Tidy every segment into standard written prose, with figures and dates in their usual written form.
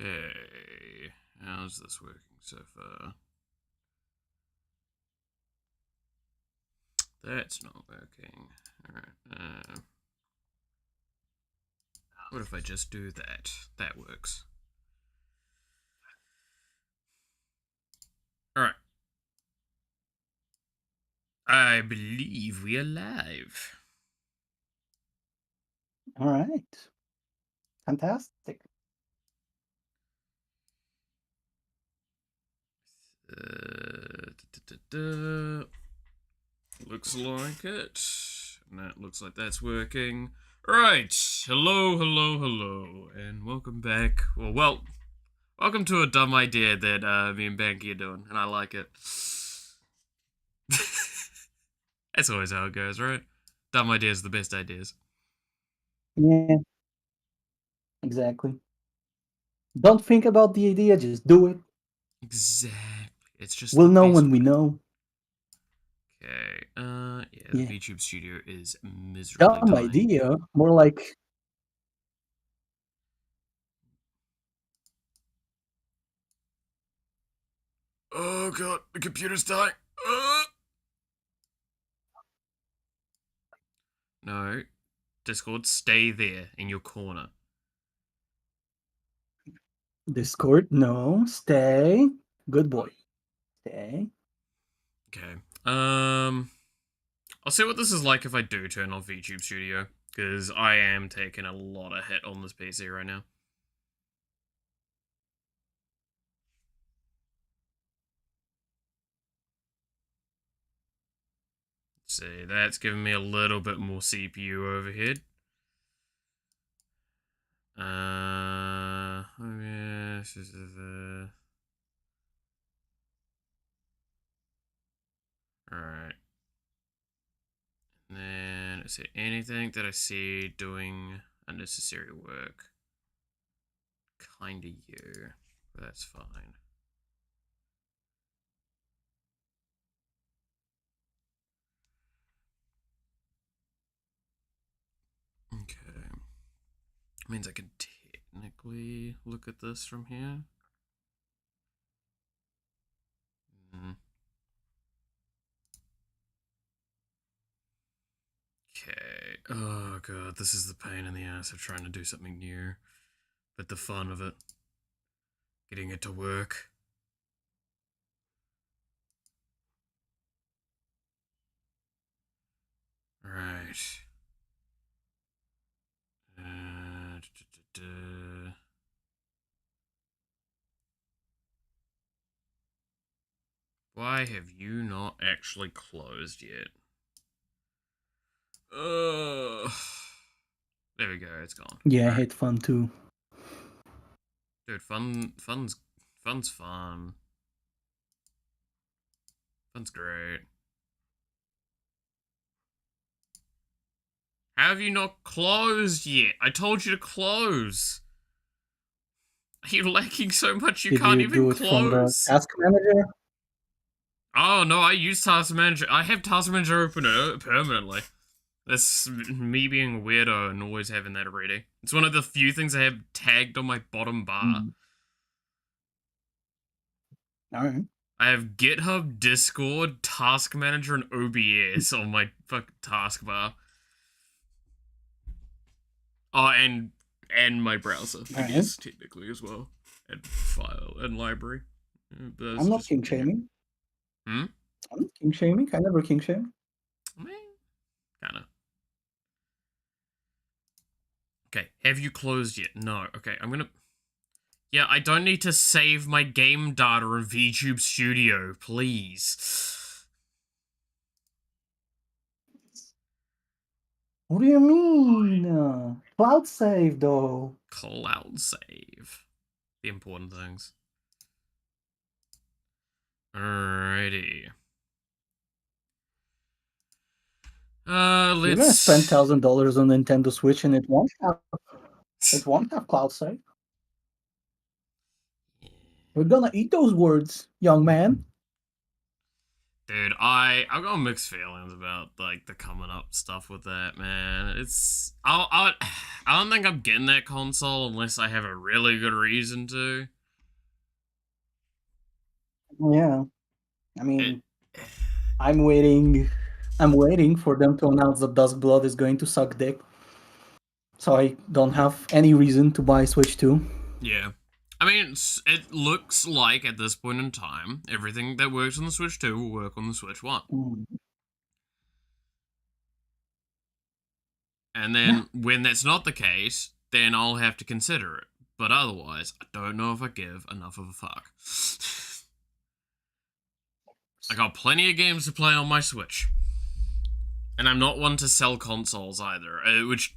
Okay. How's this working so far? That's not working. Alright. What if I just do that? That works. Alright. I believe we are live. All right. Fantastic. Looks like it. And that looks like that's working. Right. Hello, hello, hello. And welcome back. Well, welcome to a dumb idea that me and Banky are doing. And I like it. That's always how it goes, right? Dumb ideas are the best ideas. Yeah, exactly. Don't think about the idea, just do it. Exactly. It's just We'll the know best when we way. know. Okay. Yeah, Yeah. the VTube studio is miserably Dumb dying. idea, more like Oh god, the computer's dying. No. Discord, stay there in your corner. Discord. No, stay. Good boy. Stay. Okay. I'll see what this is like if I do turn off VTube Studio, because I am taking a lot of hit on this PC right now. Let's see, that's giving me a little bit more CPU overhead. Oh yeah, this is Alright. And then, is there anything that I see doing unnecessary work? Kinda you. But that's fine. Okay. Means I can technically look at this from here. Okay. Oh god, this is the pain in the ass of trying to do something new. But the fun of it. Getting it to work. Right. Why have you not actually closed yet? There we go, it's gone. Yeah, I Right. hate fun too. Dude, fun's fun. Fun's great. How have you not closed yet? I told you to close. You're lacking so much you Did can't you even do it from the close. task manager? Oh no, I use Task Manager. I have Task Manager open permanently. That's me being a weirdo and always having that already. It's one of the few things I have tagged on my bottom bar. All right. I have GitHub, Discord, Task Manager, and OBS on my fucking taskbar. Oh, and my browser, I guess, technically as well, and file and library. I'm not king shaming. Hmm. I'm not king shaming. I never king shame. I mean, kinda. Okay, have you closed yet? No. Okay, I'm gonna. Yeah, I don't need to save my game data in VTube Studio, please. What do you mean? Cloud save though. Cloud save. The important things. Alrighty. Let's. You're gonna spend $1,000 on Nintendo Switch and it won't have cloud save. We're gonna eat those words, young man. Dude, I've got mixed feelings about like the coming up stuff with that, man. I don't think I'm getting that console unless I have a really good reason to. Yeah, I It, mean, I'm waiting. I'm waiting for them to announce that Duskblood is going to suck dick, so I don't have any reason to buy Switch 2. yeah. I mean, it looks like at this point in time, everything that works on the Switch 2 will work on the Switch 1. Mm. And then when that's not the case, then I'll have to consider it. But otherwise, I don't know if I give enough of a fuck. I got plenty of games to play on my Switch. And I'm not one to sell consoles either, which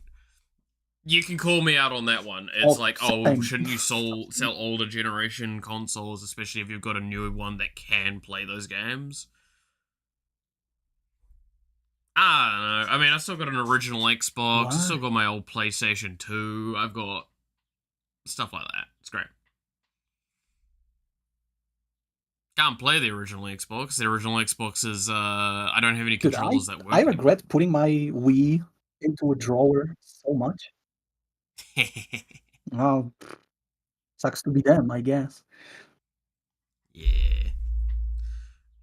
you can call me out on that one. It's like, oh, shouldn't you sell older generation consoles, especially if you've got a newer one that can play those games? I don't know. I mean, I've still got an original Xbox. I've still got my old PlayStation 2. I've got stuff like that. It's great. Can't play the original Xbox. The original Xbox is, I don't have any controllers that work. I regret putting my Wii into a drawer so much. Oh, sucks to be them, I guess. Yeah.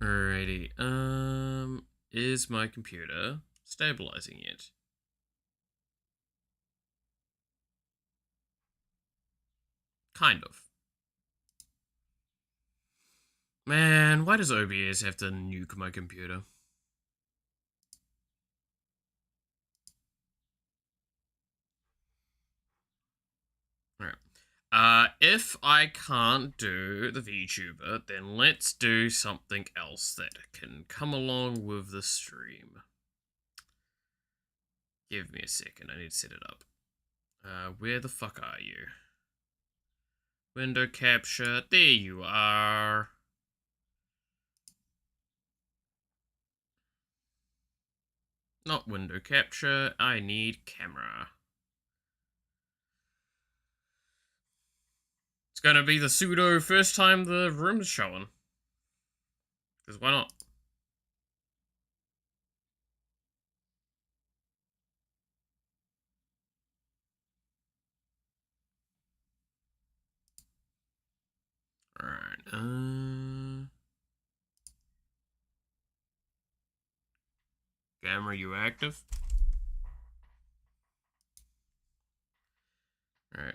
Alrighty. Is my computer stabilizing yet? Kind of. Man, why does OBS have to nuke my computer? Alright. If I can't do the VTuber, then let's do something else that can come along with the stream. Give me a second, I need to set it up. Where the fuck are you? Window capture, there you are. Not window capture, I need camera. It's gonna be the pseudo first time the room's showing. Because why not? Alright, camera, you active? Alright.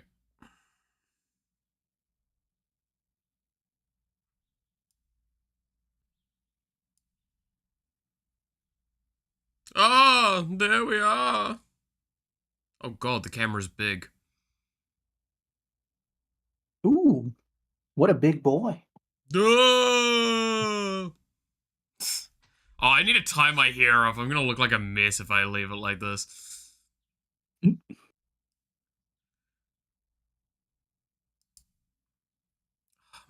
Oh, there we are. Oh god, the camera's big. Ooh, what a big boy. Oh, I need to tie my hair up. I'm gonna look like a mess if I leave it like this. Oh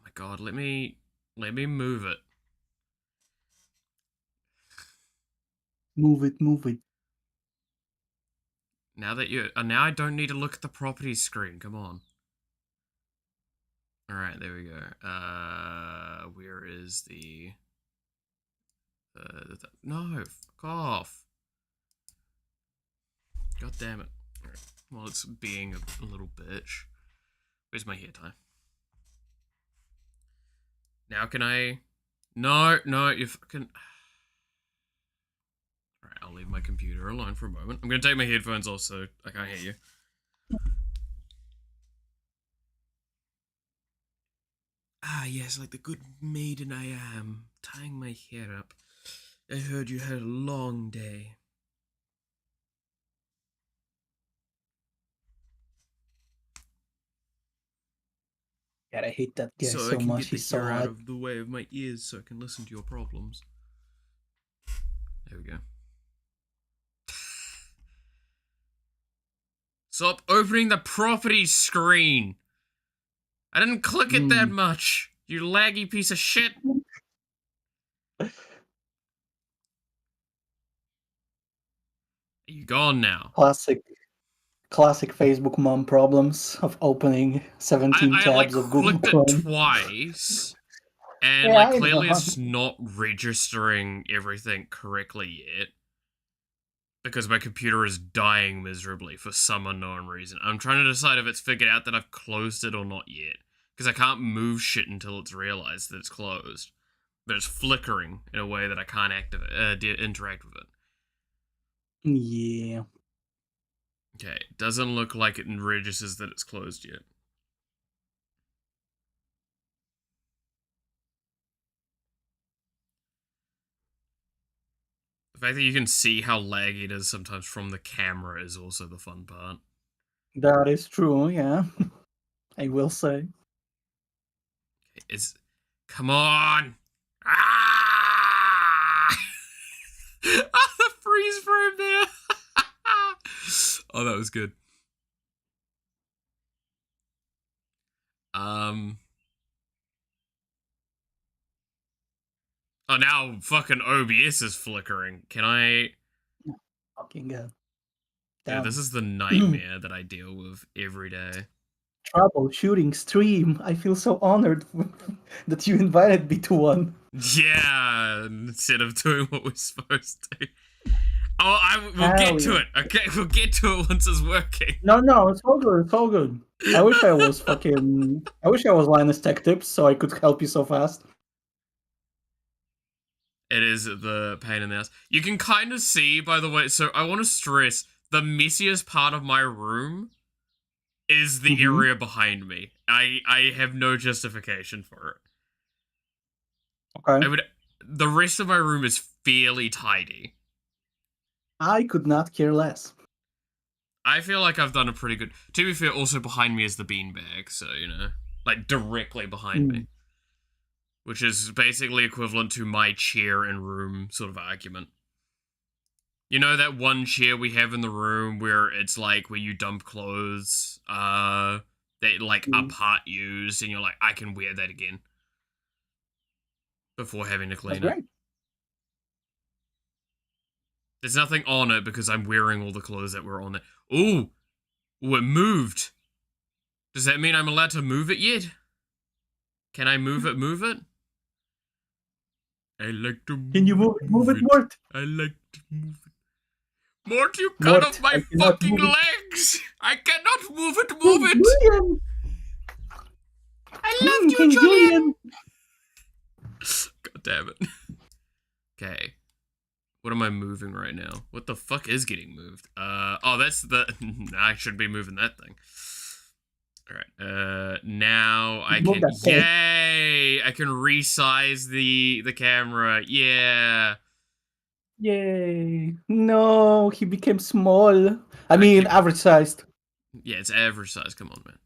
my god, let me move it. Move it. Now that now I don't need to look at the properties screen. Come on. All right, there we go. Where is the? No, fuck off. God damn it. All right. Well, it's being a little bitch. Where's my hair tie? Now can I? No, you fucking. Alright, I'll leave my computer alone for a moment. I'm gonna take my headphones off so I can't hear you. Ah, yes, like the good maiden I am, tying my hair up. I heard you had a long day. God, I hate that guy so I can much. get the hair out of the way of my ears so I can listen to your problems. There we go. Stop opening the properties screen! I didn't click it that much, you laggy piece of shit! You gone now. Classic Facebook mom problems of opening 17 tabs of Google Chrome. I clicked it twice, And, Yeah, like, I clearly know. it's not registering everything correctly yet. Because my computer is dying miserably for some unknown reason. I'm trying to decide if it's figured out that I've closed it or not yet. Because I can't move shit until it's realized that it's closed. But it's flickering in a way that I can't interact with it. Yeah. Okay, doesn't look like it registers that it's closed yet. The fact that you can see how laggy it is sometimes from the camera is also the fun part. That is true, yeah. I will say. It's... Come on! Ah! Oh, the freeze frame there! Oh, that was good. Oh, now fucking OBS is flickering. Can I... Fucking Yeah, damn. this is the nightmare that I deal with every day. Troubleshooting stream. I feel so honored that you invited me to one. Yeah, instead of doing what we're supposed to. Oh, we'll Hell get to yeah. it. Okay, we'll get to it once it's working. No, it's all good. It's all good. I wish I was fucking. I wish I was Linus Tech Tips so I could help you so fast. It is the pain in the ass. You can kind of see, by the way, so I want to stress, the messiest part of my room is the area behind me. I have no justification for it. Okay. The rest of my room is fairly tidy. I could not care less. I feel like I've done a pretty good... To be fair, also behind me is the beanbag, so, you know, like, directly behind me. Which is basically equivalent to my chair and room sort of argument. You know that one chair we have in the room where it's like, where you dump clothes, that, like, are part used, and you're like, I can wear that again. Before having to clean it. There's nothing on it because I'm wearing all the clothes that were on it. Ooh! Ooh, it moved! Does that mean I'm allowed to move it yet? Can I move it, I like to move it. Can you move it, Mort? I like to move it. Mort, you cut off my fucking legs! I cannot move it, Julian! I love you, Julian! God damn it. Okay. What am I moving right now? What the fuck is getting moved? Oh, that's the... I should be moving that thing. Alright, now I can... Yay! I can resize the camera. Yeah! Yay. No, he became small. I mean, average sized. Yeah, it's average size. Come on, man.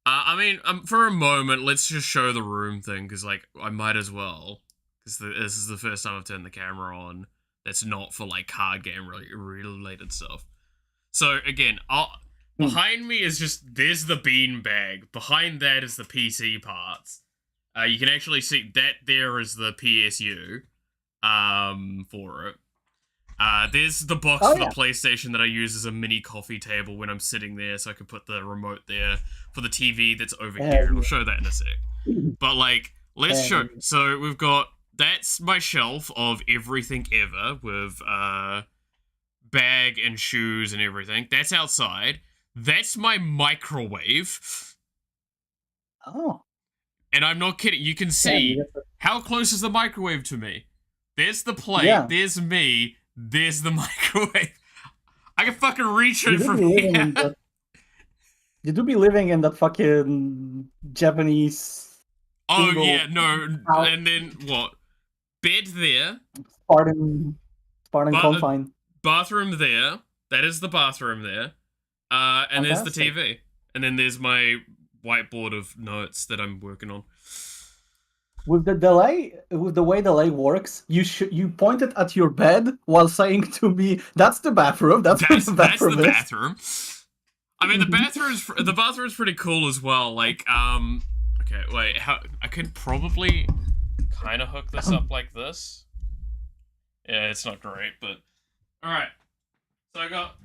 I mean, for a moment, let's just show the room thing, because, like, I might as well. Because this is the first time I've turned the camera on that's not for, like, card game related stuff. So, again, behind me is just, there's the beanbag. Behind that is the PC parts. You can actually see that there is the PSU for it. There's the box for the PlayStation that I use as a mini coffee table when I'm sitting there, so I can put the remote there for the TV that's over here. I'll show that in a sec. But, like, let's show... So, we've got... That's my shelf of everything ever, with, bag and shoes and everything. That's outside. That's my microwave. Oh. And I'm not kidding. You can see how close is the microwave to me. There's the plate. There's me. There's the microwave. I can fucking reach it from here. You do be living in that fucking Japanese... Oh, yeah, no. House. And then, what? Bed there. Spartan confine. Bathroom there. That is the bathroom there. And there's the TV. And then there's my whiteboard of notes that I'm working on. With the way delay works, you pointed at your bed while saying to me, "That's the bathroom. That's the bathroom." I mean, the bathroom's pretty cool as well. Like, okay, wait, I could probably kind of hook this up like this. Yeah, it's not great, but all right. So I got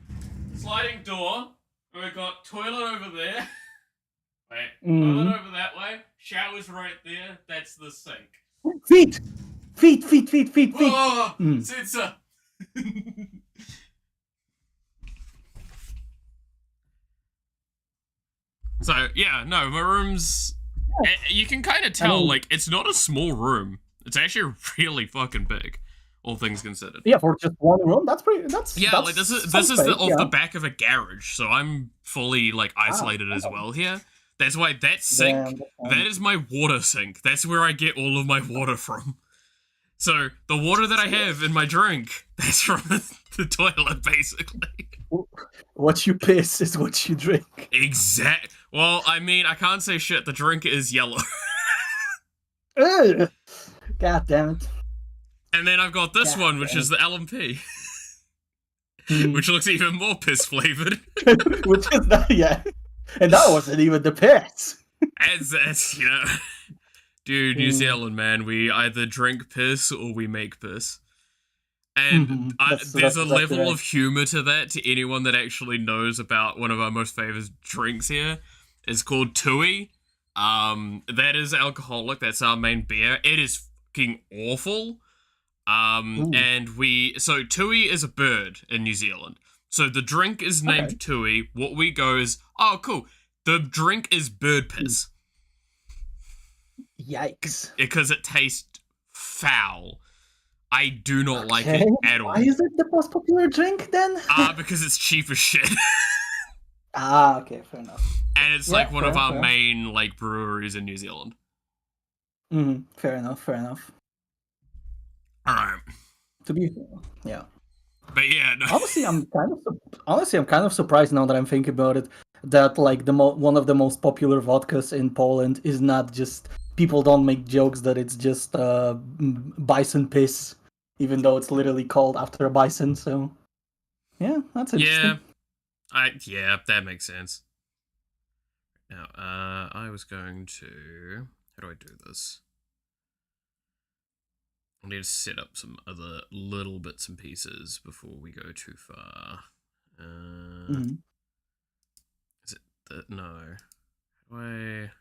sliding door. And we got toilet over there. Wait, Mm-hmm. over that way. Shower's right there. That's the sink. Feet! Feet, feet, feet, feet, feet! Oh, sensor! So, yeah, no, my room's... You can kind of tell, like, it's not a small room. It's actually really fucking big, all things considered. Yeah, for just one room, that's pretty... That's like, this is off the back of a garage, so I'm fully, like, isolated as well here. That's why that sink, that is my water sink. That's where I get all of my water from. So, the water that I have in my drink, that's from the toilet, basically. What you piss is what you drink. Exact. Well, I mean, I can't say shit. The drink is yellow. God damn it. And then I've got this one, which is the LMP. Which looks even more piss-flavored. Which is not, yeah. And that wasn't even the piss. As you know... Dude, New Zealand, man, we either drink piss or we make piss. And there's a level of humor to that to anyone that actually knows about one of our most famous drinks here. It's called Tui. That is alcoholic. That's our main beer. It is fucking awful. And so Tui is a bird in New Zealand. So the drink is named Tui. What we go is, oh, cool. The drink is bird piss. Yikes. Because it tastes foul. I do not like it at all. Why is it the most popular drink then? Because it's cheap as shit. Okay, fair enough. And it's like one of our main like breweries in New Zealand. Fair enough. Alright. To be yeah. But yeah, no. Honestly, I'm kind of surprised now that I'm thinking about it that like one of the most popular vodkas in Poland is not just people don't make jokes that it's just bison piss, even though it's literally called after a bison. So yeah, that's interesting. Yeah, that makes sense. Now, I was going to... How do I do this? I need to set up some other little bits and pieces before we go too far. Is it the... No. How do I...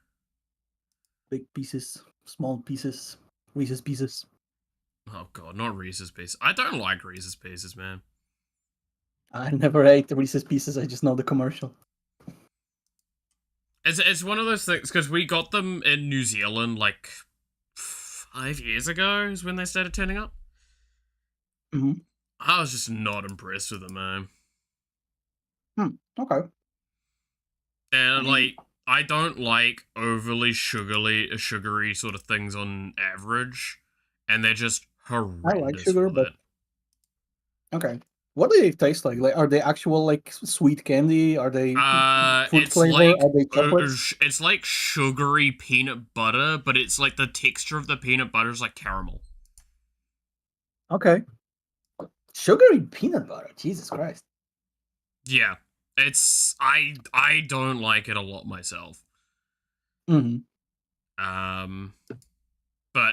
Big pieces, small pieces, Reese's Pieces. Oh god, not Reese's Pieces. I don't like Reese's Pieces, man. I never ate the Reese's Pieces, I just know the commercial. It's one of those things, because we got them in New Zealand, like, 5 years ago is when they started turning up. I was just not impressed with them, man. Okay. And, like, I don't like overly sugary sort of things on average, and they're just horrendous. I like sugar, but... Okay. What do they taste like? Like, are they actual like sweet candy? Are they fruit flavor? Like, are they chocolates? It's like sugary peanut butter, but it's like the texture of the peanut butter is like caramel. Okay. Sugary peanut butter. Jesus Christ. Yeah. It's I don't like it a lot myself. But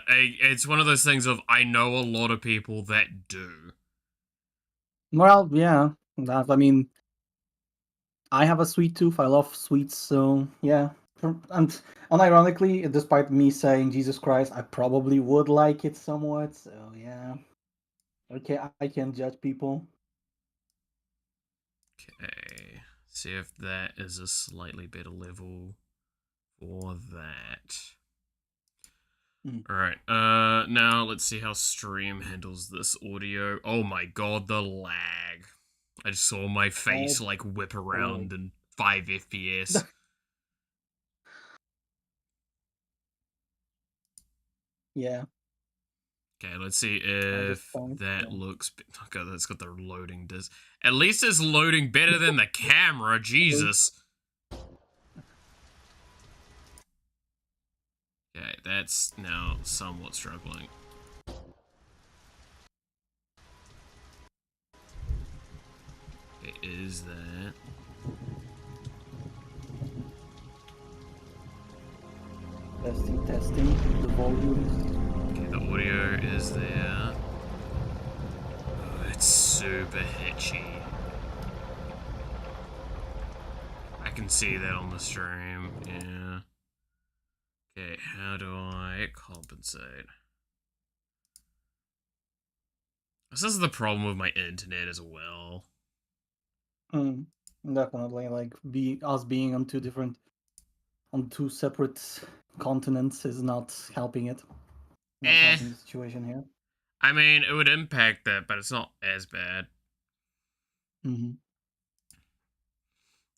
it's one of those things of I know a lot of people that do. Well, yeah. I mean, I have a sweet tooth. I love sweets, so yeah. And unironically, despite me saying Jesus Christ, I probably would like it somewhat. So yeah. Okay, I can judge people. Okay, see if that is a slightly better level for that. Alright, now let's see how stream handles this audio. Oh my god, the lag. I just saw my face like whip around in 5 FPS. Yeah. Okay, let's see if that looks... Okay, that's got the loading disc. At least it's loading better than the camera, Jesus. Okay, that's now somewhat struggling. Okay, is that... Testing, the volume. Okay, the audio is there. Oh, it's super hitchy. I can see that on the stream, yeah. Okay, how do I compensate? This is the problem with my internet as well. Definitely, like us being on two separate continents is not helping it. Not helping the situation here. I mean, it would impact that, but it's not as bad.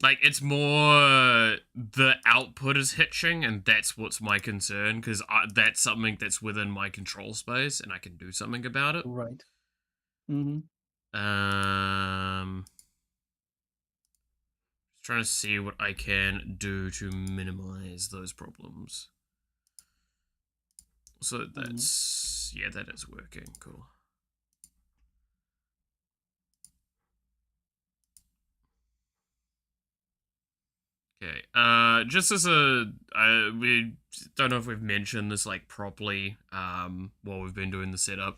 Like, it's more the output is hitching, and that's what's my concern, because that's something that's within my control space, and I can do something about it. Right. Just trying to see what I can do to minimize those problems. So that's, yeah, that is working, cool. Okay, just as we don't know if we've mentioned this, like, properly, while we've been doing the setup.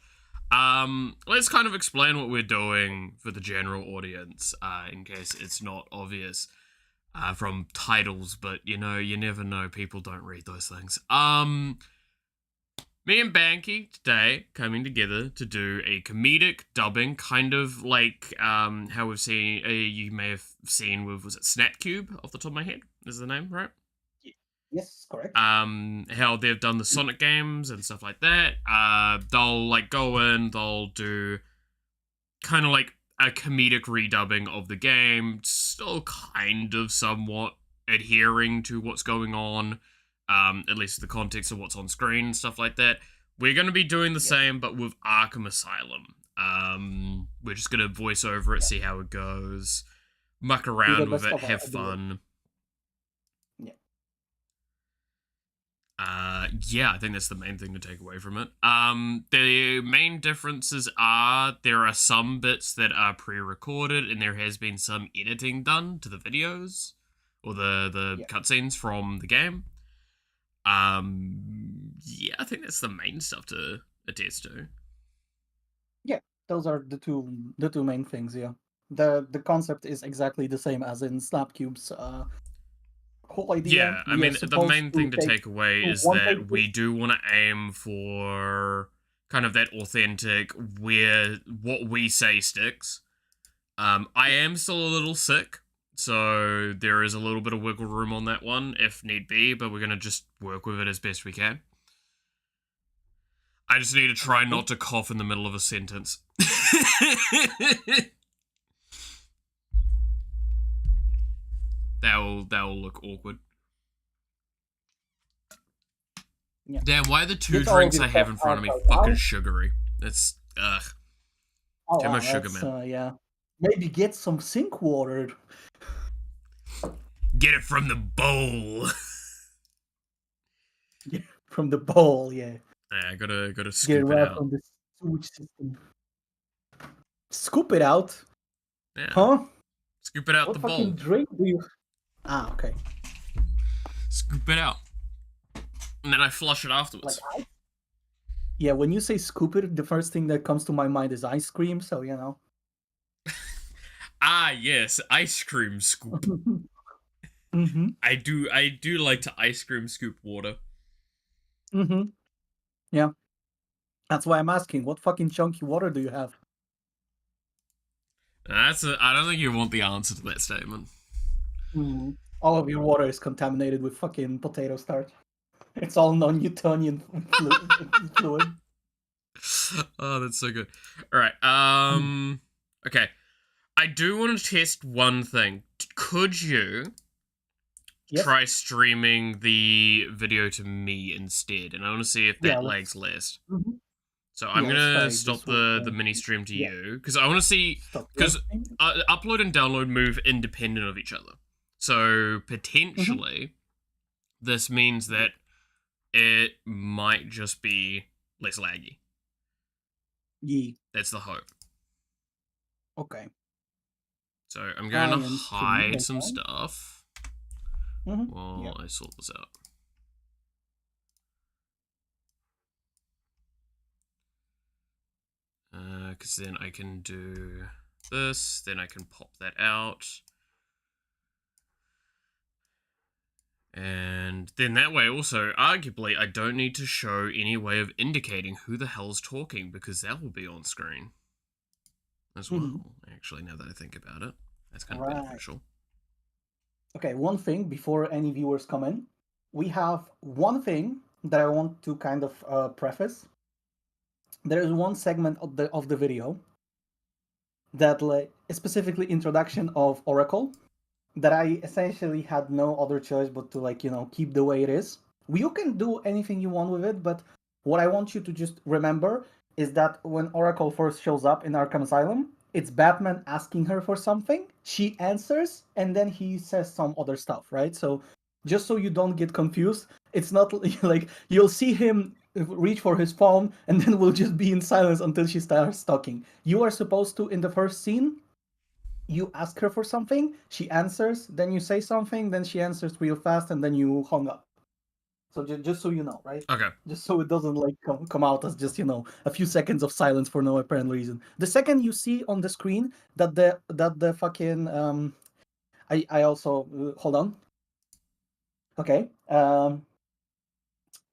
Let's kind of explain what we're doing for the general audience, in case it's not obvious, from titles, but, you know, you never know, people don't read those things. Me and Banky today coming together to do a comedic dubbing, kind of like how we've seen, you may have seen with, was it SnapCube off the top of my head? Is the name, right? Yes, correct. How they've done the Sonic games and stuff like that. They'll like go in, they'll do kind of like a comedic redubbing of the game, still kind of somewhat adhering to what's going on. At least the context of what's on screen and stuff like that. We're going to be doing the same, but with Arkham Asylum. We're just going to voice over it, see how it goes, muck around with it, have fun. Yeah, I think that's the main thing to take away from it. The main differences are there are some bits that are pre-recorded, and there has been some editing done to the videos or the cutscenes from the game. Yeah, I think that's the main stuff to attest to. Yeah, those are the two main things. Yeah, the concept is exactly the same as in SnapCube's whole idea. Yeah, I mean, the main thing to take away is that we do want to aim for kind of that authentic, where what we say sticks. I am still a little sick, so there is a little bit of wiggle room on that one, if need be, but we're going to just work with it as best we can. I just need to try not to cough in the middle of a sentence. That'll look awkward. Yeah. Damn, why are the two drinks I have in front of me fucking sugary? That's, ugh. Too much sugar, man. Yeah. Maybe get some sink water. Get it from the bowl. Yeah, from the bowl, yeah. Yeah, I gotta scoop it out. From the sewage system. Scoop it out? Yeah. Huh? Scoop it out what the bowl. What fucking drink do you... Ah, okay. Scoop it out. And then I flush it afterwards. Like, yeah, when you say scoop it, the first thing that comes to my mind is ice cream, so, you know. Ah, yes, ice cream scoop. I do like to ice cream scoop water. Yeah. That's why I'm asking, what fucking chunky water do you have? I don't think you want the answer to that statement. All of your water is contaminated with fucking potato starch. It's all non-Newtonian fluid. Oh, that's so good. Alright, okay. I do want to test one thing. Could you try streaming the video to me instead? And I want to see if that lags less. So I'm gonna stop the mini stream to you, because I want to see, because upload and download move independent of each other. So potentially, this means that it might just be less laggy. Yeah. That's the hope. Okay. So I'm going to hide some stuff while I sort this out. Because then I can do this, then I can pop that out. And then that way also, arguably, I don't need to show any way of indicating who the hell's talking because that will be on screen as well. Actually, now that I think about it, that's kind of beneficial. Okay, one thing before any viewers come in, we have one thing that I want to kind of preface. There is one segment of the video that like specifically introduction of Oracle that I essentially had no other choice but to like keep the way it is. You can do anything you want with it, but what I want you to just remember is that when Oracle first shows up in Arkham Asylum, it's Batman asking her for something, she answers, and then he says some other stuff, right? So just so you don't get confused, it's not like you'll see him reach for his phone and then we'll just be in silence until she starts talking. You are supposed to, in the first scene, you ask her for something, she answers, then you say something, then she answers real fast, and then you hung up. So just so you know, right? Okay. Just so it doesn't like come out as just a few seconds of silence for no apparent reason. The second you see on the screen that the fucking I also hold on. Okay.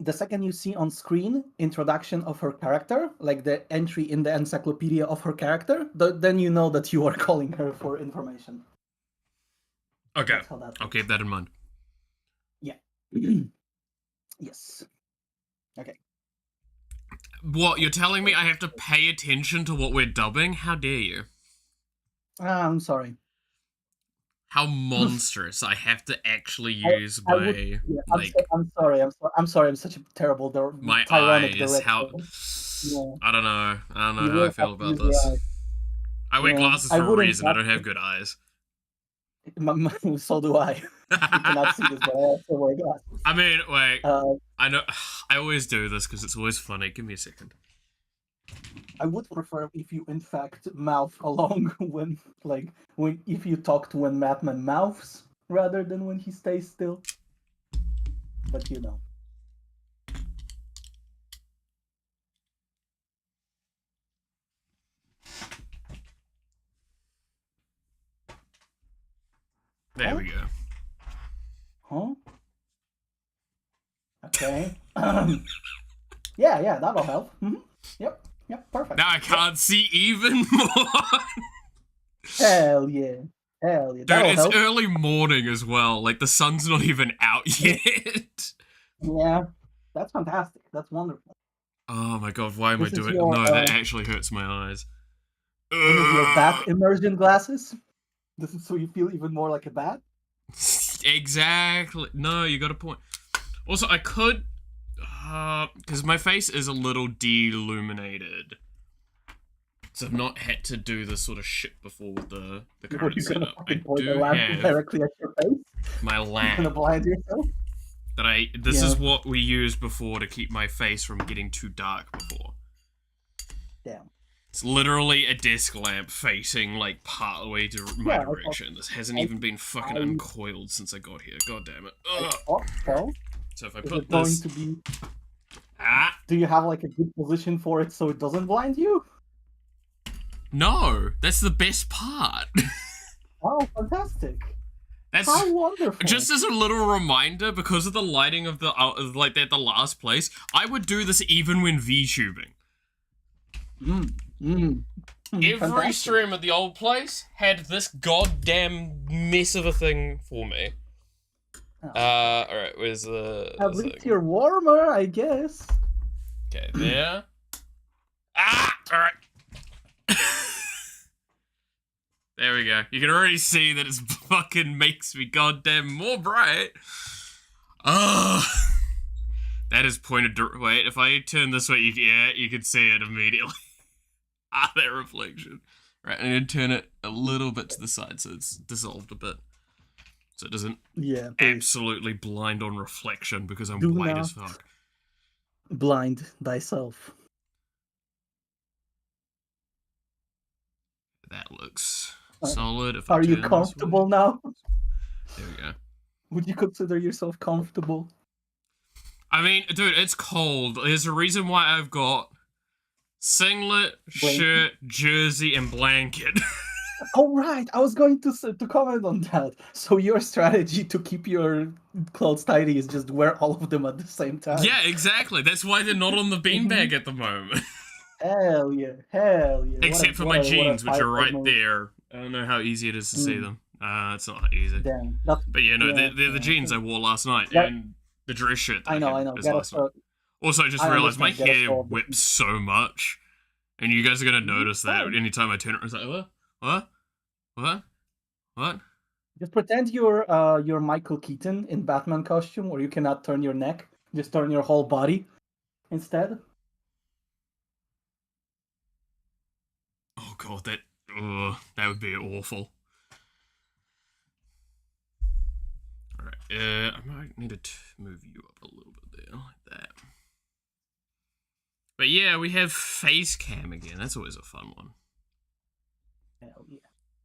The second you see on screen introduction of her character, like the entry in the encyclopedia of her character, then you know that you are calling her for information. Okay, I'll keep that in mind. Yeah. Yes. Okay. What, you're telling me I have to pay attention to what we're dubbing? How dare you? I'm sorry. How monstrous! I have to actually use my I'm sorry. I'm sorry. I'm such a terrible, my tyrannic eyes. director. How I don't know how I feel about this. I wear glasses for a reason. I don't have good eyes. So do I. You cannot see this, but I also wear glasses. I mean, wait. I know. I always do this because it's always funny. Give me a second. I would prefer if you, in fact, mouth along when if you talked when Batman mouths rather than when he stays still. But you know. There we go. Huh? Okay. Yeah, that'll help. Yep, perfect. Now I can't see even more. Hell yeah. Dude, it's early morning as well. Like, the sun's not even out yet. Yeah, that's fantastic. That's wonderful. Oh my god, why am I doing it? No, that actually hurts my eyes. This is your bat immersion glasses? This is so you feel even more like a bat? Exactly. No, you got a point. Also, I could... because my face is a little deluminated. So I've not had to do this sort of shit before with the current setup. I do have directly at your face? My lamp. You're gonna blind yourself? This is what we used before to keep my face from getting too dark before. Damn. It's literally a desk lamp facing, like, part of the way to my direction. This hasn't even been fucking uncoiled since I got here. God damn it. So if I put this... going to be... Do you have, like, a good position for it so it doesn't blind you? No! That's the best part! Oh, fantastic. That's how wonderful. Just as a little reminder, because of the lighting of the the last place, I would do this even when VTubing. Every stream at the old place had this goddamn mess of a thing for me. Alright, where's the At least you're warmer, I guess. Okay, there. Alright. There we go. You can already see that it fucking makes me goddamn more bright. That is pointed wait, if I turn this way, you can see it immediately. That reflection. Right, I'm gonna turn it a little bit to the side so it's dissolved a bit. So it doesn't absolutely blind on reflection because I'm white as fuck. Blind thyself. That looks solid. If Are you comfortable now? There we go. Would you consider yourself comfortable? I mean, dude, it's cold. There's a reason why I've got singlet, shirt, jersey, and blanket. Oh right, I was going to comment on that. So your strategy to keep your clothes tidy is just wear all of them at the same time. Yeah, exactly. That's why they're not on the beanbag at the moment. Hell yeah, hell yeah. Except for my jeans, which are right move. there. I don't know how easy it is to see them. It's not easy. Damn. That's, But yeah, no, yeah, they're the jeans I wore last night, yeah. and the dress shirt that I know. was Get last a, night. Also, I just I realized my understand, get a hair throw of whips so much, and you guys are gonna notice that fine. anytime I turn it. It's like, what? Just pretend you're Michael Keaton in Batman costume, or you cannot turn your neck. Just turn your whole body instead. Oh god, that would be awful. Alright, I might need to move you up a little bit there, like that. But yeah, we have face cam again. That's always a fun one. Hell yeah.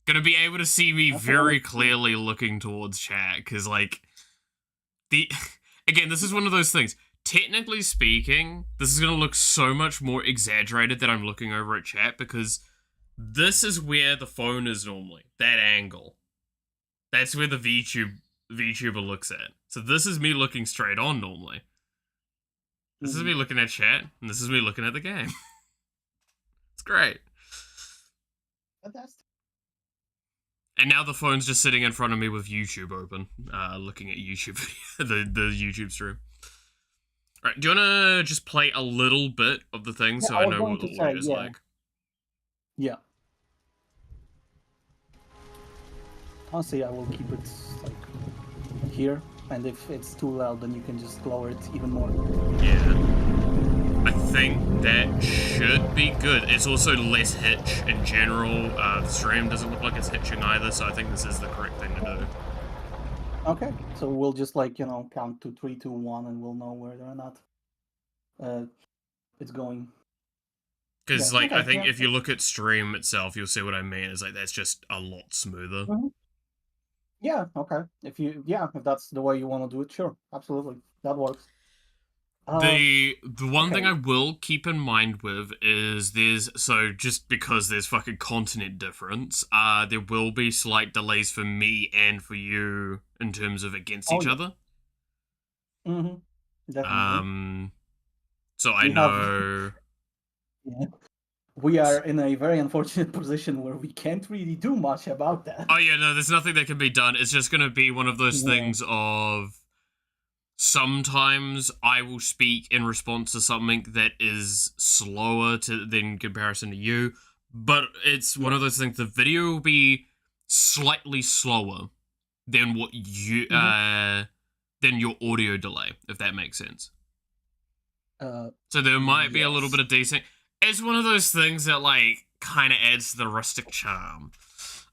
Gonna be able to see me very clearly looking towards chat, because, like, again, this is one of those things. Technically speaking, this is gonna look so much more exaggerated that I'm looking over at chat, because this is where the phone is normally. That angle. That's where the VTuber looks at. So this is me looking straight on normally. This is me looking at chat, and this is me looking at the game. It's great. Fantastic. And now the phone's just sitting in front of me with YouTube open, looking at YouTube, the YouTube stream. Alright, do you want to just play a little bit of the thing so I know what the audio is like? Yeah. Honestly, I will keep it like here, and if it's too loud, then you can just lower it even more. Yeah. I think that should be good. It's also less hitch in general. The stream doesn't look like it's hitching either, so I think this is the correct thing to do. Okay, so we'll just, like, count to 3, 2, 1, and we'll know whether or not it's going. Because, I think if you look at stream itself, you'll see what I mean. Is like, that's just a lot smoother. Yeah, okay. If that's the way you want to do it, sure. Absolutely. That works. The one thing I will keep in mind with is just because there's fucking continent difference, there will be slight delays for me and for you in terms of against each other. Definitely. So I know. Yeah. We are in a very unfortunate position where we can't really do much about that. Oh yeah, no, there's nothing that can be done. It's just gonna be one of those things of sometimes I will speak in response to something that is slower in comparison to you, but it's one of those things. The video will be slightly slower than what you than your audio delay, if that makes sense. So there might be a little bit of decent. It's one of those things that, like, kind of adds to the rustic charm,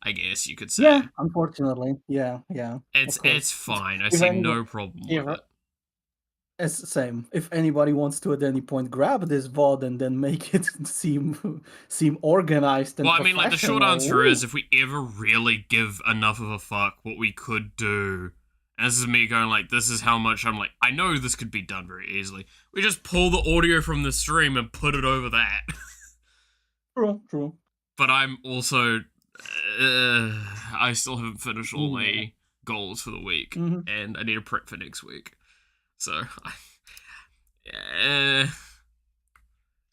I guess you could say. Yeah, unfortunately. Yeah. It's fine. I see no problem with it. It's the same. If anybody wants to at any point grab this VOD and then make it seem organized and well, I mean, like, the short answer is, if we ever really give enough of a fuck, what we could do, and this is me going, like, this is how much I'm like, I know this could be done very easily. We just pull the audio from the stream and put it over that. True. But I'm also, I still haven't finished all my goals for the week, and I need to prep for next week. So, yeah.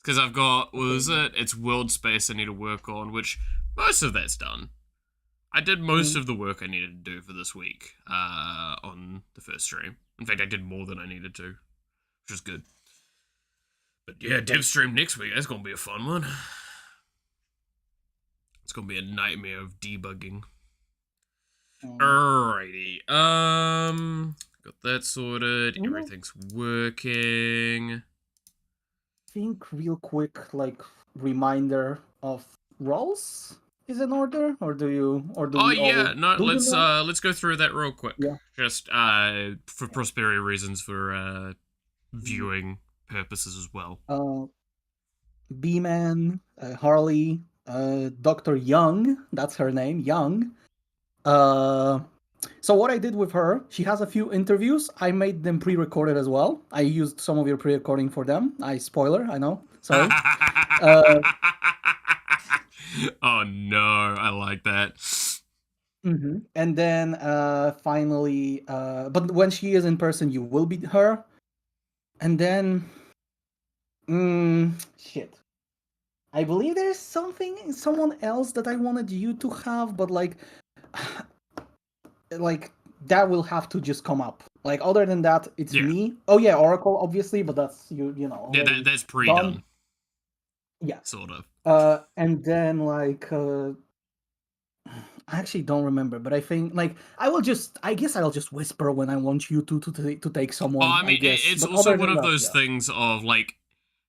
Because I've got, it's world space I need to work on, which most of that's done. I did most of the work I needed to do for this week on the first stream. In fact, I did more than I needed to, which is good. But yeah, dev stream next week, that's going to be a fun one. It's going to be a nightmare of debugging. Alrighty. Got that sorted. Everything's working. I think real quick, like, reminder of roles is in order, or do you? Let's go through that real quick. Yeah. Just for prosperity reasons, for viewing purposes as well. B-Man, Harley, Dr. Young, that's her name, Young. So what I did with her, she has a few interviews. I made them pre-recorded as well. I used some of your pre-recording for them. Spoiler, I know. Sorry. Oh no, I like that. And then finally, but when she is in person, you will be her. And then, shit. I believe there's someone else that I wanted you to have, but like that will have to just come up. Like other than that, it's Yeah. me. Oh yeah, Oracle obviously, but that's you know Yeah, already that's pre-done. Yeah. Sort of. And then like I actually don't remember, but I think like I guess I'll just whisper when I want you to take Oh, someone, I I mean, guess. it's But also other one than of that, those yeah. things of like,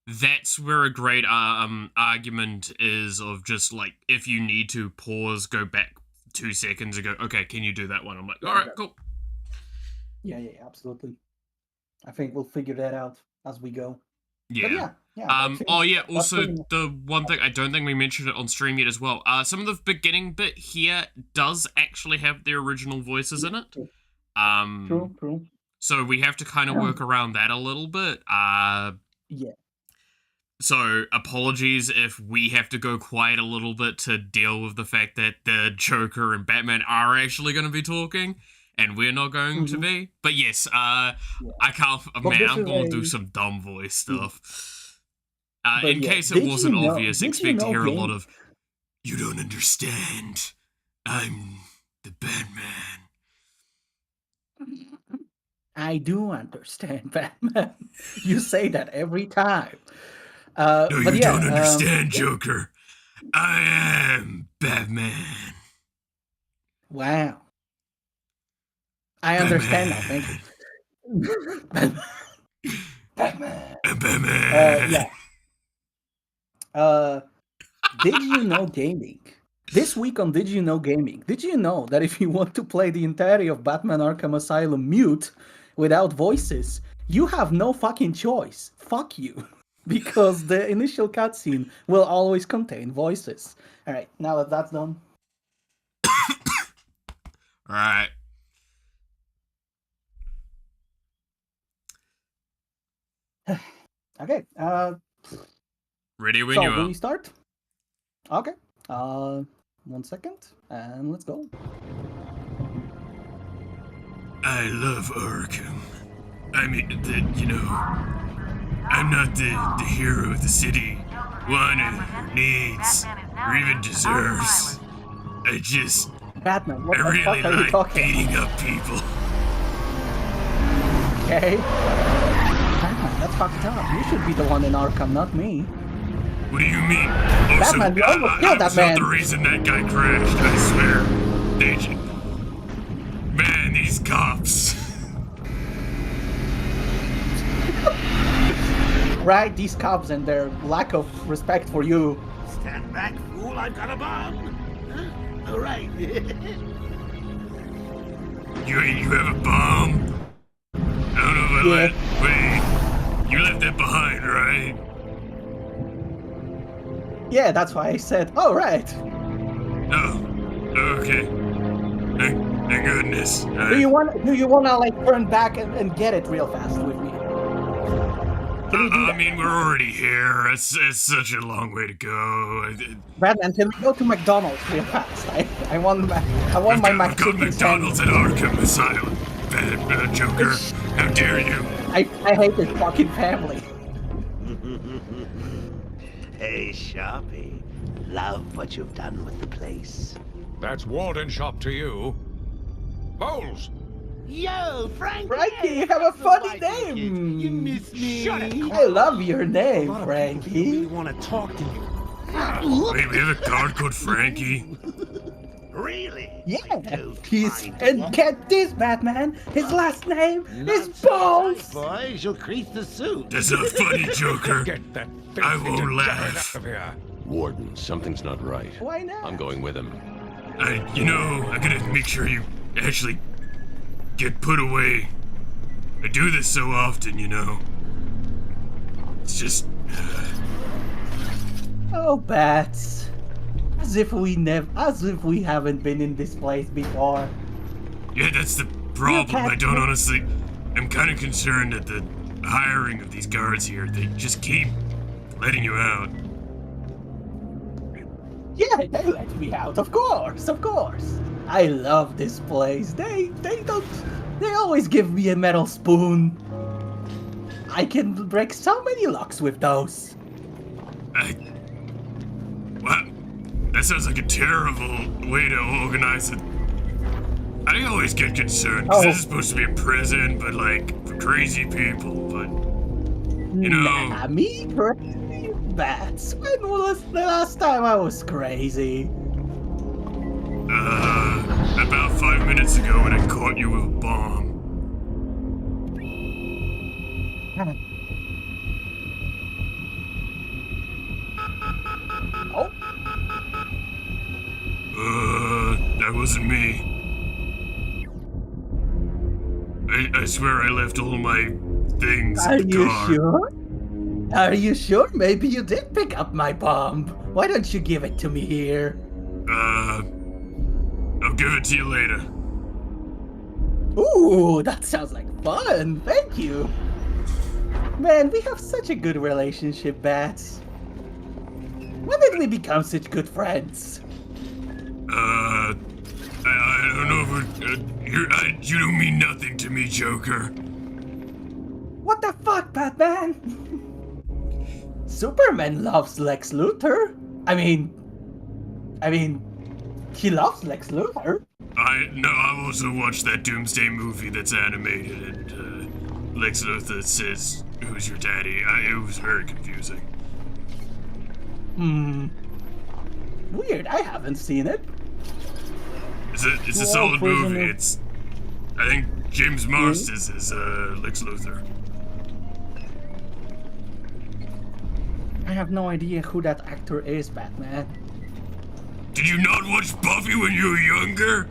that's where a great argument is of just like, if you need to pause, go back 2 seconds and go, okay, can you do that one? I'm like, all right, cool. Yeah, absolutely. I think we'll figure that out as we go. But Yeah. that Oh seems yeah, that's also pretty much the one thing, I don't think we mentioned it on stream yet as well. Some of the beginning bit here does actually have the original voices in it. true. So we have to kind of work around that a little bit. Yeah. So apologies if we have to go quiet a little bit to deal with the fact that the Joker and Batman are actually going to be talking, and we're not going to be. But yes, I can't. But Man, this I'm is going to do a some dumb voice stuff. but In yeah, case it wasn't obvious, did you expect to know hear a lot game of, "You don't understand. I'm the Batman." I do understand, Batman. You say that every time. No, But you don't yeah, understand, Joker. I am Batman. wow. I understand now, thank Batman. you. Batman. Batman. Did you know gaming? This week on Did You Know Gaming, did you know that if you want to play the entirety of Batman Arkham Asylum mute without voices, you have no fucking choice. Fuck you. Because the initial cutscene will always contain voices. Alright, now that that's done. Alright. Okay, Ready when so you do are. we start? Okay. 1 second, and let's go. I love Arkham. I mean, I'm not the hero of the city, one who needs, or even deserves. Batman, what I the really fuck are you like talking beating up people. Okay. Batman, that's fucked up. You should be the one in Arkham, not me. What do you mean? Batman, you almost killed that man. That's not the reason that guy crashed, I swear. Man, these cops. Right, these cops and their lack of respect for you. Stand back, fool, I've got a bomb! Huh? All right. You have a bomb? I don't know if Wait, you left that behind, right? Yeah, that's why I said, oh, right. Oh, okay. Thank goodness. Do you wanna like turn back and get it real fast with me? I mean, we're already here. It's such a long way to go. Batman, can we go to McDonald's real fast? I want my I've got McChicken McDonald's at Arkham Asylum. Bad Joker. How dare you? I hate this fucking family. Hey, Sharpie. Love what you've done with the place. That's Walden Shop to you. Bowles! Yo, Frankie! Frankie, you have a funny name. You miss me? Shut it! I love your name, really Frankie. want to talk to you. Wait, we have a guard called Frankie? Really? Yeah, don't he's mind and it. get this, Batman. His last name is Balls. Boys, you'll crease the suit. That's not funny, Joker. Get that I filthy won't degenerate laugh. out of here. Warden, something's not right. Why not? I'm going with him. I'm gonna make sure you actually get put away. I do this so often, It's just... Oh, Bats. As if we haven't been in this place before. Yeah, that's the problem. I don't honestly... I'm kind of concerned at the hiring of these guards here. They just keep letting you out. Yeah, they let me out, of course, of course. I love this place. They always give me a metal spoon. I can break so many locks with those. What? That sounds like a terrible way to organize it. I always get concerned, because this is supposed to be a prison, but like, for crazy people, but, you know... Nah, me crazy? Bats. When was the last time I was crazy? About 5 minutes ago when I caught you with a bomb. Oh, That wasn't me. I swear I left all my things are in the you car. sure? Are you sure? Maybe you did pick up my bomb. Why don't you give it to me here? I'll give it to you later. Ooh, that sounds like fun. Thank you. Man, we have such a good relationship, Bats. When did we become such good friends? I don't know if you don't mean nothing to me, Joker. What the fuck, Batman? Superman loves Lex Luthor. I mean, he loves Lex Luthor. I also watched that Doomsday movie that's animated, and Lex Luthor says, "Who's your daddy?" It was very confusing. Weird, I haven't seen it. It's a solid movie. I think James Marsden is Lex Luthor. I have no idea who that actor is, Batman. Did you not watch Buffy when you were younger?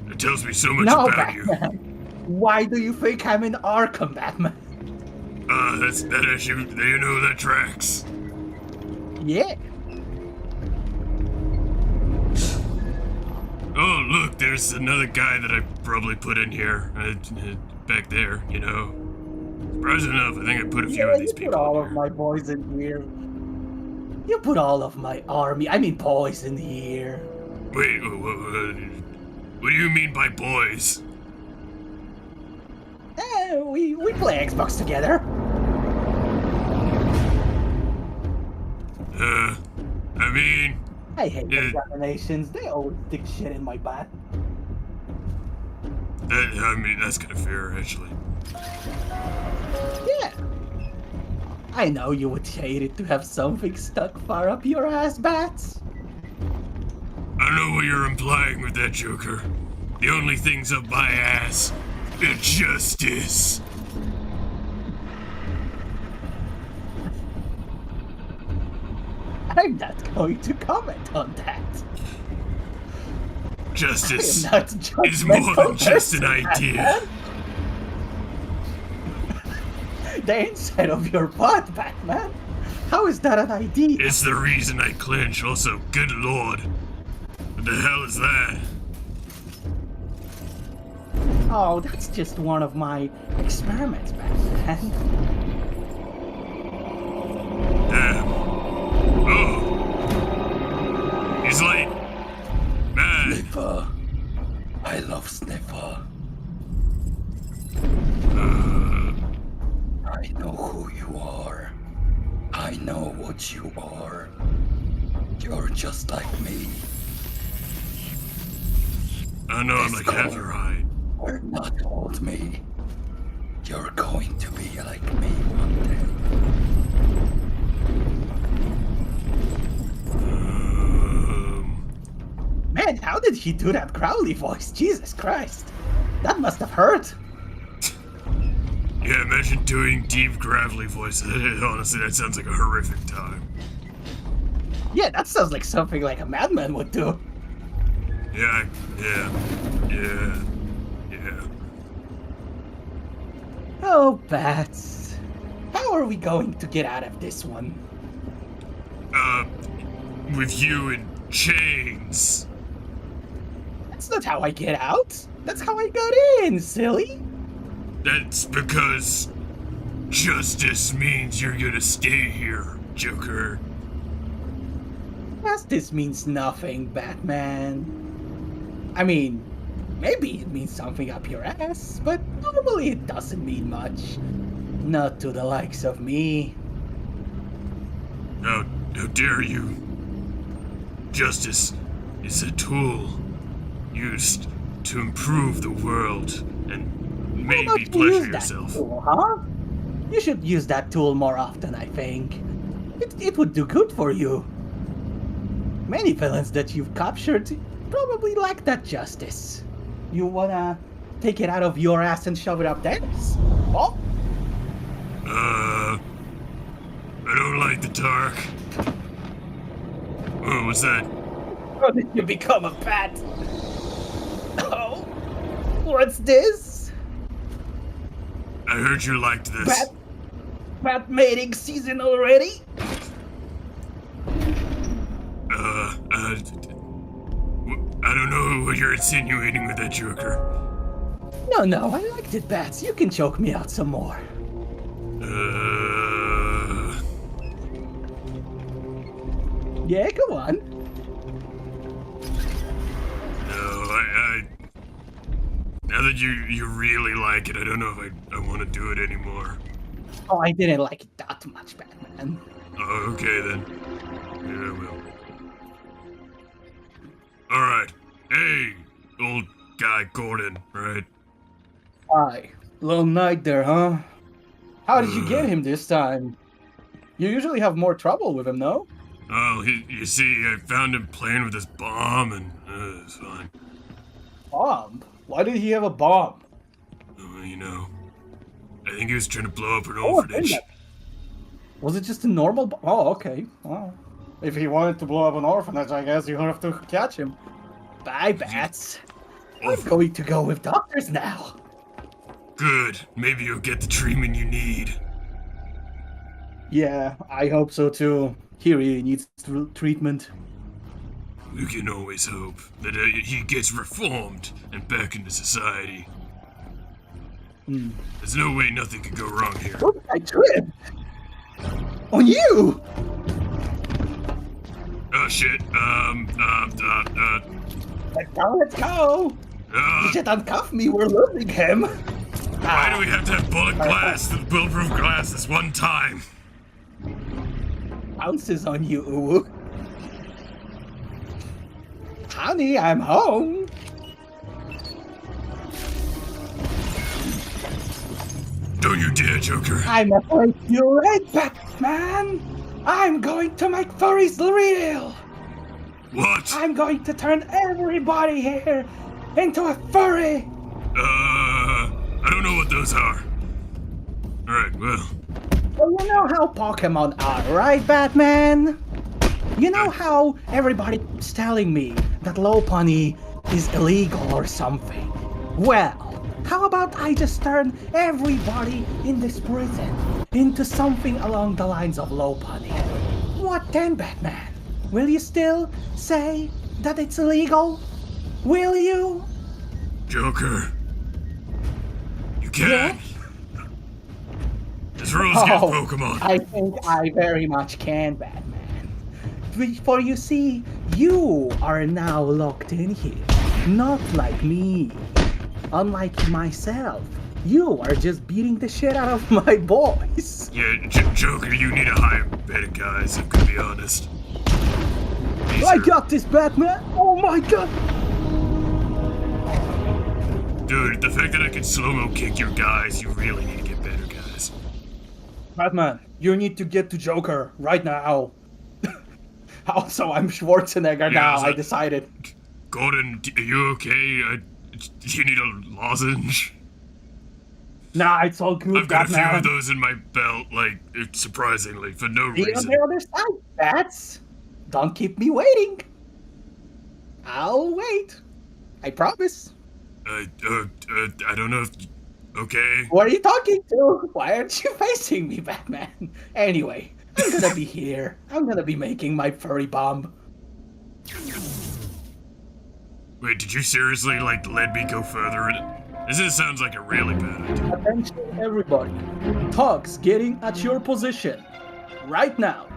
It tells me so much No, about you. Batman. Why do you think I'm in Arkham, Batman? That actually, you know, that tracks. Yeah. Oh, look, there's another guy that I probably put in here, back there, you know. Surprising enough, I think I put a few of these people You put all in of here. my boys in here. You put all of my boys in here. Wait, what do you mean by boys? We play Xbox together. I mean, I hate examinations. They always stick shit in my butt. that's kind of fair, actually. Yeah. I know you would hate it to have something stuck far up your ass, Bats. I don't know what you're implying with that, Joker. The only thing's up my ass is justice. I'm not going to comment on that. Justice I am not is more than judgmental just an person, idea. The inside of your butt, Batman. How is that an idea? It's the reason I clinch. Also, good lord. What the hell is that? Oh, that's just one of my experiments, Batman. Damn. Oh. He's like... Man. Sniffer. I love Sniffer. I know who you are. I know what you are. You're just like me. I know I'm like half your height. Will not hold me. You're going to be like me one day. Man, how did he do that Crowley voice? Jesus Christ. That must have hurt. Yeah, imagine doing deep, gravelly voices. Honestly, that sounds like a horrific time. Yeah, that sounds like something like a madman would do. Yeah. Oh, Bats. How are we going to get out of this one? With you in chains. That's not how I get out. That's how I got in, silly. That's because justice means you're gonna stay here, Joker. Justice means nothing, Batman. I mean, maybe it means something up your ass, but normally it doesn't mean much. Not to the likes of me. How dare you? Justice is a tool used to improve the world and Why maybe not pleasure use that yourself. tool, huh? You should use that tool more often, I think. It would do good for you. Many villains that you've captured probably lack that justice. You wanna take it out of your ass and shove it up theirs? Oh? I don't like the dark. Oh, what's that? How did you become a bat? Oh? What's this? I heard you liked this. Bat mating season already? I don't know what you're insinuating with that, Joker. No, I liked it, Bats. You can choke me out some more. Yeah, go on. No, now that you really like it, I don't know if I want to do it anymore. Oh, I didn't like it that much, Batman. Oh, okay then. Yeah, I will. Alright. Hey, old guy Gordon, right? Hi. Long night there, huh? How did you get him this time? You usually have more trouble with him, no? Oh, you see, I found him playing with his bomb and it's fine. Bomb? Why did he have a bomb? Oh, you know. I think he was trying to blow up an Oh, orphanage. Was it just a normal bomb? Oh, okay. Well, if he wanted to blow up an orphanage, I guess you have to catch him. Bye, Bats. I'm going to go with doctors now. Good. Maybe you'll get the treatment you need. Yeah, I hope so too. He really needs treatment. We can always hope that he gets reformed and back into society. There's no way nothing could go wrong here. Look, I tripped! On you! Oh shit, Let's go! You should uncuff me, we're losing him! Why do we have to have bulletproof glass this one time? Bounces on you, Uwu. Honey, I'm home! Don't you dare, Joker. I'm afraid you're right, Batman! I'm going to make furries real! What? I'm going to turn everybody here into a furry! I don't know what those are. Alright, well. Well, you know how Pokemon are, right, Batman? You know how everybody's telling me that Lopunny is illegal or something? Well, how about I just turn everybody in this prison into something along the lines of Lopunny? What then, Batman? Will you still say that it's illegal? Will you? Joker. You can. Yeah? There's rules against Pokemon. I think I very much can, Batman. For you see, you are now locked in here, not like me. Unlike myself, you are just beating the shit out of my boys. Yeah, Joker, you need to hire better guys, I'm gonna be honest. I got this, Batman! Oh my god! Dude, the fact that I can slow-mo kick your guys, you really need to get better guys. Batman, you need to get to Joker right now. Also, I'm Schwarzenegger now, I decided. Gordon, are you okay? You need a lozenge? Nah, it's all good, I've got Batman. a few of those in my belt, like, surprisingly, for no Be on reason. the other side, Bats. Don't keep me waiting. I'll wait. I promise. I don't know if... Okay. Who are you talking to? Why aren't you facing me, Batman? Anyway, I'm gonna be here. I'm gonna be making my furry bomb. Wait, did you seriously, like, let me go further in it? This sounds like a really bad idea. Attention, everybody. Thugs getting at your position. Right now.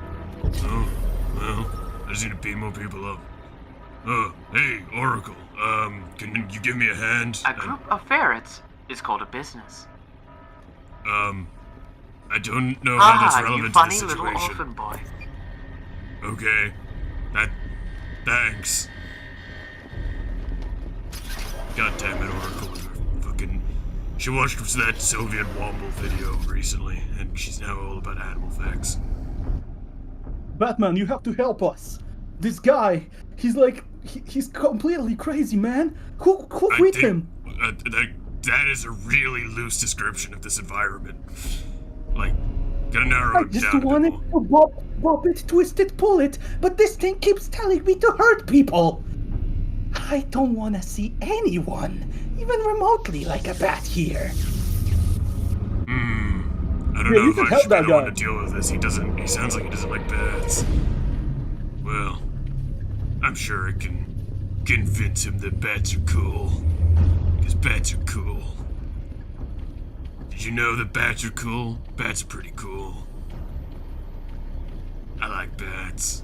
Oh, well, just need to beat more people up. Hey, Oracle, can you give me a hand? A group of ferrets is called a business. I don't know how that's relevant you to funny this little situation. orphan boy. Okay. Thanks. God damn it, Oracle. Fucking... She watched that Soviet Womble video recently, and she's now all about animal facts. Batman, you have to help us. This guy, he's like, he's completely crazy, man. Who freed him? That is a really loose description of this environment. Like, gotta narrow it down. I just wanted to bob it, twist it, pull it, but this thing keeps telling me to hurt people. I don't want to see anyone, even remotely like a bat here. I don't know if I should want to deal with this. He sounds like he doesn't like bats. Well, I'm sure I can convince him that bats are cool. Because bats are cool. Did you know that bats are cool? Bats are pretty cool. I like bats.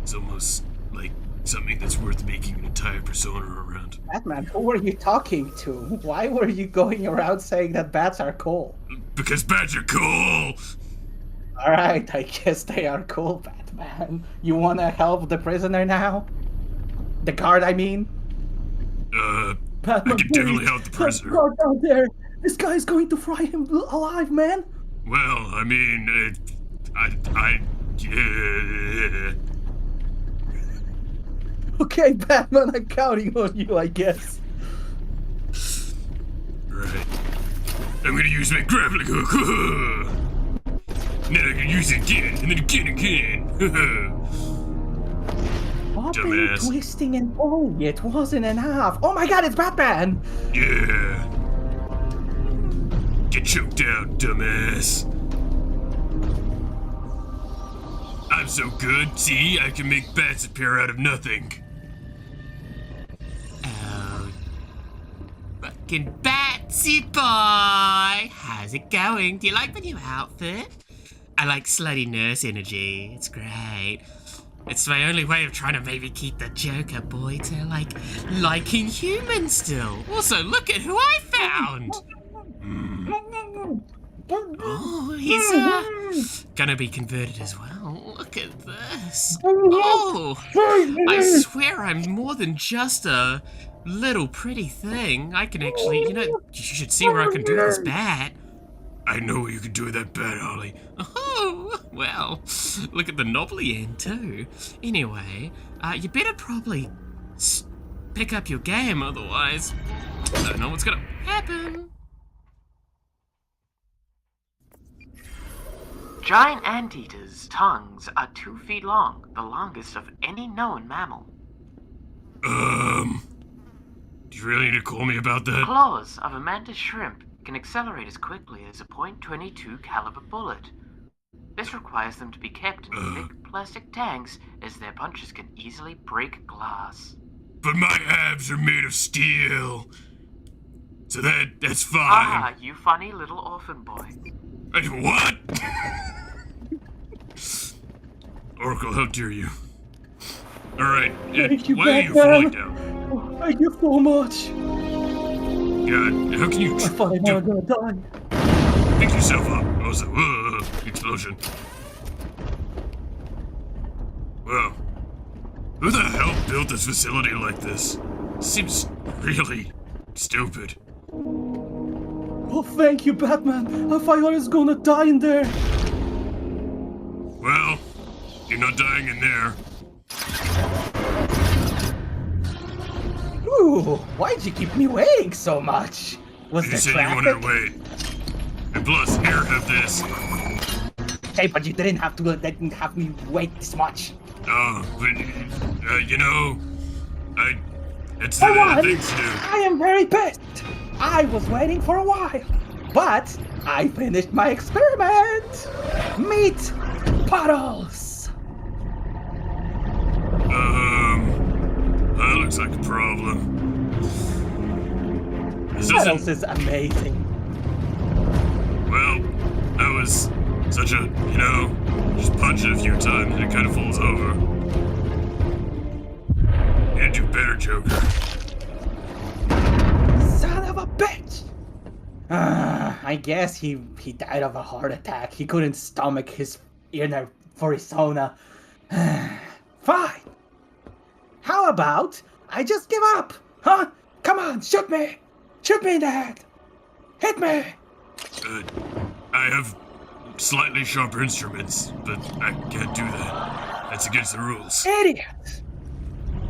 It's almost like something that's worth making an entire persona around. Batman, who were you talking to? Why were you going around saying that bats are cool? Because bats are cool! Alright, I guess they are cool, Batman. You wanna help the prisoner now? The guard, I mean? I Batman, can definitely help the prisoner. That guard down there! This guy's going to fry him alive, man! Well, I mean, Okay, Batman, I'm counting on you, I guess. Right. I'm gonna use my grappling hook. Then I can use it again, and then again. Bobbing, Dumbass. twisting, and pulling it wasn't enough. Oh my god, it's Batman! Yeah. Get choked out, dumbass. I'm so good. See, I can make bats appear out of nothing. Oh, fucking Batsy boy! How's it going? Do you like my new outfit? I like slutty nurse energy. It's great. It's my only way of trying to maybe keep the Joker boy to, like, liking humans still. Also, look at who I found! Oh, he's, gonna be converted as well. Look at this. Oh, I swear I'm more than just a little pretty thing. I can actually, you should see where I can do this bat. I know what you can do with that bat, Ollie. Oh, well, look at the knobbly end too. Anyway, you better probably pick up your game, otherwise I don't know what's gonna happen. Giant anteaters' tongues are 2 feet long, the longest of any known mammal. Do you really need to call me about that? Claws of a mantis shrimp can accelerate as quickly as a .22 caliber bullet. This requires them to be kept in thick plastic tanks, as their punches can easily break glass. But my abs are made of steel. So that's fine. Ah, you funny little orphan boy. What? Oracle, how dare you? Alright, why are you falling down? Thank you so much. God, how can you... I thought I was gonna die. Pick yourself up. Also, explosion. Well, who the hell built this facility like this? Seems really stupid. Oh, thank you, Batman. I thought I was gonna die in there. Well, you're not dying in there. Ooh, why'd you keep me waiting so much? Was You there said you traffic? wanted to wait. And plus, here, have this. Hey, but you didn't have me wait this much. Oh, but, it's For the one, things to do. I am very pissed. I was waiting for a while, but I finished my experiment. Meet puddles. That looks like a problem. This Puddles isn't... is amazing. Well, I was such a, you know, just punch it a few times and it kind of falls over. You need to do better, Joker. Son of a bitch! I guess he died of a heart attack. He couldn't stomach his inner persona. Fine. How about I just give up? Huh? Come on, shoot me! Shoot me in the head! Hit me! I have slightly sharper instruments, but I can't do that. That's against the rules. Idiot!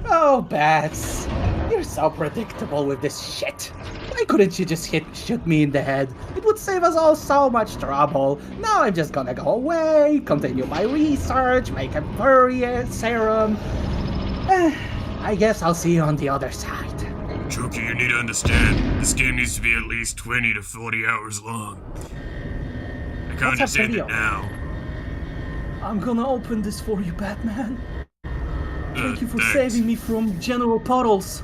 Oh, Bats. You're so predictable with this shit. Why couldn't you just shoot me in the head? It would save us all so much trouble. Now I'm just gonna go away, continue my research, make a furry serum. I guess I'll see you on the other side. Joker, you need to understand, this game needs to be at least 20 to 40 hours long. I can't just end it now. I'm gonna open this for you, Batman. Thank you for thanks. saving me from General Puddles.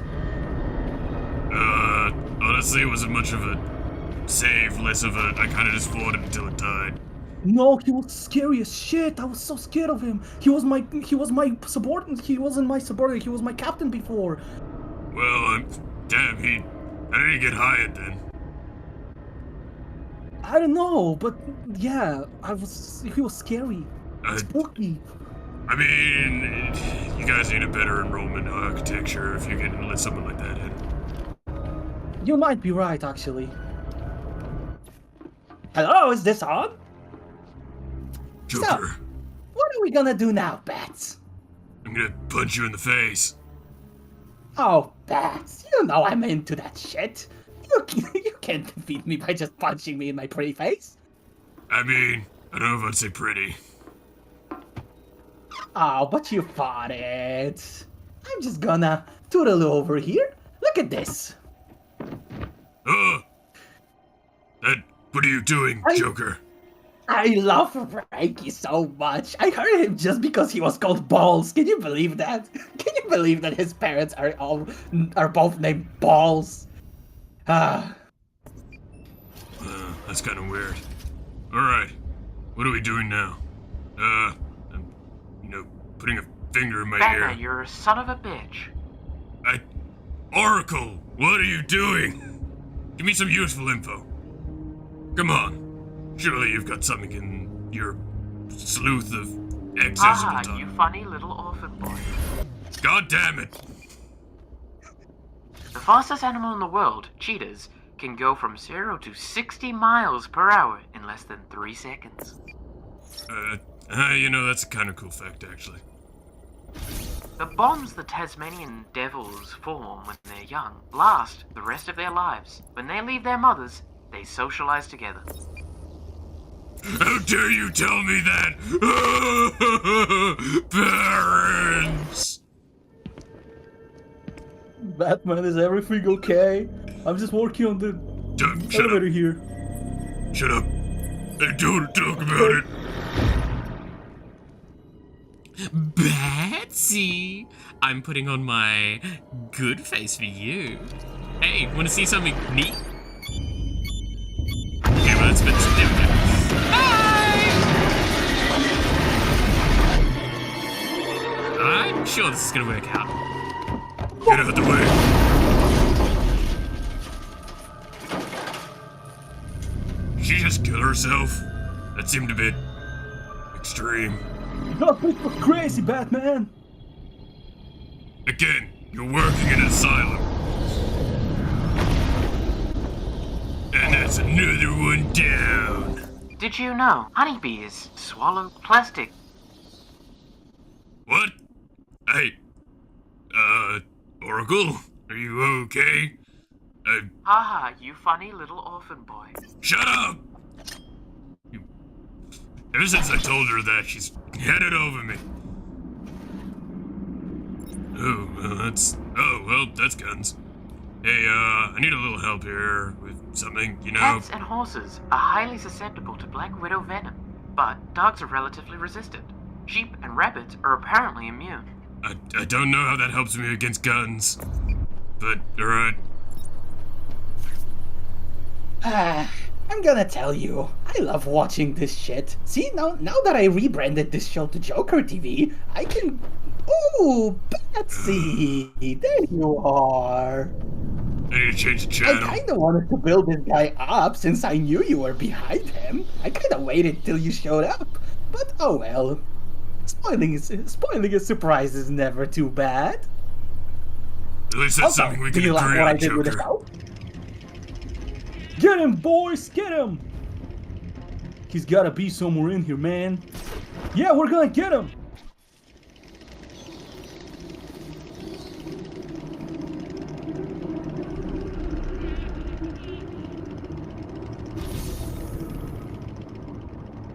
Honestly, it wasn't much of a save, less of a, I kinda just fought him until it died. No, he was scary as shit. I was so scared of him. He was my subordinate. He wasn't my subordinate. He was my captain before. Well, damn, how did he get hired then? I don't know, but yeah, he was scary. Spooky. I mean, you guys need a better enrollment architecture if you're gonna let someone like that in. You might be right, actually. Hello, is this on? Joker, So, what are we gonna do now, Bats? I'm gonna punch you in the face. Oh, Bats, you know I'm into that shit. You can't defeat me by just punching me in my pretty face. I mean, I don't know if I'd say pretty. Oh, but you fought it. I'm just gonna toodle over here. Look at this. What are you doing, Joker? I love Frankie so much. I heard him just because he was called Balls. Can you believe that? Can you believe that his parents are both named Balls? That's kind of weird. Alright, what are we doing now? I'm, putting a finger in my Batman, ear. you're a son of a bitch. Oracle, what are you doing? Give me some useful info. Come on. Surely you've got something in your sleuth of accessible Haha, time. you funny little orphan boy. God damn it! The fastest animal in the world, cheetahs, can go from 0 to 60 miles per hour in less than 3 seconds. That's a kind of cool fact, actually. The bonds the Tasmanian devils form when they're young last the rest of their lives. When they leave their mothers, they socialize together. How dare you tell me that? Parents! Batman, is everything okay? I'm just working on the elevator here. Shut up. I don't talk about it. Batsy! I'm putting on my good face for you. Hey, wanna see something neat? Okay, well, that's a bit... There we go. Bye! I'm sure this is gonna work out. Get out of the way. Did she just kill herself? That seemed a bit extreme. Not bit crazy, Batman. Again, you're working in an asylum. And that's another one down. Did you know honeybees swallow plastic? What? Hey, Oracle, are you okay? Haha, you funny little orphan boy. Shut up! Ever since I told her that, she's had it over me. That's guns. Hey, I need a little help here with something, you know? Cats and horses are highly susceptible to Black Widow venom, but dogs are relatively resistant. Sheep and rabbits are apparently immune. I don't know how that helps me against guns, but alright. I'm gonna tell you, I love watching this shit. See, now that I rebranded this show to Joker TV, I can... Ooh, Betsy! There you are! I need to change the I channel. kinda wanted to build this guy up since I knew you were behind him. I kinda waited till you showed up. But oh well. Spoiling a surprise is never too bad. At least that's Also, something we do can you like agree what I on, did with the Joker. show? Get him, boys! Get him! He's gotta be somewhere in here, man. Yeah, we're gonna get him!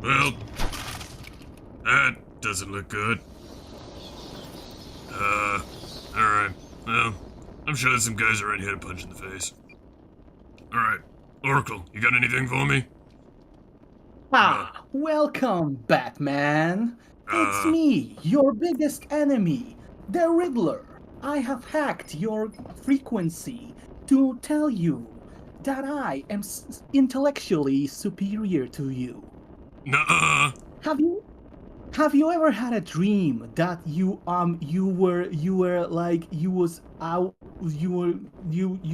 Well, that doesn't look good. Alright. Well, I'm sure there's some guys around here to punch in the face. Alright. Oracle, you got anything for me? Ah, welcome, Batman. It's me, your biggest enemy, the Riddler. I have hacked your frequency to tell you that I am intellectually superior to you. Nuh-uh. Have you ever had a dream that you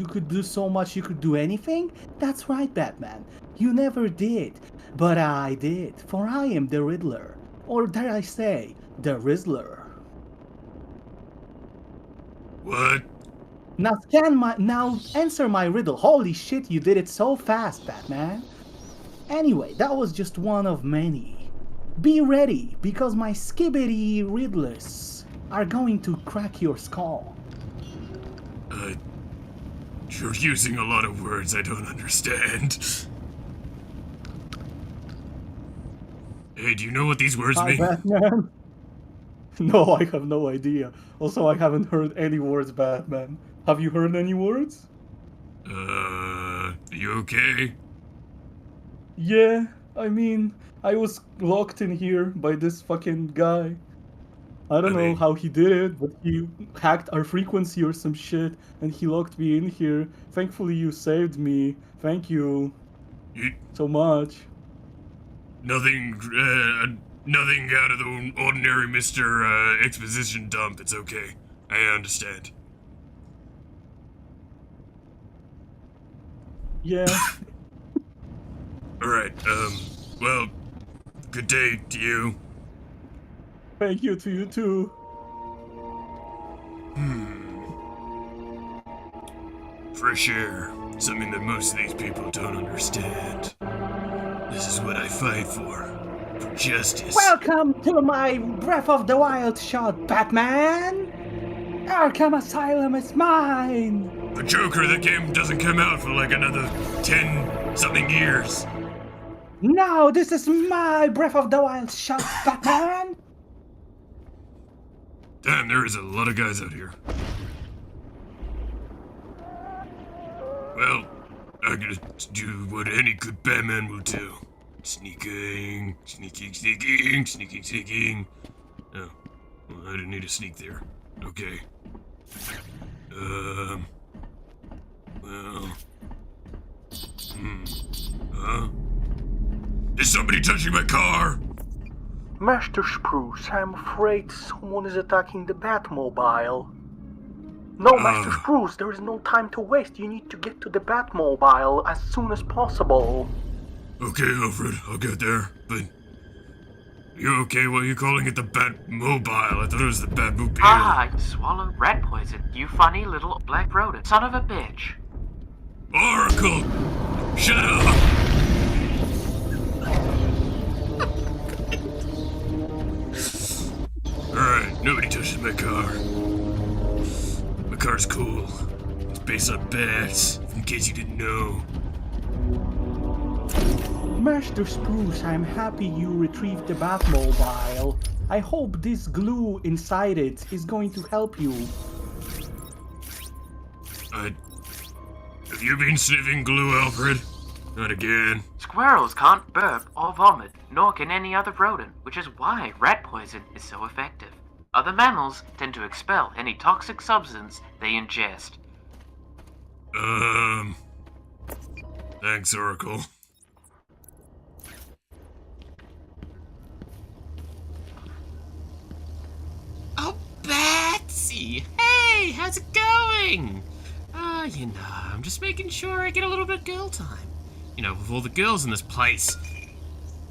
could do so much, you could do anything? That's right, Batman. You never did, but I did, for I am the Riddler, or dare I say, the Rizzler. What? Now answer my riddle. Holy shit, you did it so fast, Batman. Anyway, that was just one of many. Be ready, because my skibbity riddlers are going to crack your skull. You're using a lot of words I don't understand. Hey, do you know what these words Hi, mean? Batman. No, I have no idea. Also, I haven't heard any words, Batman. Have you heard any words? You okay? Yeah, I mean, I was locked in here by this fucking guy. I don't know how he did it, but he hacked our frequency or some shit, and he locked me in here. Thankfully, you saved me. Thank you so much. Nothing out of the ordinary, Mr. Exposition Dump. It's okay. I understand. Yeah. Alright, well, good day to you. Thank you to you too. Fresh air. Something that most of these people don't understand. This is what I fight for. For justice. Welcome to my Breath of the Wild shot, Batman! Arkham Asylum is mine! The Joker, the game doesn't come out for like another 10-something years. No, this is my Breath of the Wild shot, Batman! Damn, there is a lot of guys out here. Well, I'm gonna do what any good Batman will do. Sneaking. Oh, well, I didn't need to sneak there. Okay. Well. Huh? Is somebody touching my car? Master Spruce, I'm afraid someone is attacking the Batmobile. No, Master Spruce, there is no time to waste. You need to get to the Batmobile as soon as possible. Okay, Alfred, I'll get there, but... You okay? Why are you calling it the Batmobile? I thought it was the Batmobile. Ah, swallow rat poison, you funny little black rodent. Son of a bitch. Oracle! Shut up! Alright, nobody touches my car. My car's cool. It's based on bats, in case you didn't know. Master Spruce, I'm happy you retrieved the Batmobile. I hope this glue inside it is going to help you. Have you been sniffing glue, Alfred? Not again. Squirrels can't burp or vomit, nor can any other rodent, which is why rat poison is so effective. Other mammals tend to expel any toxic substance they ingest. Thanks, Oracle. how's it going? You know, I'm just making sure I get a little bit of girl time. You know, with all the girls in this place.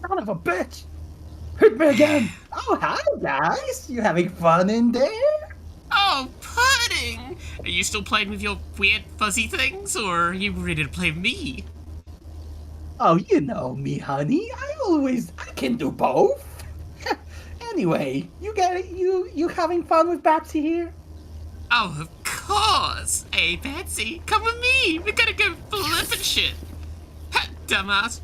Son of a bitch! Hit me again! Oh, hi guys! You having fun in there? Oh, Pudding! Are you still playing with your weird fuzzy things, or are you ready to play me? Oh, you know me, honey. I can do both. Anyway, you having fun with Babsy here? Oh, of course! Hey, Betsy, come with me! We're gonna go flippin' shit! Ha, dumbass!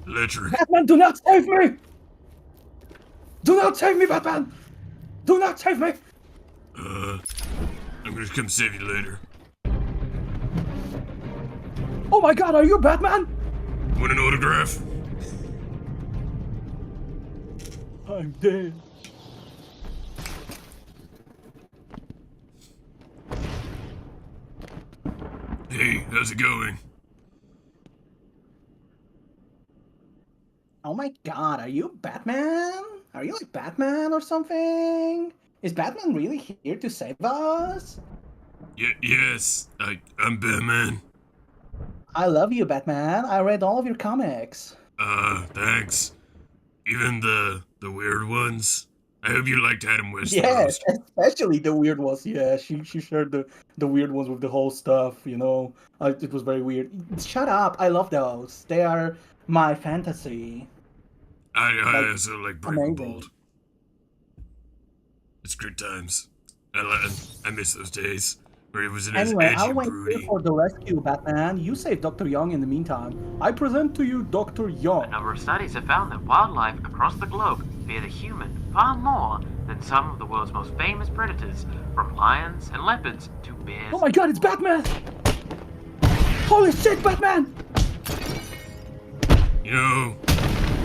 Electric. Batman, do not save me! Do not save me, Batman! Do not save me! I'm gonna come save you later. Oh my god, are you Batman? Want an autograph? I'm dead. Hey, how's it going? Oh my god, are you Batman? Are you like Batman or something? Is Batman really here to save us? Yes, I'm Batman. I love you, Batman. I read all of your comics. Thanks. Even the weird ones. I hope you liked Adam West the Yes, most. especially the weird ones. Yeah, she shared the weird ones with the whole stuff, you know. It was very weird. Shut up. I love those. They are my fantasy. I also like Breaking amazing. Bold. It's good times. I miss those days where it was an Anyway, edgy I'll and wait here broody. for the rescue, Batman. You save Dr. Young in the meantime. I present to you Dr. A Young. number of studies have found that wildlife across the globe fear the human far more than some of the world's most famous predators, from lions and leopards to bears. Oh my god, it's Batman! Holy shit, Batman! You know,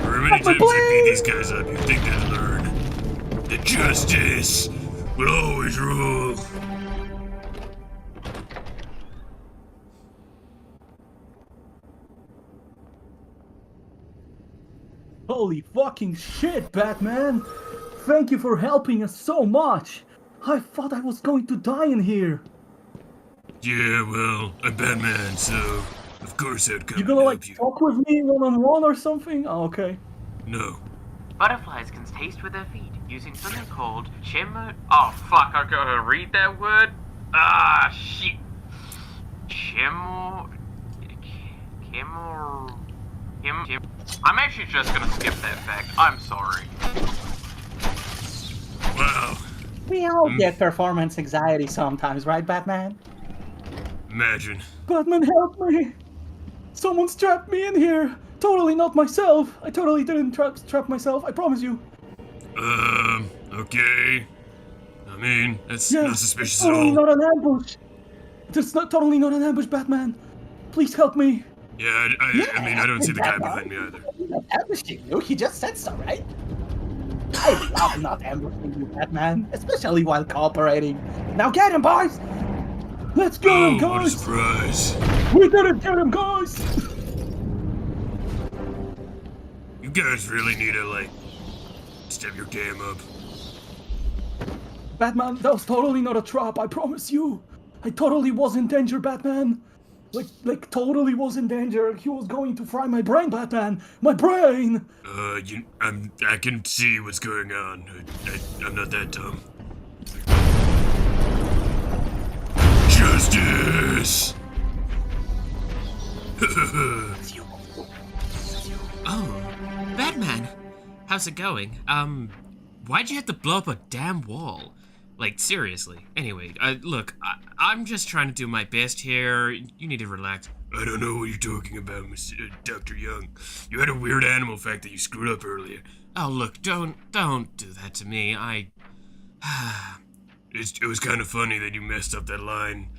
for many That's my times I beat blade! these guys up, you'd think they'd learn that justice will always rule. Holy fucking shit, Batman! Thank you for helping us so much! I thought I was going to die in here! Yeah, well, I'm Batman, so of course I'd come You and gonna help like you. talk with me one-on-one or something? Oh, okay. No. Butterflies can taste with their feet using something called chemo. Oh fuck! I gotta read that word. Ah shit. Chemo. I'm actually just gonna skip that fact. I'm sorry. Wow. We all get performance anxiety sometimes, right, Batman? Imagine. Batman, help me! Someone's trapped me in here! Totally not myself! I totally didn't trap myself, I promise you! Okay. I mean, that's Yeah, not suspicious it's at totally all. not an ambush! It's not totally not an ambush, Batman! Please help me! Yeah, I mean, I don't see the guy behind me either. He's not ambushing you, he just said so, right? I love not ambushing you, Batman, especially while cooperating. Now get him, boys! Let's get him, Oh, what a guys! surprise. We didn't get him, guys! You guys really need to, like, step your game up. Batman, that was totally not a trap, I promise you. I totally was in danger, Batman. Like totally was in danger. He was going to fry my brain, Batman. My brain! I can see what's going on. I'm not that dumb. Justice! Oh, Batman, how's it going? Why'd you have to blow up a damn wall? Like, seriously. Anyway, look, I'm just trying to do my best here. You need to relax. I don't know what you're talking about, Dr. Young. You had a weird animal fact that you screwed up earlier. Oh, look, don't do that to me. It was kind of funny that you messed up that line.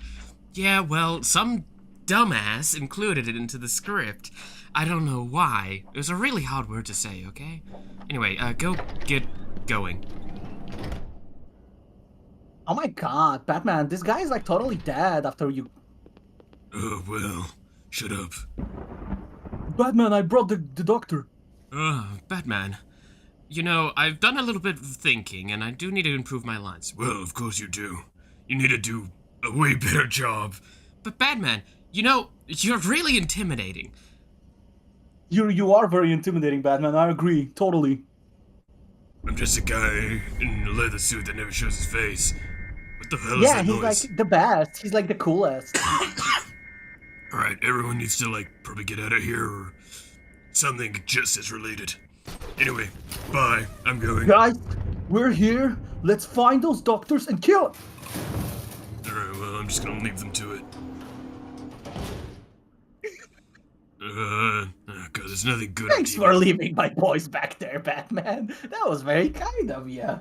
Yeah, well, some dumbass included it into the script. I don't know why. It was a really hard word to say, okay? Anyway, go get going. Oh my god, Batman, this guy is like totally dead after you... Oh, well, shut up. Batman, I brought the doctor. Batman. You know, I've done a little bit of thinking, and I do need to improve my lines. Well, of course you do. You need to do a way better job. But Batman, you know, you're really intimidating. You are very intimidating, Batman. I agree, totally. I'm just a guy in a leather suit that never shows his face. What the hell is Yeah, that he's noise? like the best. He's like the coolest. Alright, everyone needs to, like, probably get out of here or something just as related. Anyway, bye. I'm going. Guys, we're here. Let's find those doctors and kill them. Alright, well, I'm just gonna leave them to it. God, there's nothing good. Thanks for leaving my boys back there, Batman. That was very kind of you.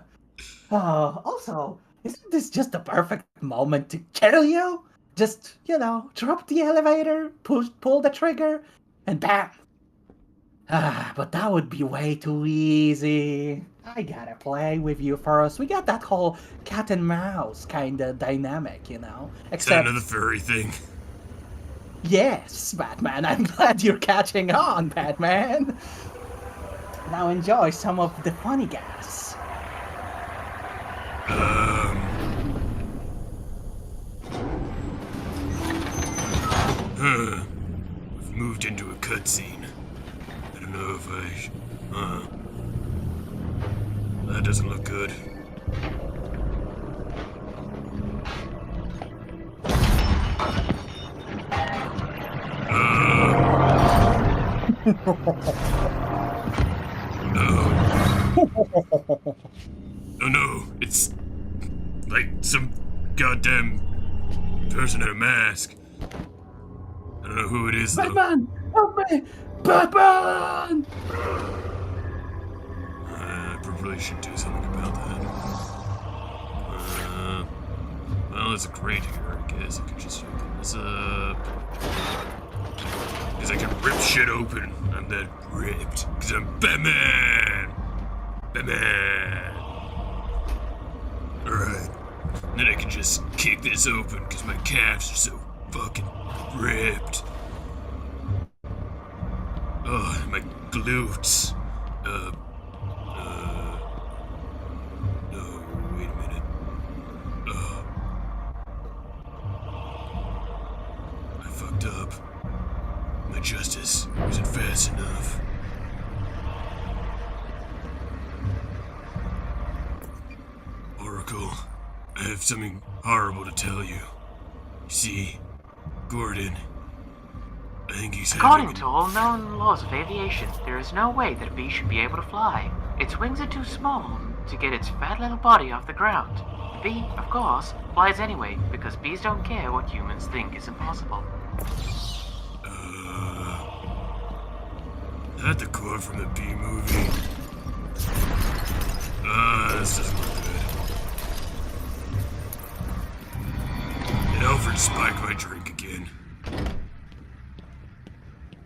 Also, isn't this just the perfect moment to kill you? Just, you know, drop the elevator, pull the trigger, and bam. But that would be way too easy. I gotta play with you first. We got that whole cat and mouse kind of dynamic, you know? Is that Except, another furry thing? yes, Batman, I'm glad you're catching on, Batman. Now enjoy some of the funny gas. We've moved into a cutscene. I don't know if that doesn't look good. Oh no, it's like some goddamn person in a mask. I don't know who it is, though. Batman! Help me! Batman! I probably should do something about that. Well, there's a crate here, I guess. I could just open this up. Because I can rip shit open. I'm that ripped. Because I'm Batman! Batman! Alright. Then I can just kick this open because my calves are so fucking ripped. Oh, my glutes. No, wait a minute. I fucked up. My justice wasn't fast enough. Oracle, I have something horrible to tell you. See, Gordon, I think he's According having... to all known laws of aviation, there is no way that a bee should be able to fly. Its wings are too small to get its fat little body off the ground. The bee, of course, flies anyway, because bees don't care what humans think is impossible. Is that the quote from the Bee movie? This doesn't look good. Did Alfred spike my drink again?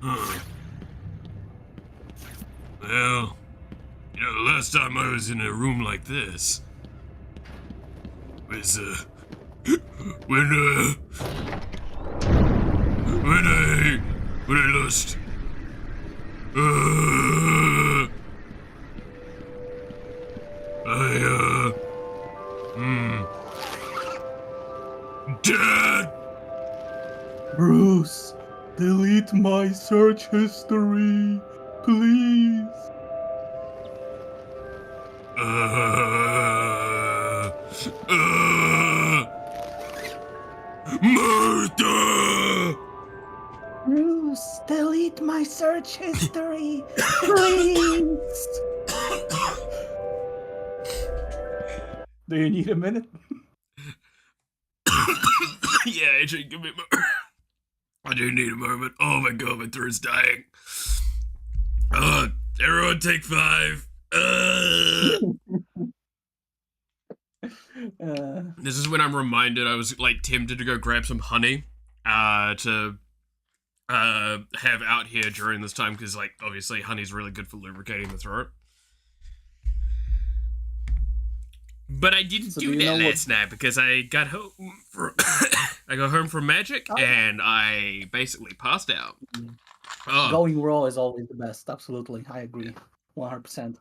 Huh. Well, you know, the last time I was in a room like this was, when I lost, Dad! Bruce, delete my search history, please. Martha! Bruce, delete my search history, please. Do you need a minute? Yeah, actually, give me a moment. I do need a moment. Oh my god, my throat's dying. Everyone take 5. This is when I'm reminded I was, like, tempted to go grab some honey, to, have out here during this time, because, like, obviously honey's really good for lubricating the throat. But I didn't do that last night because I got home from from magic and I basically passed out. Going raw is always the best. Absolutely, I agree, 100%.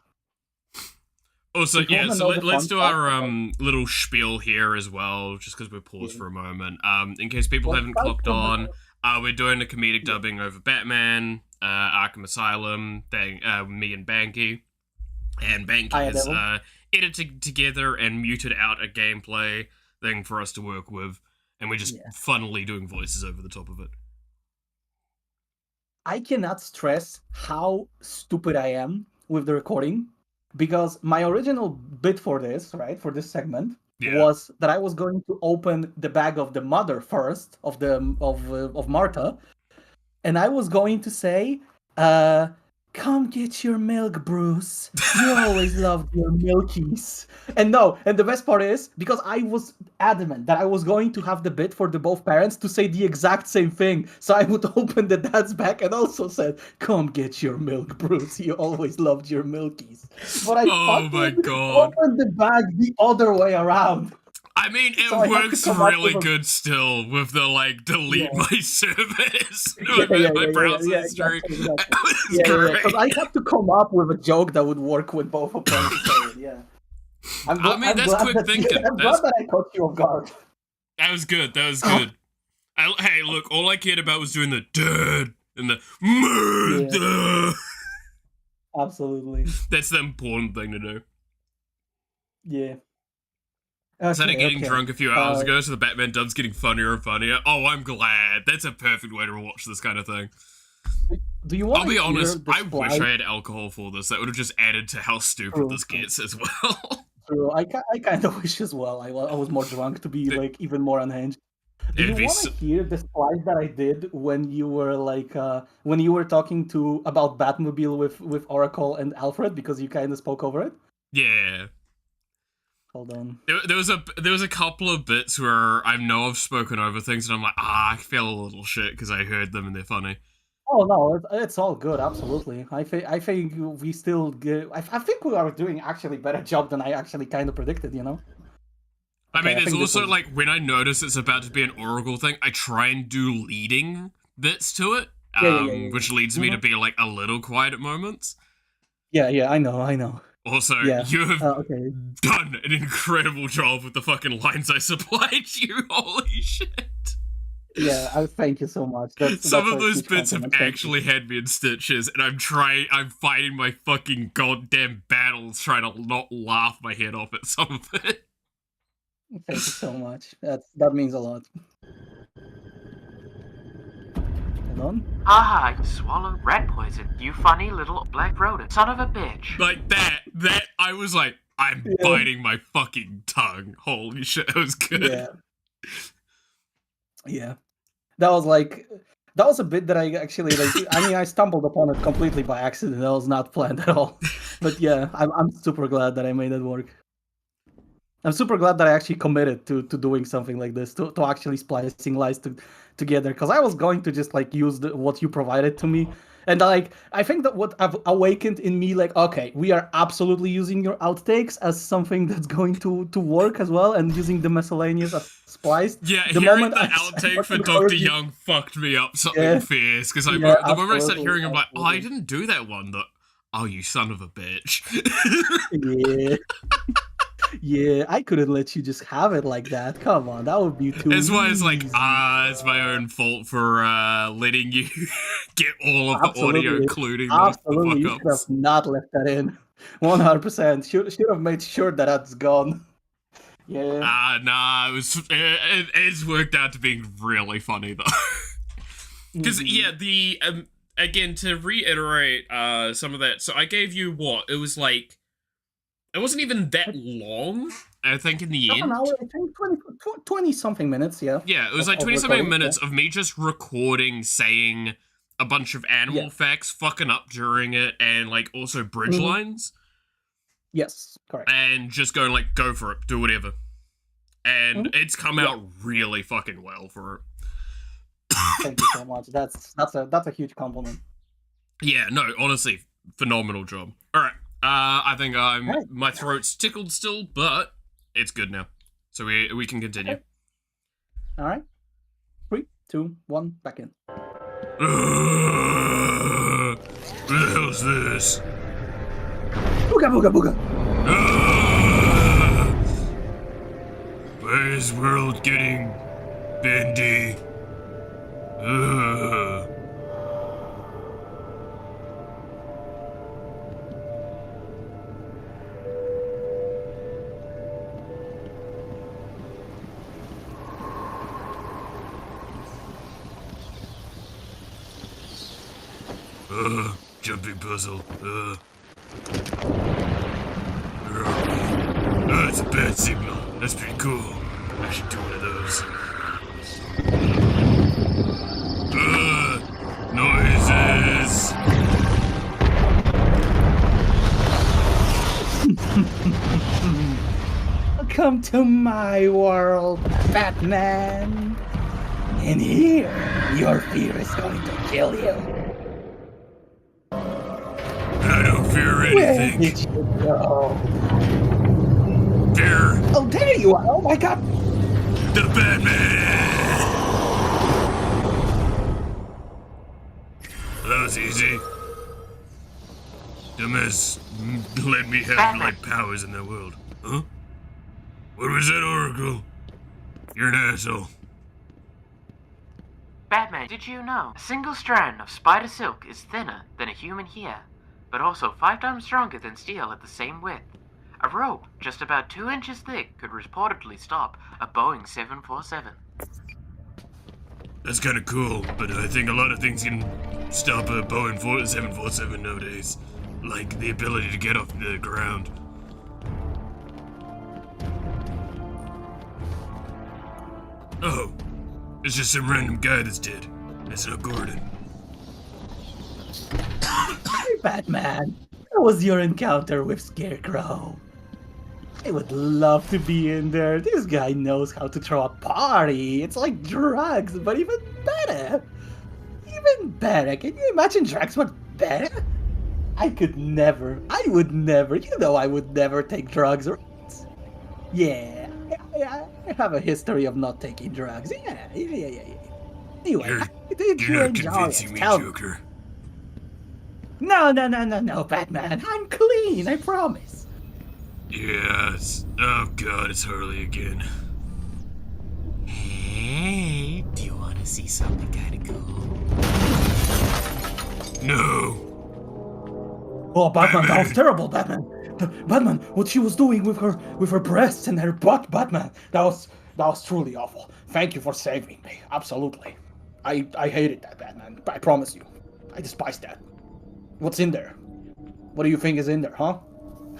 Also, If you yeah, wanna so know the let's fun do fact our little spiel here as well, just because we're paused Yeah. for a moment. In case people Well, haven't thank clocked you. on, we're doing a comedic dubbing over Batman, Arkham Asylum, me and Banky. And Banky Hiya, has Devil. edited together and muted out a gameplay thing for us to work with, and we're just Yeah. funnily doing voices over the top of it. I cannot stress how stupid I am with the recording, because my original bit for this, right, for this segment, Yeah. was that I was going to open the bag of the mother first of Martha, and I was going to say, "Come get your milk, Bruce. You always loved your milkies." And the best part is, because I was adamant that I was going to have the bit for the both parents to say the exact same thing. So I would open the dad's bag and also said, "Come get your milk, Bruce. You always loved your milkies." But I Oh my fucking God. opened the bag the other way around. I mean, it So I had to works come up really with a- good still with the, like, delete Yeah. my service. Yeah, browser yeah, history. exactly, exactly. It's Yeah, great. because I had to come up with a joke that would work with both of them to say it, yeah. I mean, that's quick thinking. I'm That's- glad that I caught you off guard. That was good. That was good. Hey, look, all I cared about was doing the dud and the murder. Absolutely. That's the important thing to do. Yeah. Instead of getting drunk a few hours Uh, ago, so the Batman dub's getting funnier and funnier. Oh, I'm glad. That's a perfect way to watch this kind of thing. Do you want I'll be honest, the I wish splice I had alcohol for this. That would have just added to how stupid True, this true. gets as well. through? I kind of wish as well. I was more drunk to be like even more unhinged. Do you It'd be want to hear the splice that I did when you were like when you were talking about Batmobile with Oracle and Alfred, because you kind of spoke over it? Yeah. Hold on. There was a couple of bits where I know I've spoken over things and I'm like, I feel a little shit because I heard them and they're funny. Oh no, it's all good. Absolutely. I think we still get. I think we are doing actually better job than I actually kind of predicted. You know. I mean, Okay, I there's think this also was- like when I notice it's about to be an Oracle thing, I try and do leading bits to it, Yeah. which leads me to be like a little quiet at moments. Yeah. I know. Also, Yeah. you have Okay. done an incredible job with the fucking lines I supplied you. Holy shit! Yeah. Thank you so much. Some that's of a those huge bits have compliment. Thank you. actually had me in stitches, and I'm fighting my fucking goddamn battles trying to not laugh my head off at some of it. Thank you so much. That means a lot. Hold on. Haha, you swallowed rat poison, you funny little black rodent, son of a bitch. Like that, I was like, I'm biting my fucking tongue. Holy shit, it was good. Yeah. Yeah. That was a bit that I actually like. I mean, I stumbled upon it completely by accident. That was not planned at all. But yeah, I'm super glad that I made it work. I'm super glad that I actually committed to doing something like this, to actually splicing lies together. Because I was going to just like use what you provided to me, and like I think that what I've awakened in me, like, okay, we are absolutely using your outtakes as something that's going to work as well, and using the miscellaneous as spliced. Yeah, The hearing moment the I outtake for fucking Dr. heard you- Young fucked me up something Yeah. fierce, because Yeah, the moment I started absolutely, hearing him, I'm like, oh, I absolutely. didn't do that one. Oh, you son of a bitch. Yeah. Yeah, I couldn't let you just have it like that. Come on, that would be too That's why it's like, easy. it's my own fault for letting you get all of the audio, Absolutely. including Absolutely, you the should fuck-ups. have not left that in. 100%. Should have made sure that that's gone. Yeah. Nah, it's worked out to being really funny though. Because Mhm. again, to reiterate some of that, so I gave you what? It was like, it wasn't even that long, I think, in the Half end. an hour, I think 20 something minutes, yeah. Yeah, it was of- like of 20-something recording, minutes of me just recording, saying a bunch of animal Yeah. facts, fucking up during it, and like also bridge Mhm. lines, Yes, correct. and just going like, go for it, do whatever. And Mhm. it's come out really fucking well for it. Thank you so much. That's a huge compliment. Yeah, no, honestly, phenomenal job. Alright, I think Alright. my throat's tickled still, but it's good now. So we can continue. Okay. All right. 3, 2, 1, back in. What the hell's this? Booga booga booga. is world getting bendy? Jumping puzzle. That's a bad signal. That's pretty cool. I should do one of those. Noises. Welcome to my world, Batman. In here, your fear is going to kill you. I don't fear Where anything. did you go? Fear Oh, there you are! Oh my god! the Batman. That was easy. Dumbass let me have Batman. like powers in that world. Huh? What was that, Oracle? You're an asshole. Batman, did you know a single strand of spider silk is thinner than a human hair, but also 5 times stronger than steel at the same width? A rope just about 2 inches thick could reportedly stop a Boeing 747. That's kind of cool, but I think a lot of things can stop a Boeing 747 nowadays, like the ability to get off the ground. Oh, it's just some random guy that's dead. It's not Gordon. Hey, Batman. How was your encounter with Scarecrow? I would love to be in there. This guy knows how to throw a party. It's like drugs, but even better. Even better. Can you imagine drugs but better? I would never, I would never take drugs, right? Yeah, I have a history of not taking drugs. Yeah. Anyway, You're, how did you you're not enjoy convincing it? me, Tell me. Joker. No, Batman. I'm clean, I promise. Yes. Oh god, it's Harley again. Hey, do you want to see something kind of cool? No. Oh, Batman, that was terrible, Batman. Batman, what she was doing with her breasts and her butt, Batman. That was truly awful. Thank you for saving me. Absolutely. I hated that, Batman. I promise you. I despise that. What's in there? What do you think is in there, huh?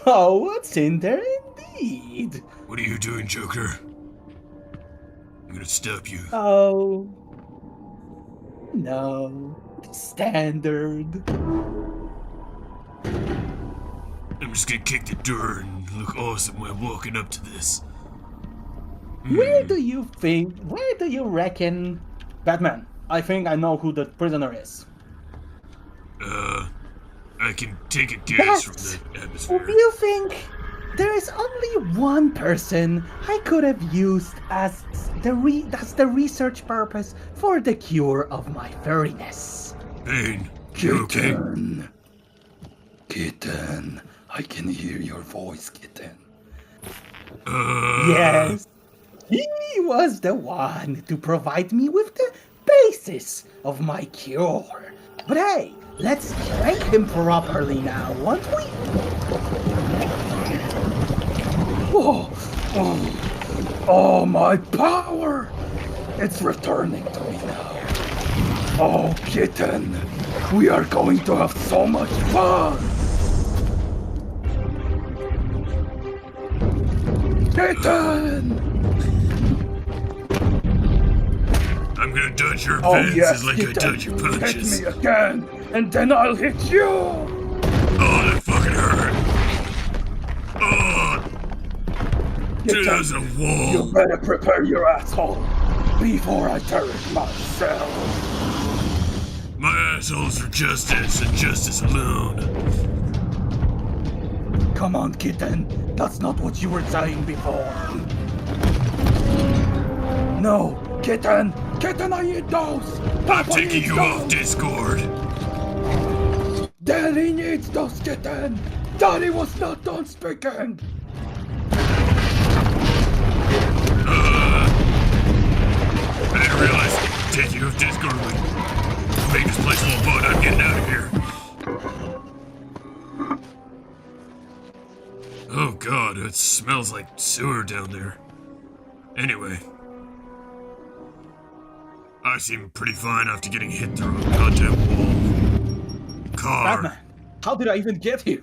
Oh, what's in there indeed? What are you doing, Joker? I'm gonna stop you. Oh. No. Standard. I'm just gonna kick the door and look awesome while walking up to this. Where do you reckon... Batman, I think I know who the prisoner is. I can take a guess from the atmosphere. You think there is only one person I could have used as the research purpose for the cure of my furriness? Bane, you okay? Kitten, I can hear your voice, kitten. Yes, he was the one to provide me with the basis of my cure. But hey, let's train him properly now, won't we? Oh, my power! It's returning to me now. Oh, kitten, we are going to have so much fun! Kitten! I'm gonna dodge your Oh, advances yes, like I kitten. dodge your punches. Hit me again, and then I'll hit you! Oh, that fucking hurt. Oh, dude, that was a wall. You better prepare your asshole before I tear it myself. My assholes for justice and justice alone. Come on, kitten. That's not what you were saying before. No, kitten. Kitten, I eat those. I'm taking you off Discord. Daddy needs those, kitten. Daddy was not done speaking. take you off Discord and make this place fall apart. I'm getting out of here. Oh god, it smells like sewer down there. Anyway. I seem pretty fine after getting hit through a goddamn wall. Car. Batman, how did I even get here?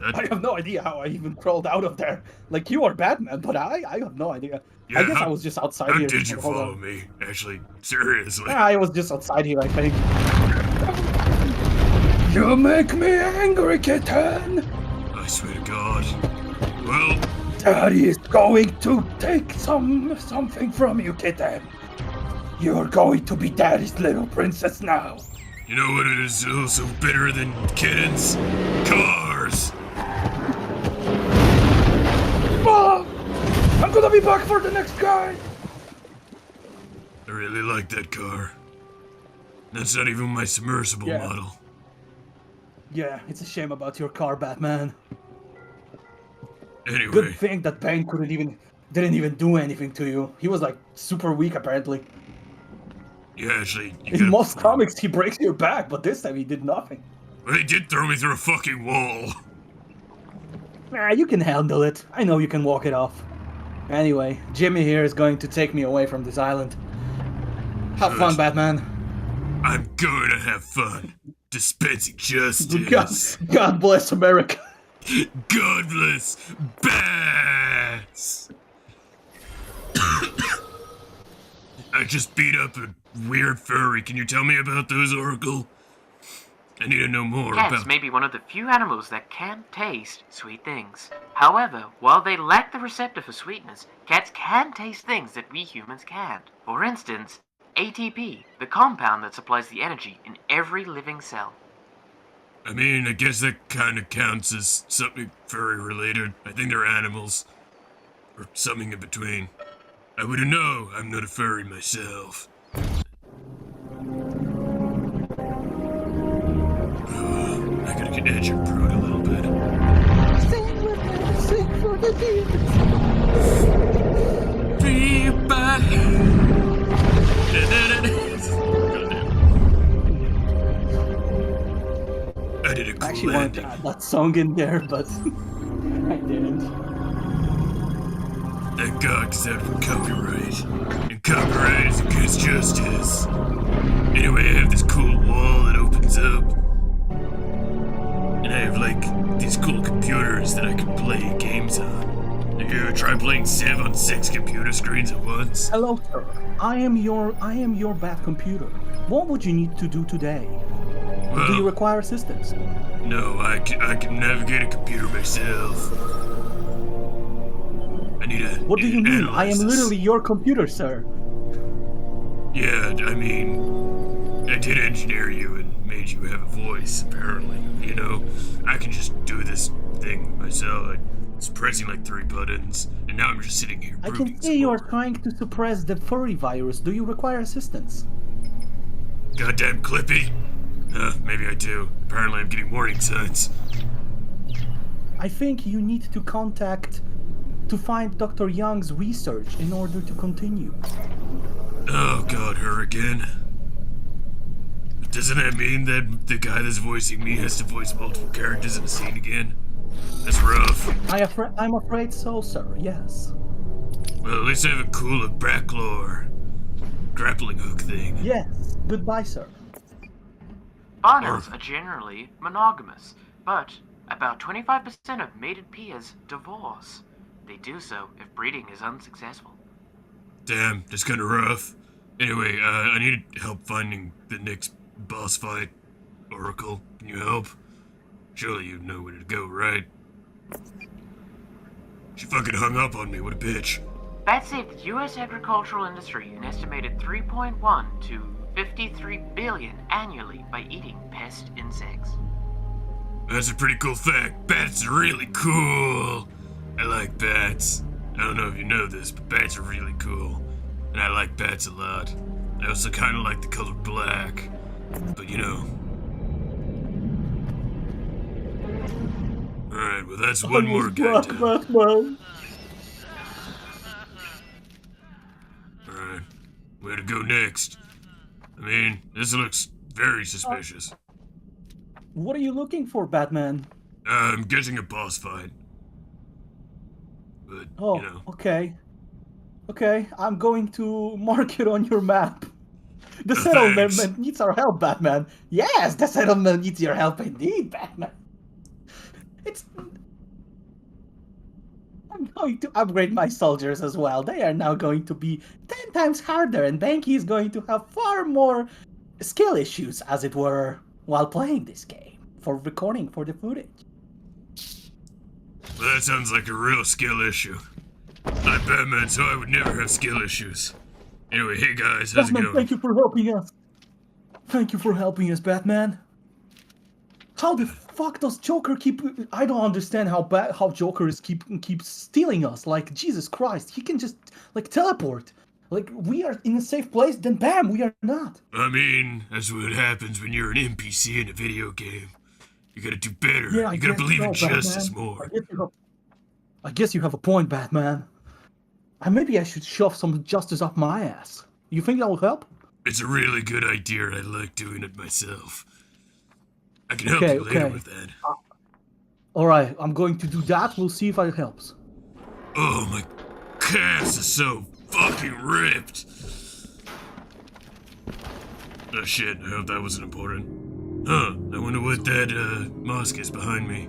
I have no idea how I even crawled out of there. Like, you are Batman, but I have no idea. Yeah, I guess I was just outside How here. did you Hold follow on. me? Actually, seriously. I was just outside here, I think. You make me angry, kitten! I swear to God. Well, Daddy is going to take something from you, kitten. You're going to be Daddy's little princess now. you know what it is also better than kittens? Cars! Mom! I'm gonna be back for the next guy! I really like that car. That's not even my submersible Yeah. model. Yeah, it's a shame about your car, Batman. Anyway, Good thing that Bane didn't even do anything to you. He was like super weak apparently. yeah, actually, you In got- most comics he breaks your back, but this time he did nothing. Well, he did throw me through a fucking wall. Nah, you can handle it. I know you can walk it off. Anyway, Jimmy here is going to take me away from this island. Have fun, Good. Batman. I'm going to have fun. Dispensing justice. God bless America. God bless bats. I just beat up a weird furry. Can you tell me about those, Oracle? I need to know more Cats about... may be one of the few animals that can taste sweet things. However, while they lack the receptor for sweetness, cats can taste things that we humans can't. For instance, ATP, the compound that supplies the energy in every living cell. I mean, I guess that kind of counts as something furry related. I think they're animals. Or something in between. I wouldn't know. I'm not a furry myself. I gotta get edge and brood a little bit. Sing with me, sing for the demons. Be back. I did a I cool actually wanted to landing. add that song in there, but I didn't. Thank God, because that would be copyright. And copyright is against justice. Anyway, I have this cool wall that opens up. And I have, like, these cool computers that I can play games on. Have you ever tried playing Civ on 6 computer screens at once? Hello, sir. I am your bad computer. What would you need to do today? Do you Well, require assistance? no, I can navigate a computer myself. I need a... What do you mean? I am analysis. literally your computer, sir. Yeah, I mean, I did engineer you and made you have a voice, apparently. You know, I can just do this thing myself. I was pressing like 3 buttons, and now I'm just sitting here I brooding can see you are some more. trying to suppress the furry virus. Do you require assistance? Goddamn Clippy. Maybe I do. Apparently I'm getting warning signs. I think you need to find Dr. Young's research in order to continue. Oh god, her again. Doesn't that mean that the guy that's voicing me has to voice multiple characters in a scene again? That's rough. I'm afraid so, sir. Yes. Well, at least I have a cooler backlore grappling hook thing. Yes. Goodbye, sir. Fathers are generally monogamous, but about 25% of mated peers divorce. They do so if breeding is unsuccessful. Damn, that's kinda rough. Anyway, I need help finding the next boss fight. Oracle, can you help? Surely you know where to go, right? She fucking hung up on me, what a bitch. That saved the U.S. agricultural industry an estimated 3.1 to 53 billion annually by eating pest insects. That's a pretty cool fact. Bats are really cool. I like bats. I don't know if you know this, but bats are really cool. And I like bats a lot. I also kind of like the color black. But you know. Alright, well that's one more guy down. Batman. Alright. Where to go next? I mean, this looks very suspicious. What are you looking for, Batman? I'm getting a boss fight. But, Oh, you know. okay. Okay, I'm going to mark it on your map. The Thanks. settlement needs our help, Batman. Yes, the settlement needs your help indeed, Batman. I'm going to upgrade my soldiers as well. They are now going to be 10 times harder, and Banky is going to have far more skill issues, as it were, while playing this game, for recording for the footage. Well, that sounds like a real skill issue. I'm Batman, so I would never have skill issues. Anyway, hey guys, how's Batman, it going? thank you for helping us. Thank you for helping us, Batman. How the fuck does Joker keep... I don't understand how Joker is keeps stealing us. Like, Jesus Christ, he can just, like, teleport. Like, we are in a safe place, then bam, we are not. I mean, that's what happens when you're an NPC in a video game. You gotta do better. Yeah, you gotta believe in justice Batman. more. I guess you have a point, Batman. Maybe I should shove some justice up my ass. You think that will help? It's a really good idea. I like doing it myself. I can help you later with that. Alright, I'm going to do that. We'll see if it helps. Oh, my calves are so fucking ripped. Oh shit, I hope that wasn't important. Huh, I wonder what that mosque is behind me.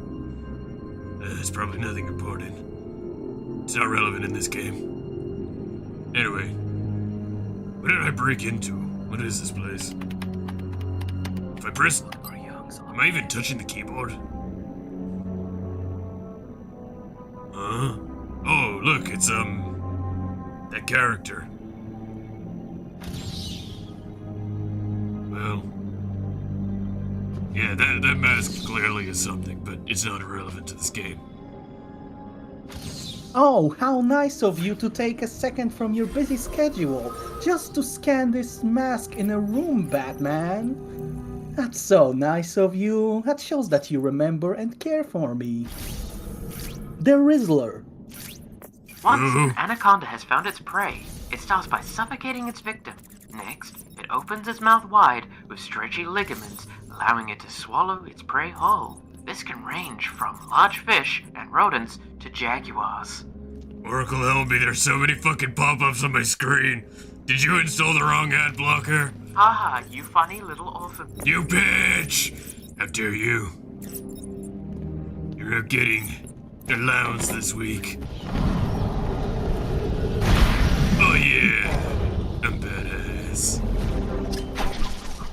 It's probably nothing important. It's not relevant in this game. Anyway, what did I break into? What is this place? If I press... Am I even touching the keyboard? Huh? Oh, look, it's, that character. Well... Yeah, that mask clearly is something, but it's not irrelevant to this game. Oh, how nice of you to take a second from your busy schedule just to scan this mask in a room, Batman. That's so nice of you. That shows that you remember and care for me. The Rizzler. Once an anaconda has found its prey, it starts by suffocating its victim. Next, it opens its mouth wide with stretchy ligaments, allowing it to swallow its prey whole. This can range from large fish and rodents to jaguars. Oracle, help me, there's so many fucking pop-ups on my screen. Did you install the wrong ad blocker? Haha, you funny little orphan. You bitch! How dare you? You're not getting allowance this week. Oh yeah, I'm badass.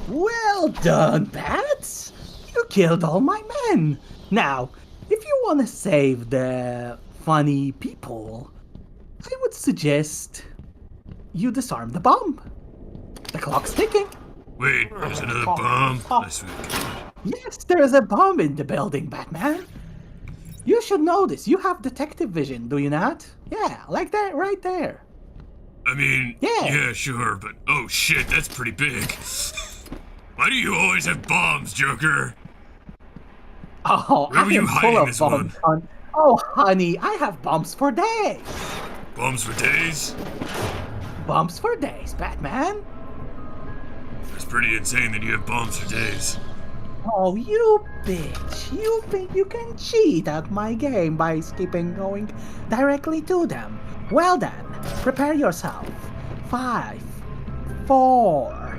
Well done, Bats. You killed all my men. Now, if you want to save the funny people, I would suggest you disarm the bomb. The clock's ticking. Wait, there's another bomb? I swear to God. Yes, there is a bomb in the building, Batman. You should know this. You have detective vision, do you not? Yeah, like that right there. I mean, yeah, sure, but oh shit, that's pretty big. Why do you always have bombs, Joker? Oh, Where were you hiding this bombs, one? Oh, honey, I have bombs for days. Bombs for days? Bombs for days, Batman. It's pretty insane that you have bombs for days. Oh, you bitch. You think you can cheat at my game by skipping going directly to them. Well then, prepare yourself. 5, 4,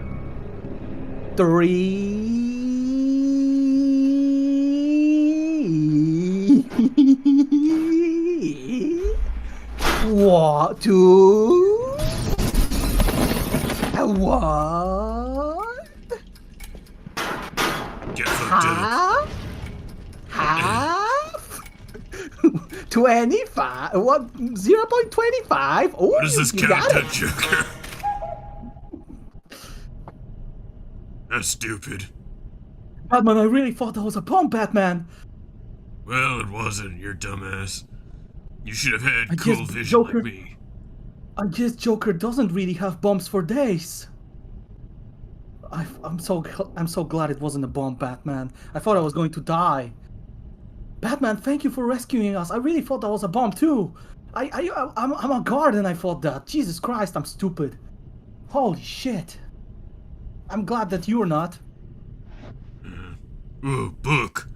3, 1, 2, 1. Get fucked up. Half? 25? What? 0.25? Oh, What does this you count got to, it. Joker? That's stupid. Batman, I really thought that was a bomb, Batman. Well, it wasn't, you're dumbass. You should have had I cool guess vision Joker- like me. I guess Joker doesn't really have bombs for days. I'm so glad it wasn't a bomb, Batman. I thought I was going to die. Batman, thank you for rescuing us. I really thought that was a bomb too. I'm a guard and I thought that. Jesus Christ, I'm stupid. Holy shit. I'm glad that you're not. Oh, book.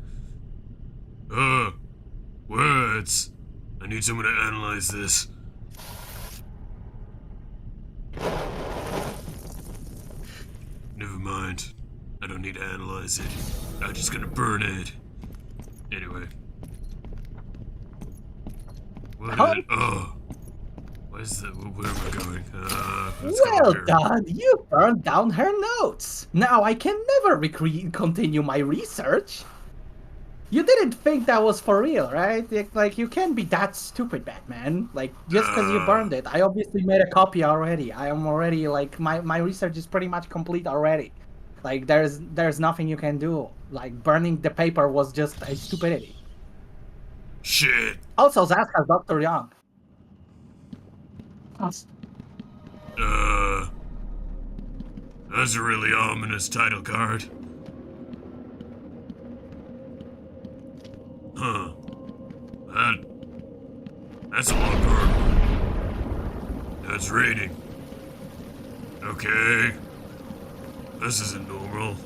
Words. I need someone to analyze this. Never mind. I don't need to analyze it. I'm just gonna burn it. Anyway. What Huh? Where's the... Where am I going? Let's go Well here. done, you burned down her notes. Now I can never continue my research. You didn't think that was for real, right? Like, you can't be that stupid, Batman. Like, just because you burned it. I obviously made a copy already. I am already, like, my research is pretty much complete already. Like, there's nothing you can do. Like, burning the paper was just a stupidity. Shit. Also, Zach has Dr. Young. That's a really ominous title card. Huh. That's a long card. That's rating. Okay. This isn't normal.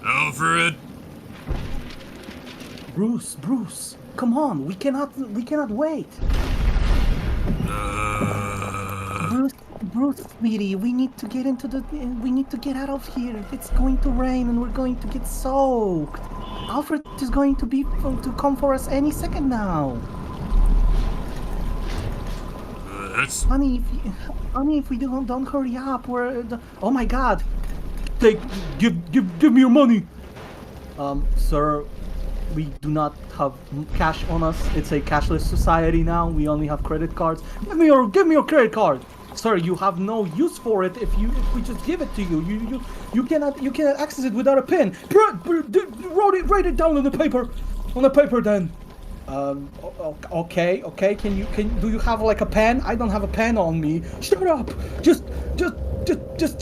Alfred? Bruce, come on, we cannot wait. Bruce, sweetie, we need to get out of here. It's going to rain and we're going to get soaked. Alfred is going to come for us any second now. That's... Honey, if we don't hurry up, oh my God. Give me your money. Sir, we do not have cash on us. It's a cashless society now. We only have credit cards. Give me your credit card. Sir, you have no use for it if we just give it to you. You cannot access it without a pen. Write it down on the paper. On the paper then. Okay. Do you have like a pen? I don't have a pen on me. Shut up. Just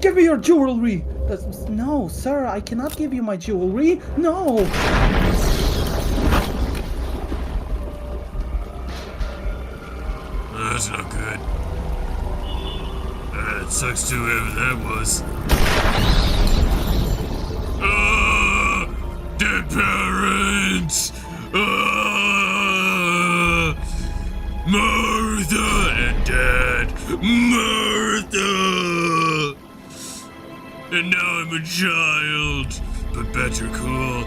give me your jewelry. No, sir, I cannot give you my jewelry. No. That's not good. It sucks too, whoever that was. Dead parents! Martha and Dad! Martha! And now I'm a child, but better cool.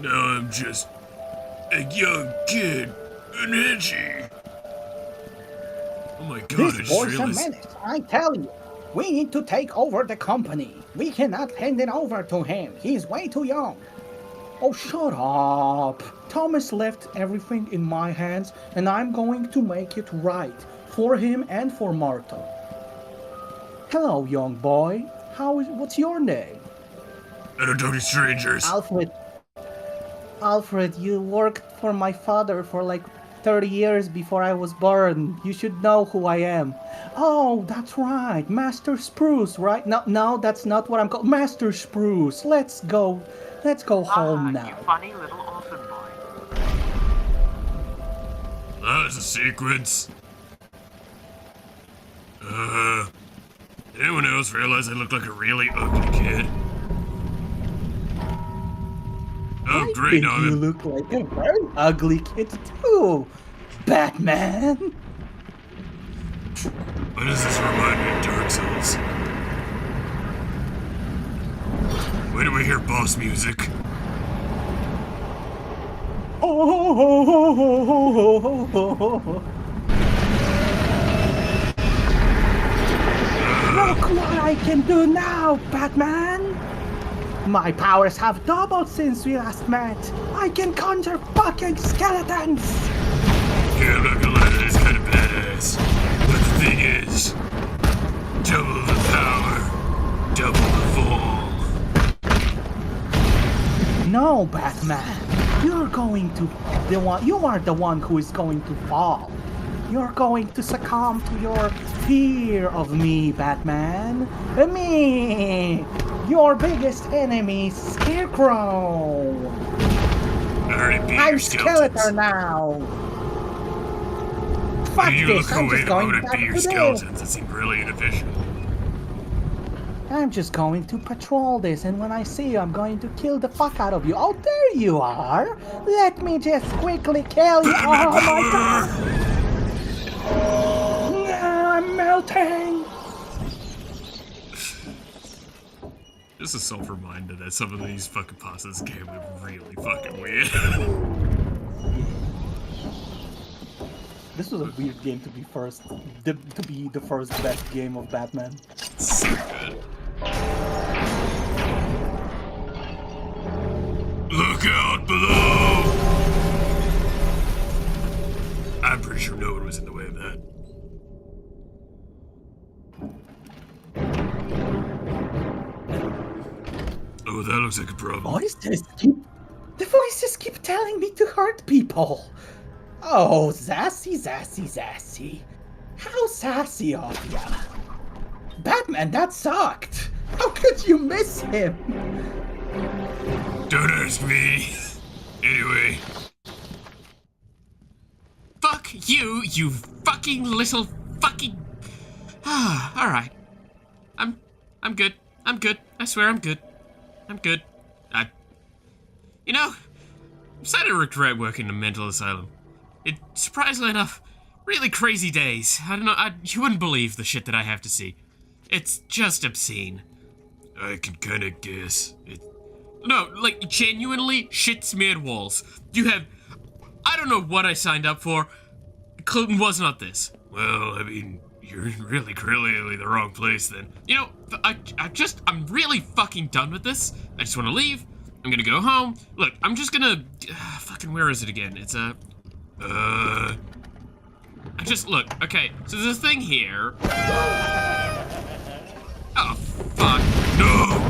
Now I'm just a young kid and itchy. Oh my God, I This just boy's a realized... menace, I tell you. We need to take over the company. We cannot hand it over to him. He's way too young. Oh, shut up. Thomas left everything in my hands, and I'm going to make it right. For him and for Martha. Hello, young boy. What's your name? I don't talk to strangers. Alfred, you worked for my father for like 30 years before I was born. You should know who I am. Oh, that's right. Master Spruce, right? No, that's not what I'm called. Master Spruce. Let's go home now. You funny little orphan boy. That was a sequence. Anyone else realize I look like a really ugly kid? Oh, I great, think now you I'm... look like a very ugly kid too, Batman. Why does this remind me of Dark Souls? Where do we hear boss music? Look what I can do now, Batman! My powers have doubled since we last met. I can conjure fucking skeletons! Yeah, I'm not gonna lie, that is kind of badass. But the thing is, double the power, double the fall. No, Batman. You are the one who is going to fall. You're going to succumb to your fear of me, Batman. Me! Your biggest enemy, Scarecrow! Alright, beat I'm your skeletons. Skeletor now! Why Fuck do you this, look I'm away just the going moment I back beat your to this. skeletons? It seemed really inefficient. I'm just going to patrol this, and when I see you, I'm going to kill the fuck out of you. Oh, there you are! Let me just quickly kill you! Batman Oh my power! god! I'm melting! Just a self-reminder that some of these fucking parts of this game are really fucking weird. This was a weird game to be the first best game of Batman. So good. Look out below! I'm pretty sure no one was in the way of that. Oh, that looks like a problem. The voices keep telling me to hurt people. Oh, sassy. How sassy of ya. Batman, that sucked. How could you miss him? Don't ask me. Anyway. Fuck you, you fucking little fucking... Alright. I'm good. I'm good. I swear I'm good. I'm good. You know, I'm starting to regret working in a mental asylum. Surprisingly enough, really crazy days. I don't know, you wouldn't believe the shit that I have to see. It's just obscene. I can kinda guess. No, like, genuinely shit-smeared walls. You have... I don't know what I signed up for. Clinton was not this. Well, I mean, you're in really clearly the wrong place then. You know, I'm really fucking done with this. I just want to leave. I'm gonna go home. Look, I'm just gonna... fucking, where is it again? It's look, okay, so there's a thing here. Oh, fuck. No!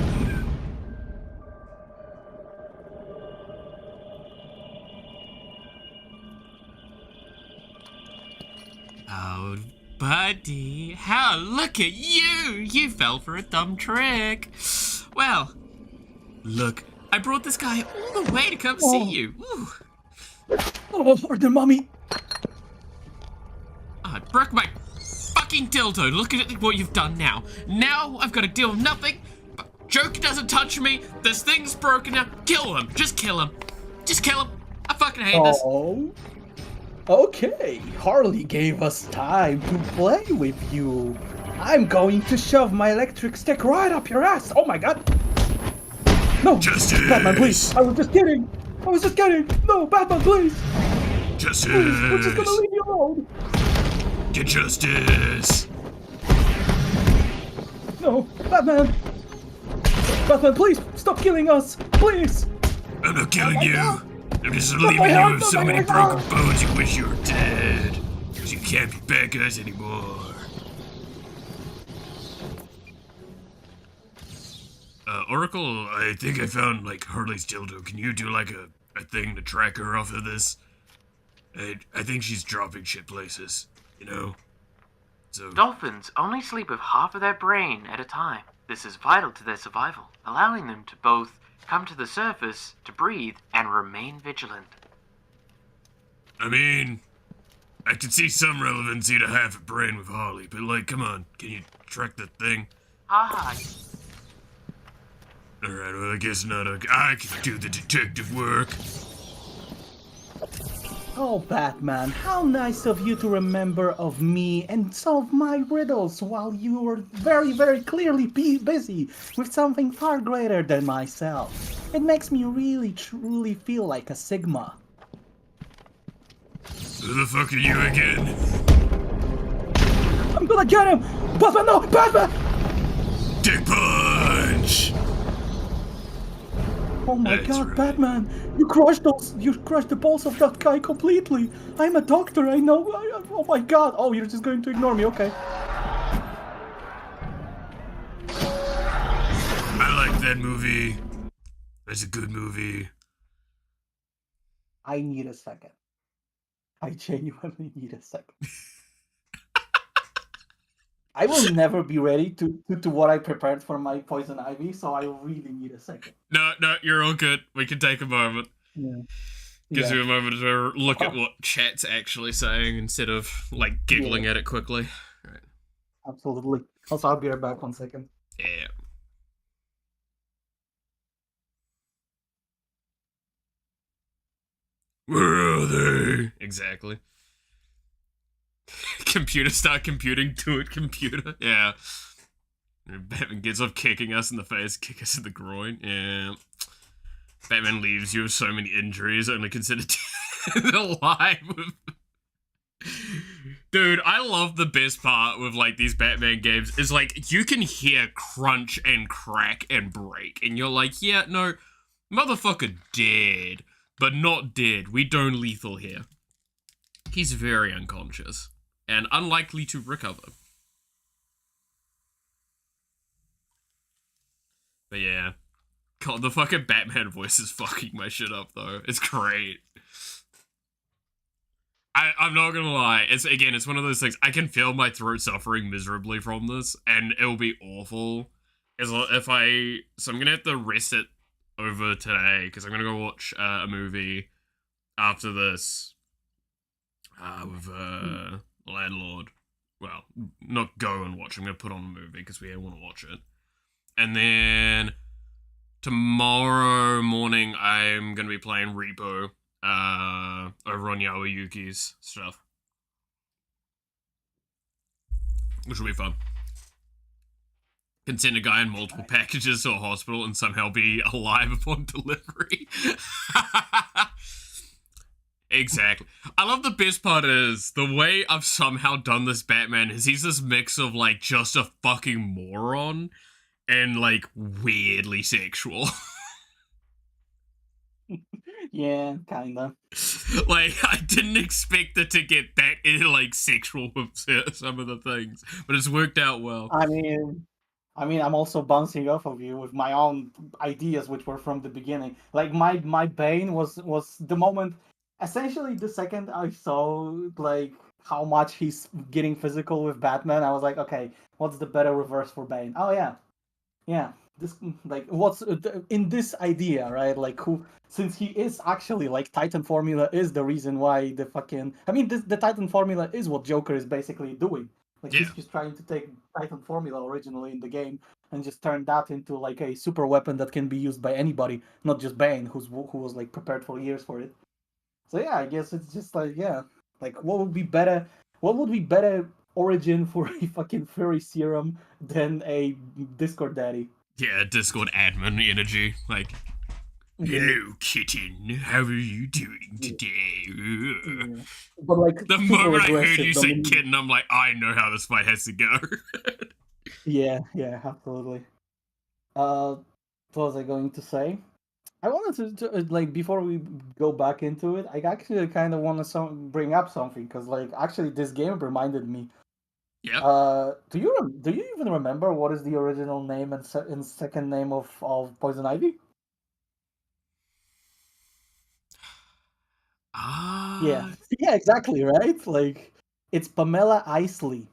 Oh, buddy, look at you! You fell for a dumb trick. Well, look, I brought this guy all the way to come see you. Ooh. Oh, pardon, mommy. I broke my fucking dildo. Look at what you've done now. Now I've got to deal with nothing. But Joker doesn't touch me. This thing's broken now. Kill him. Just kill him. Just kill him. I fucking hate this. Oh. Okay, Harley gave us time to play with you. I'm going to shove my electric stick right up your ass. Oh my god. No, Justice! Batman, please. I was just kidding. No, Batman, please. Justice! Please, we're just gonna leave you alone. Get justice! No, Batman. Batman, please, stop killing us. Please. I'm not killing you. God. I'm just my leaving you hand, with not so my many hand. broken bones you wish you were dead. Because you can't be bad guys anymore. Oracle, I think I found, like, Harley's dildo. Can you do, like, a thing to track her off of this? I think she's dropping shit places, you know? So... Dolphins only sleep with half of their brain at a time. This is vital to their survival, allowing them to both come to the surface to breathe and remain vigilant. I mean, I can see some relevancy to half a brain with Harley, but, like, come on, can you track the thing? Haha. Alright, well, I guess not. I can do the detective work. Oh, Batman, how nice of you to remember of me and solve my riddles while you were very, very clearly busy with something far greater than myself. It makes me really, truly feel like a Sigma. Who the fuck are you again? I'm gonna get him! Batman, no! Batman! Dick punch! Oh my That's god, right. Batman! You crushed the balls of that guy completely! I'm a doctor, I know! Oh my god! Oh, you're just going to ignore me, okay. I like that movie. That's a good movie. I need a second. I genuinely need a second. I will never be ready to what I prepared for my poison ivy, so I really need a second. No, you're all good. We can take a moment. Yeah. Gives Yeah. you a moment to look at what chat's actually saying instead of like giggling at it quickly. Right. Absolutely. Also, I'll be right back 1 second. Yeah. Where are they? Exactly. Computer start computing, do it, computer. Yeah. Batman gets off kicking us in the face, kick us in the groin. Yeah. Batman leaves you with so many injuries, only considered alive. Dude, I love the best part with like these Batman games is like you can hear crunch and crack and break, and you're like, yeah, no, motherfucker dead, but not dead. We don't lethal here. He's very unconscious and unlikely to recover. But yeah. God, the fucking Batman voice is fucking my shit up though. It's great. I'm not gonna lie. It's one of those things. I can feel my throat suffering miserably from this, and it'll be awful. So I'm gonna have to rest it over today because I'm gonna go watch a movie after this with Landlord. Well, not go and watch. I'm gonna put on a movie because we want to watch it, and then tomorrow morning I'm gonna be playing Repo. Over on Yuki's stuff, which will be fun. Can send a guy in multiple packages to a hospital and somehow be alive upon delivery. Exactly. I love the best part is the way I've somehow done this Batman is he's this mix of like just a fucking moron and like weirdly sexual. Yeah, kinda. Like, I didn't expect it to get that like sexual with some of the things, but it's worked out well. I mean, I'm also bouncing off of you with my own ideas, which were from the beginning. Like my bane was the moment, essentially the second I saw like how much he's getting physical with Batman. I was like, okay, what's the better reverse for Bane? Oh yeah. This like what's in this idea, right? Like who, since he is actually like Titan formula is the reason why the fucking the Titan formula is what Joker is basically doing. Like he's just trying to take Titan formula originally in the game and just turn that into like a super weapon that can be used by anybody, not just Bane, who was like prepared for years for it. So yeah, I guess it's just like like what would be better? What would be better origin for a fucking furry serum than a Discord daddy? Yeah, Discord admin energy. Like, hello, kitten. How are you doing today? Yeah. But like the moment I heard you say kitten, I'm like, I know how this fight has to go. yeah, absolutely. What was I going to say? I wanted to like before we go back into it, I actually kind of want to bring up something because like actually this game reminded me. Yeah. Do you even remember what is the original name and second name of Poison Ivy? Yeah, exactly, right? Like it's Pamela Isley.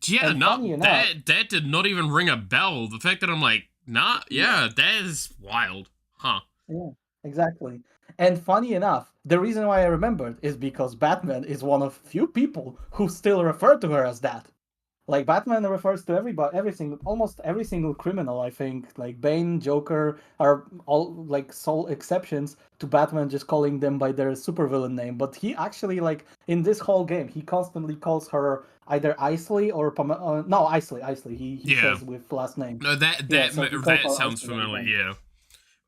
Yeah, and no, that did not even ring a bell. The fact that I'm like, nah, that is wild, huh? Yeah, exactly. And funny enough, the reason why I remembered is because Batman is one of few people who still refer to her as that. Like Batman refers to almost every single criminal. I think like Bane, Joker are all like sole exceptions to Batman just calling them by their supervillain name. But he like in this whole game, he constantly calls her either Isley or no, Isley. He says with last name. No, that sounds familiar. Yeah.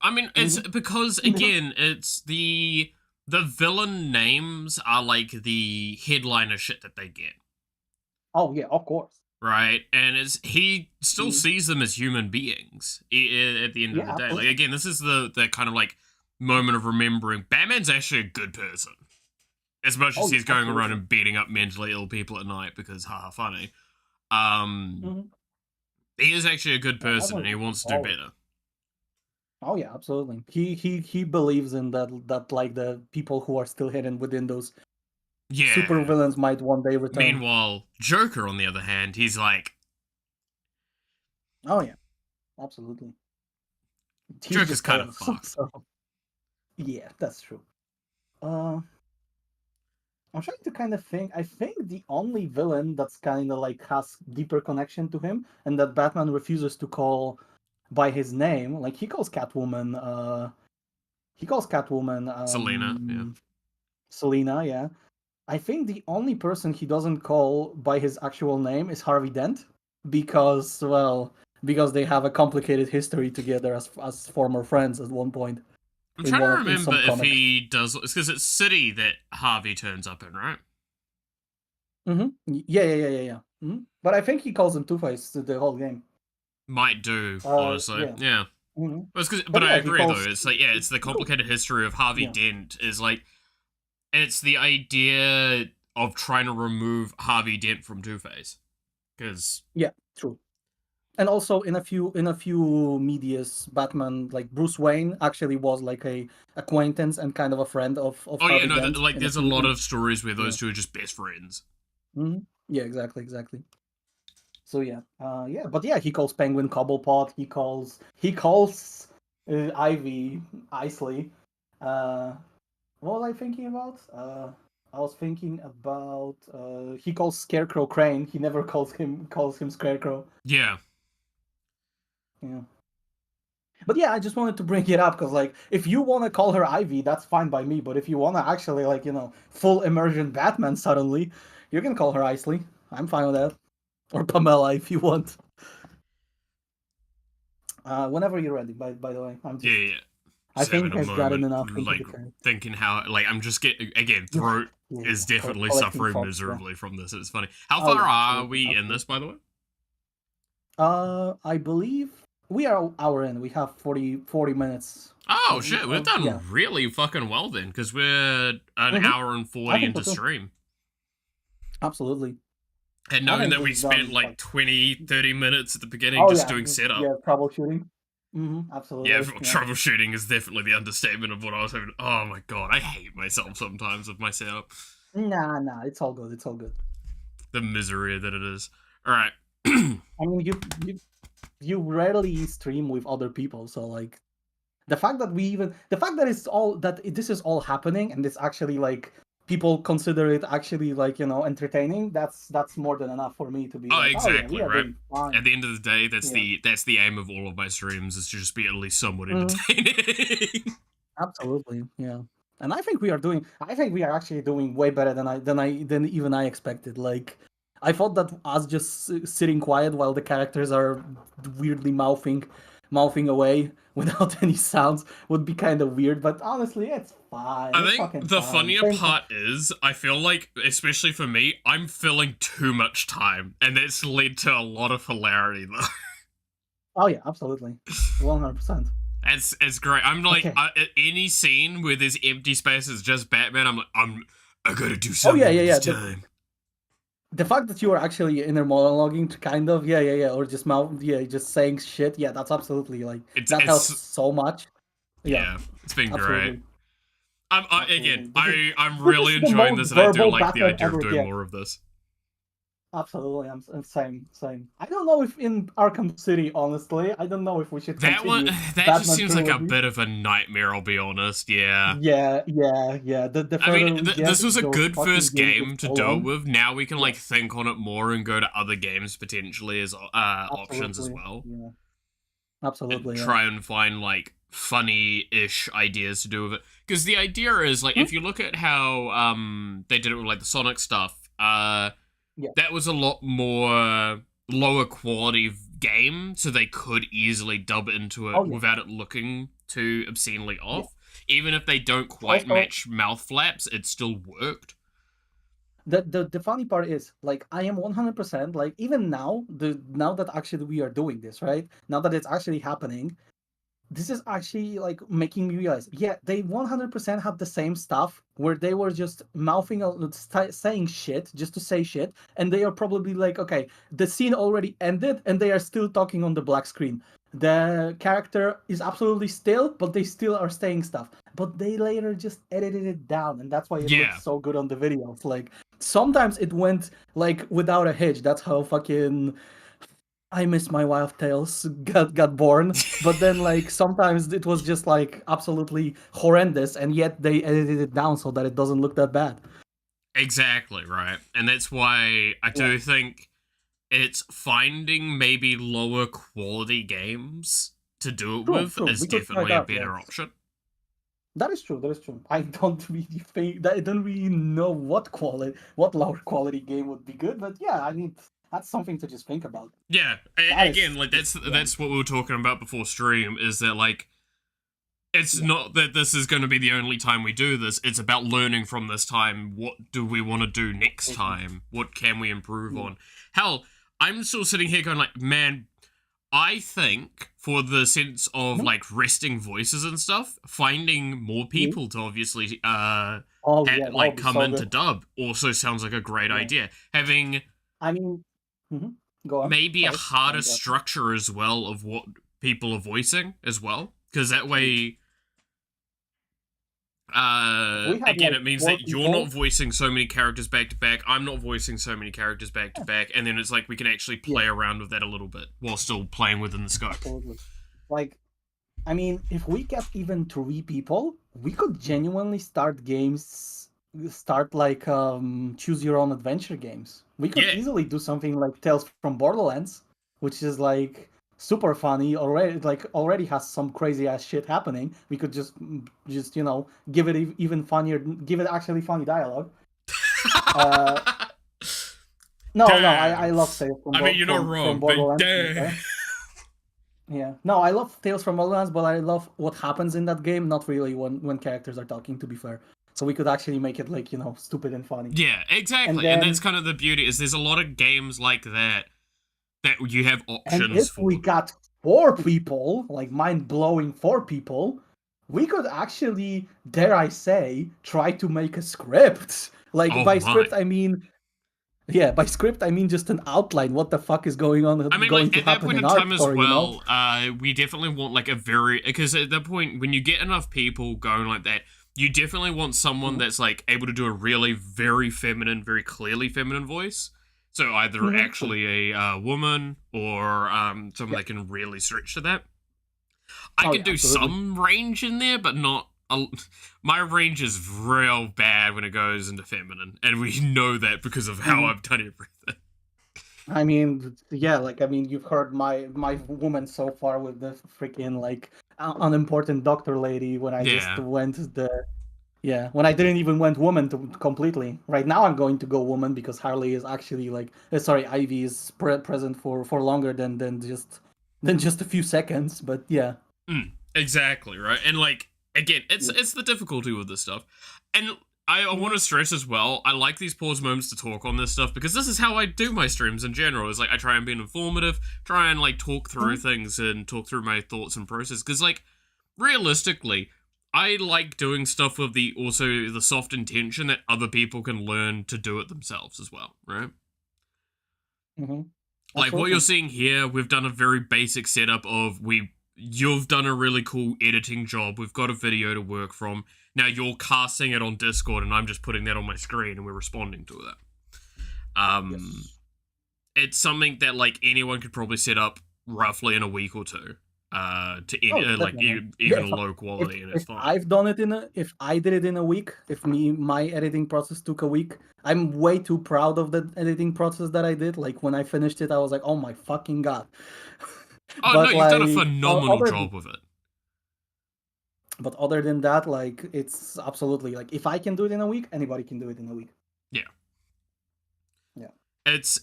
I mean, it's because again, it's the villain names are like the headliner shit that they get. Oh yeah, of course. Right, and he still sees them as human beings at the end of the day. Like again, this is the kind of like moment of remembering Batman's actually a good person, as much as he's going around and beating up mentally ill people at night because haha funny. He is actually a good person and he wants to do better. Oh yeah, absolutely. He believes in that like the people who are still hidden within those Yeah. super villains might one day return. Meanwhile, Joker, on the other hand, he's like, Oh yeah, absolutely. He's Joker's just kind of chaos, fucked. so- Yeah, that's true. I'm trying to kind of think. I think the only villain that's kind of like has deeper connection to him, and that Batman refuses to call by his name. Like he calls Catwoman. He calls Catwoman. Selena, yeah. Selena, yeah. I think the only person he doesn't call by his actual name is Harvey Dent, because because they have a complicated history together as former friends at one point. I'm in trying to one of- in some remember if comics. he does. It's because it's City that Harvey turns up in, right? Yeah. But I think he calls him Two-Face the whole game. Might do, honestly. Yeah. Mhm. Well, but But I yeah, he agree, calls- though. It's like, yeah, it's the complicated history of Harvey Yeah. Dent. Is like, it's the idea of trying to remove Harvey Dent from Two-Face. Because Yeah, true. And also in a few medias, Batman, like Bruce Wayne, actually was like a acquaintance and kind of a friend of oh Harvey yeah, no, Dent like in there's a few- lot of stories where those Yeah. two are just best friends. Yeah, exactly. So yeah, but yeah, he calls Penguin Cobblepot. He calls Ivy Isley. What was I thinking about? I was thinking about he calls Scarecrow Crane. He never calls him Scarecrow. Yeah. Yeah. But yeah, I just wanted to bring it up because, like, if you want to call her Ivy, that's fine by me. But if you want to actually, like, full immersion Batman suddenly, you can call her Isley. I'm fine with that. Or Pamela if you want. Whenever you're ready, by the way. I'm just, Yeah. I Just having think a I've gotten moment, enough into like the character. thinking how, like, I'm just getting again. Throat Yeah, is definitely collecting suffering thoughts, yeah. miserably from this. It's funny. How Oh, far yeah, are absolutely, we in absolutely. this, by the way? I believe we are an hour in. We have 40 minutes. Oh shit, we've done yeah. really fucking well then, because we're an Mhm. hour and 40 think into so too. stream. Absolutely. And I knowing think that we we've spent done, like like- 20, 30 minutes at the beginning just doing setup. Yeah, troubleshooting. Absolutely. Yeah, troubleshooting is definitely the understatement of what I was having. Oh my god, I hate myself sometimes with my setup. Nah, it's all good. It's all good. The misery that it is. Alright. I mean, you rarely stream with other people, so like the fact that this is all happening and it's actually like people consider it actually like entertaining. That's more than enough for me to be. Oh, like, exactly, we are right? doing fine. At the end of the day, that's Yeah. the aim of all of my streams, is to just be at least somewhat Mhm. entertaining. Absolutely, yeah. And I think we are actually doing way better than even I expected. Like, I thought that us just sitting quiet while the characters are weirdly mouthing away without any sounds would be kind of weird, but honestly, it's fine. I It's think fucking the fine. funnier Same- part is, I feel like, especially for me, I'm filling too much time, and that's led to a lot of hilarity, though. Oh yeah, absolutely, 100%. It's great. I'm like, Okay. at any scene where there's empty space, it's just Batman, I'm like, I gotta do something yeah, with yeah, this time. The fact that you are actually inner monologuing to kind of or just just saying shit, that's absolutely like that helps so much. Yeah, it's been absolutely. great. Absolutely. I'm This really is the enjoying most this, and I do verbal like the Batman idea of ever, doing yeah. more of this. Absolutely, I'm same. I don't know if in Arkham City, honestly, I don't know if we should That one, continue that Batman just seems like a trilogy. bit of a nightmare, I'll be honest, yeah. Yeah. The I mean, further we get, this was a those good fucking first games game get to so do it long. with. Now we can, like, think on it more and go to other games potentially as options as Absolutely, well. Yeah. And Absolutely. try and find, like, funny-ish ideas to do with it. Because the idea is, like, if you look at how they did it with, like, the Sonic stuff, that was a lot more lower quality game, so they could easily dub into it without it looking too obscenely off. Even if they don't quite Also- match mouth flaps, it still worked. The funny part is, like, I am 100% like, even now that actually we are doing this, right now that it's actually happening, this is actually like making me realize, they 100% have the same stuff where they were just mouthing saying shit just to say shit, and they are probably like, okay, the scene already ended and they are still talking on the black screen. The character is absolutely still, but they still are saying stuff. but they later just edited it down, and that's why it Yeah. looks so good on the videos. Like sometimes it went like without a hitch. That's how fucking I Miss My Wild Tales got born. But then like sometimes it was just like absolutely horrendous, and yet they edited it down so that it doesn't look that bad. Exactly, right. And that's why I do think it's finding maybe lower quality games to do it with is We could try definitely a that, better yes. option. That is true. That is true. I don't really think I don't really know what lower quality game would be good, but yeah, I mean that's something to just think about. Yeah, That again, is- like that's what we were talking about before stream, is that like it's not that this is going to be the only time we do this. It's about learning from this time. What do we want to do next time? What can we improve on? Hell, I'm still sitting here going like, man, I think for the sense of like resting voices and stuff, finding more people to obviously that would be come so into good. dub also sounds like a great idea. Having I mean, go on. maybe a Sorry. harder Interrupt. structure as well of what people are voicing as well, because that way We have, again, like, it means 4 that you're people. not voicing so many characters back to back, I'm not voicing so many characters back to back, and then it's like we can actually play around with that a little bit while still playing within the scope. Absolutely. Like, I mean, if we get even 3 people, we could genuinely start like choose your own adventure games. We could Yeah. easily do something like Tales from Borderlands, which is like super funny already has some crazy ass shit happening. We could just give it even funnier, give it actually funny dialogue. No, I love Tales from I mean, you're not from wrong, but Borderlands. damn. Yeah. No, I love Tales from Borderlands, but I love what happens in that game, not really when characters are talking, to be fair. So we could actually make it like, stupid and funny. Yeah, exactly. And that's kind of the beauty, is there's a lot of games like that you have options And if for. we got 4 people, like mind-blowing 4 people, we could actually, dare I say, try to make a script. Like, script, I mean... Yeah, by script, I mean just an outline. What the fuck is going on? I mean, going like, to at that happen point in our time as story, well, we definitely want, like, because at that point, when you get enough people going like that, you definitely want someone that's, like, able to do a really very feminine, very clearly feminine voice. So either actually a woman or someone that can really stretch to that. I can do some range in there, but not... my range is real bad when it goes into feminine, and we know that because of how I've done everything. I mean, yeah, like, I mean, you've heard my woman so far with the freaking, like, unimportant doctor lady when I just went when I didn't even went woman completely. Right now I'm going to go woman because Harley is actually, like, Ivy is present for longer than just a few seconds, but yeah. Exactly, right? And, like, again, it's the difficulty with this stuff. And I want to stress as well, I like these pause moments to talk on this stuff, because this is how I do my streams in general. Is like, I try and be informative, try and, like, talk through things and talk through my thoughts and process. Because, like, realistically, I like doing stuff with the soft intention that other people can learn to do it themselves as well, right? Like, what you're seeing here, we've done a very basic setup of you've done a really cool editing job. We've got a video to work from. Now you're casting it on Discord, and I'm just putting that on my screen, and we're responding to that. It's something that, like, anyone could probably set up roughly in a week or two. Even low quality, and it's fine. If I did it in a week, my editing process took a week, I'm way too proud of the editing process that I did. Like, when I finished it, I was like, oh my fucking god. No, you've done a phenomenal job with it. But other than that, like, it's absolutely, like, if I can do it in a week, anybody can do it in a week. Yeah. Yeah. It's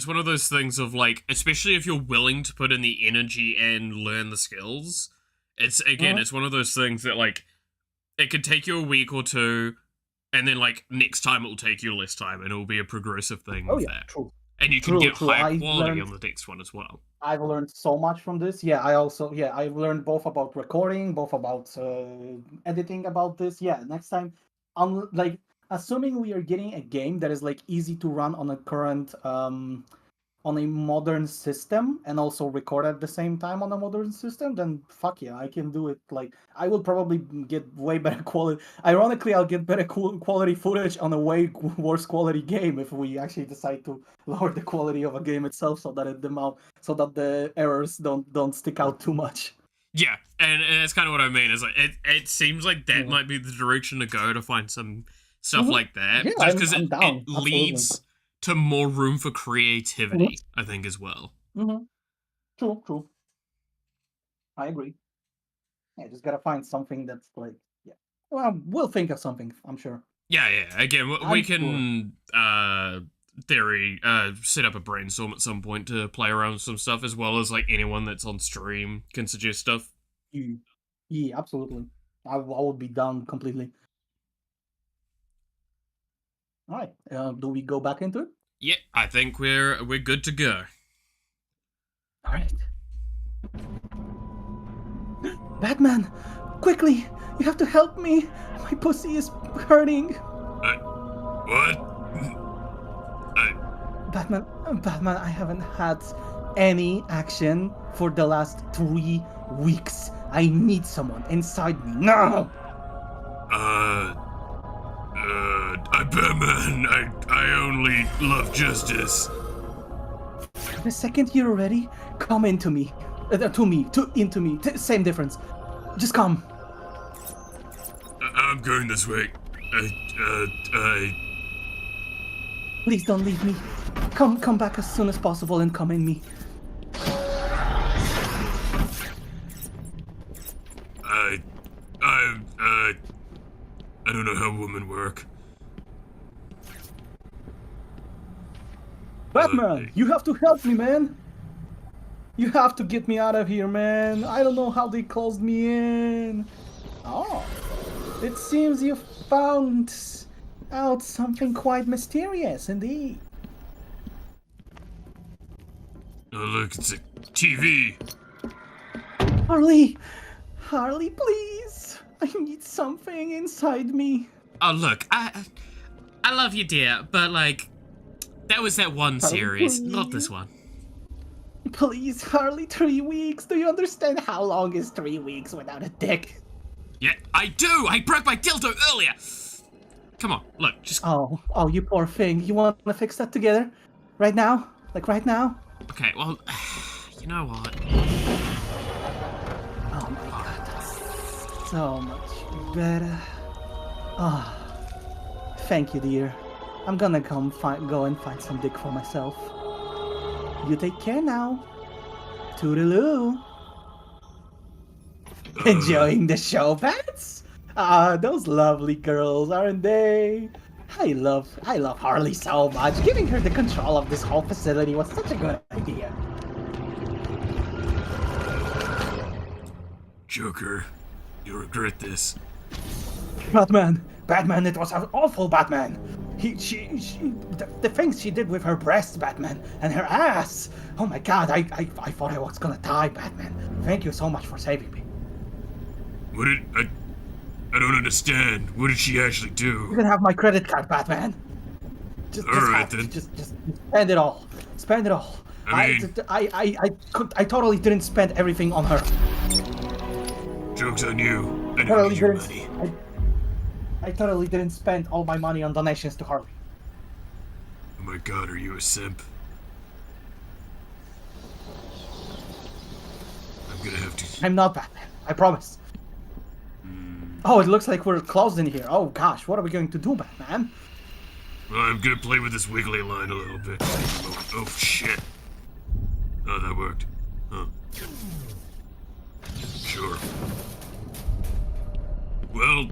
one of those things of, like, especially if you're willing to put in the energy and learn the skills, it's one of those things that, like, it could take you a week or two, and then, like, next time it will take you less time, and it will be a progressive thing with that. True. And you can get higher quality on the next one as well. I've learned so much from this. Yeah, I've learned both about recording, both about editing about this. Yeah, next time, like, assuming we are getting a game that is, like, easy to run on a current on a modern system and also record at the same time on a modern system, then fuck yeah, I can do it. Like, I will probably get way better quality. Ironically, I'll get better quality footage on a way worse quality game if we actually decide to lower the quality of a game itself so that so that the errors don't stick out too much. Yeah, and that's kind of what I mean. Is like it seems like that might be the direction to go to find some stuff like that, Yeah, just because I'm it down. leads to more room for creativity, I think, as well. True. I agree. Yeah, just gotta find something that's like, yeah. Well, we'll think of something, I'm sure. Yeah. Again, we I'm can set up a brainstorm at some point to play around with some stuff, as well as like anyone that's on stream can suggest stuff. Yeah, absolutely. I would be down completely. All right. Do we go back into it? Yeah, I think we're good to go. All right. Batman, quickly! You have to help me. My pussy is hurting. What? Batman, I haven't had any action for the last 3 weeks. I need someone inside me now. Batman, I only love justice. The second you're ready, come into me. Into me. Same difference. Just come. I'm going this way. Please don't leave me. Come back as soon as possible and come in me. I don't know how women work. Batman, you have to help me, man. You have to get me out of here, man. I don't know how they closed me in. Oh, it seems you found out something quite mysterious, indeed. Oh, look, it's a TV. Harley, please. I need something inside me. Oh, look, I love you, dear, but, like, that was that one series, not this one. Please, Harley, 3 weeks. Do you understand how long is 3 weeks without a dick? Yeah, I do! I broke my dildo earlier! Come on, look, just... Oh, you poor thing. You want to fix that together? Right now? Like, right now? Okay, well, you know what? Oh my god, that's so much better. Ah, thank you, dear. I'm gonna go and find some dick for myself. You take care now. Toodaloo. Enjoying the show, Bats? Ah, those lovely girls, aren't they? I love Harley so much. Giving her the control of this whole facility was such a good idea. Joker, you'll regret this. Batman, it was an awful Batman. The things she did with her breasts, Batman, and her ass. Oh my god, I thought I was gonna die, Batman. Thank you so much for saving me. What did I don't understand. What did she actually do? You can have my credit card, Batman. Just spend it all. Spend it all. I mean, I totally didn't spend everything on her. Joke's on you. I don't need your money. I totally didn't spend all my money on donations to Harley. Oh my god, are you a simp? I'm gonna have to... I'm not Batman. I promise. Oh, it looks like we're closed in here. Oh gosh, what are we going to do, Batman? Well, I'm gonna play with this wiggly line a little bit. Oh shit. Oh, that worked. Huh. Sure. Well...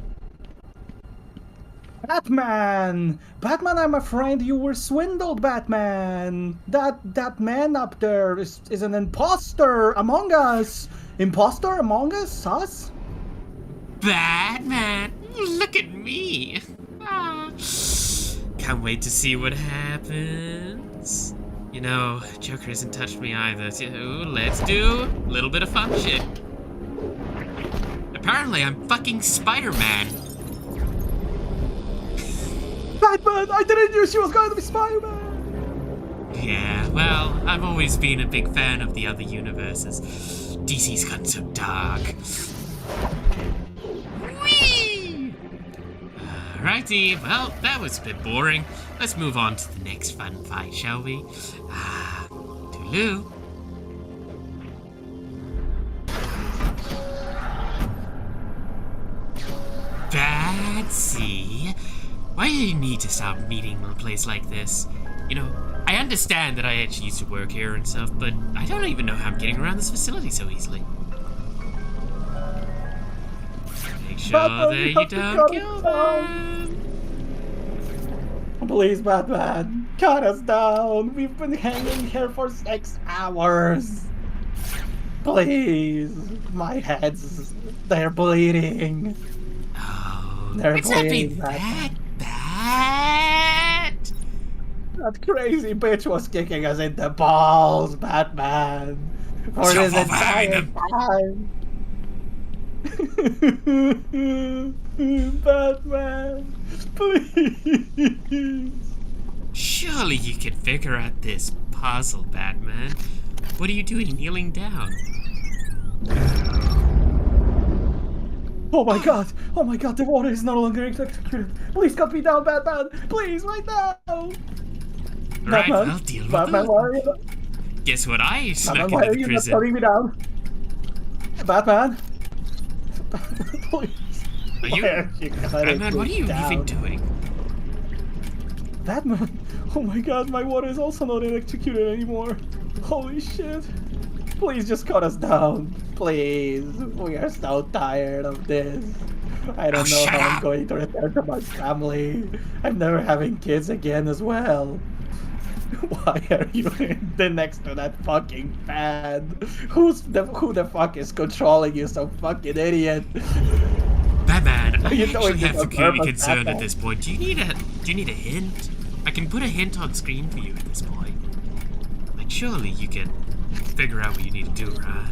Batman, I'm afraid you were swindled, Batman. That man up there is an imposter among us. Imposter among us? Us? Batman, look at me. Can't wait to see what happens. You know, Joker hasn't touched me either, so let's do a little bit of fun shit. Apparently, I'm fucking Spider-Man. Batman, I didn't know she was going to be Spider-Man. Yeah, well, I've always been a big fan of the other universes. DC's gotten so dark. Whee! Alrighty, well, that was a bit boring. Let's move on to the next fun fight, shall we? Toodaloo. Batsy, why do you need to stop meeting in a place like this? You know, I understand that I actually used to work here and stuff, but I don't even know how I'm getting around this facility so easily. Make sure that you don't kill them. Please, Batman, cut us down. We've been hanging here for 6 hours. Please, my head's, they're bleeding. Oh, They're it's not bleeding, been that bad. That crazy bitch was kicking us in the balls, Batman. For It's your this fault for having entire time. Batman, please. Surely you can figure out this puzzle, Batman. What are you doing kneeling down? Oh my god, the water is no longer executed. Please cut me down, Batman. Please, right now. Right, Batman, well, deal with Batman, it. why are you, Guess what I snuck Batman, why are into the you not prison? cutting me down? Batman? Please. Are you? Why are you cutting Batman, what are me you down? even doing? Batman, oh my god, my water is also not executed anymore. Holy shit. Please just cut us down. Please. We are so tired of this. I don't know shut how I'm up. going to return to my family. I'm never having kids again as well. Why are you next to that fucking fan? Who the fuck is controlling you, some fucking idiot? Batman, I you actually doing have this on security purpose, concern Batman? at this point. Do you need a hint? I can put a hint on screen for you at this point. Like, surely you can figure out what you need to do, right?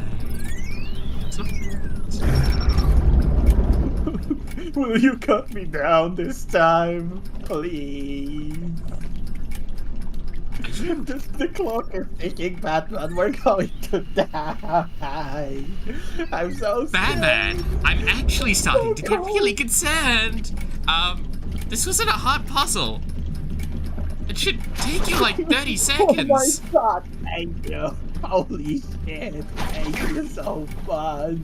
So, Will you cut me down this time? Please. The clock is ticking, Batman. We're going to die. I'm so scared. Batman, I'm actually starting to get Oh, really concerned. This wasn't a hard puzzle. It should take you like 30 Oh my seconds. god, thank you. Holy shit, thank you so much.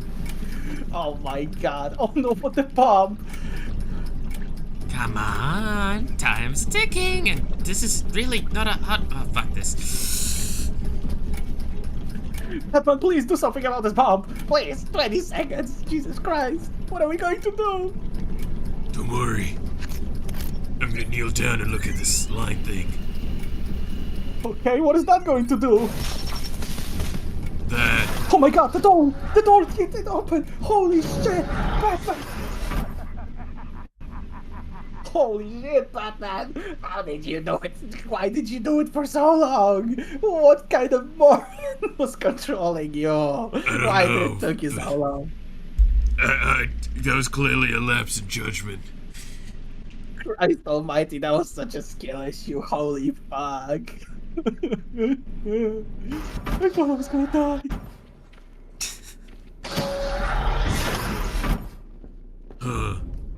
Oh my god. Oh no, what the bomb? Come on, time's ticking, and this is really not a hard. Oh, fuck this. Batman, please do something about this bomb. Please, 20 seconds. Jesus Christ. What are we going to do? Don't worry. I'm gonna kneel down and look at this line thing. Okay, what is that going to do? That. Oh my god, the door it open. Holy shit, Batman. Holy shit, Batman. How did you do it? Why did you do it for so long? What kind of moron was controlling you? Why did know. it took you so long? That was clearly a lapse in judgment. Christ almighty, that was such a skill issue. Holy fuck. I thought I was gonna die.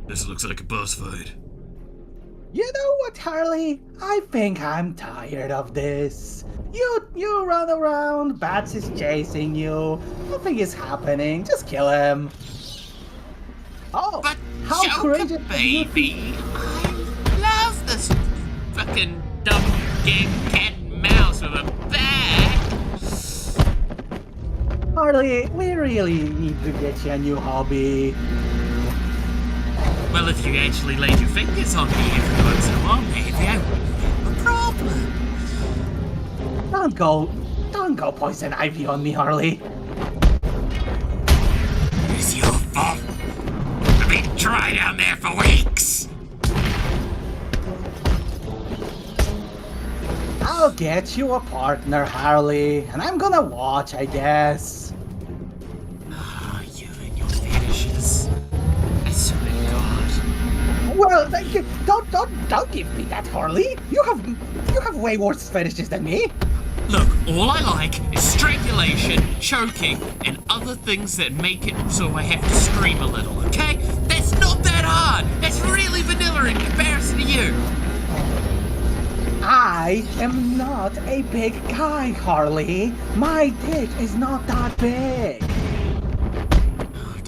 This looks like a boss fight. You know what, Harley? I think I'm tired of this. You run around, Bats is chasing you, nothing is happening, just kill him. Oh, But how Joker, courageous of you. baby, I love this fucking dumb game cat and mouse with a bat. Harley, we really need to get you a new hobby. Well, if you actually laid your fingers on me every once in a while, maybe I wouldn't have a problem. Don't go poison ivy on me, Harley. It's your fault. I've been dry down there for weeks. I'll get you a partner, Harley, and I'm gonna watch, I guess. Ah, you and your finishes. I swear to God. Well, thank you. Don't give me that, Harley. You have way worse fetishes than me. Look, all I like is strangulation, choking, and other things that make it so I have to scream a little, okay? That's not that hard! That's really vanilla in comparison to you! I am not a big guy, Harley. My dick is not that big.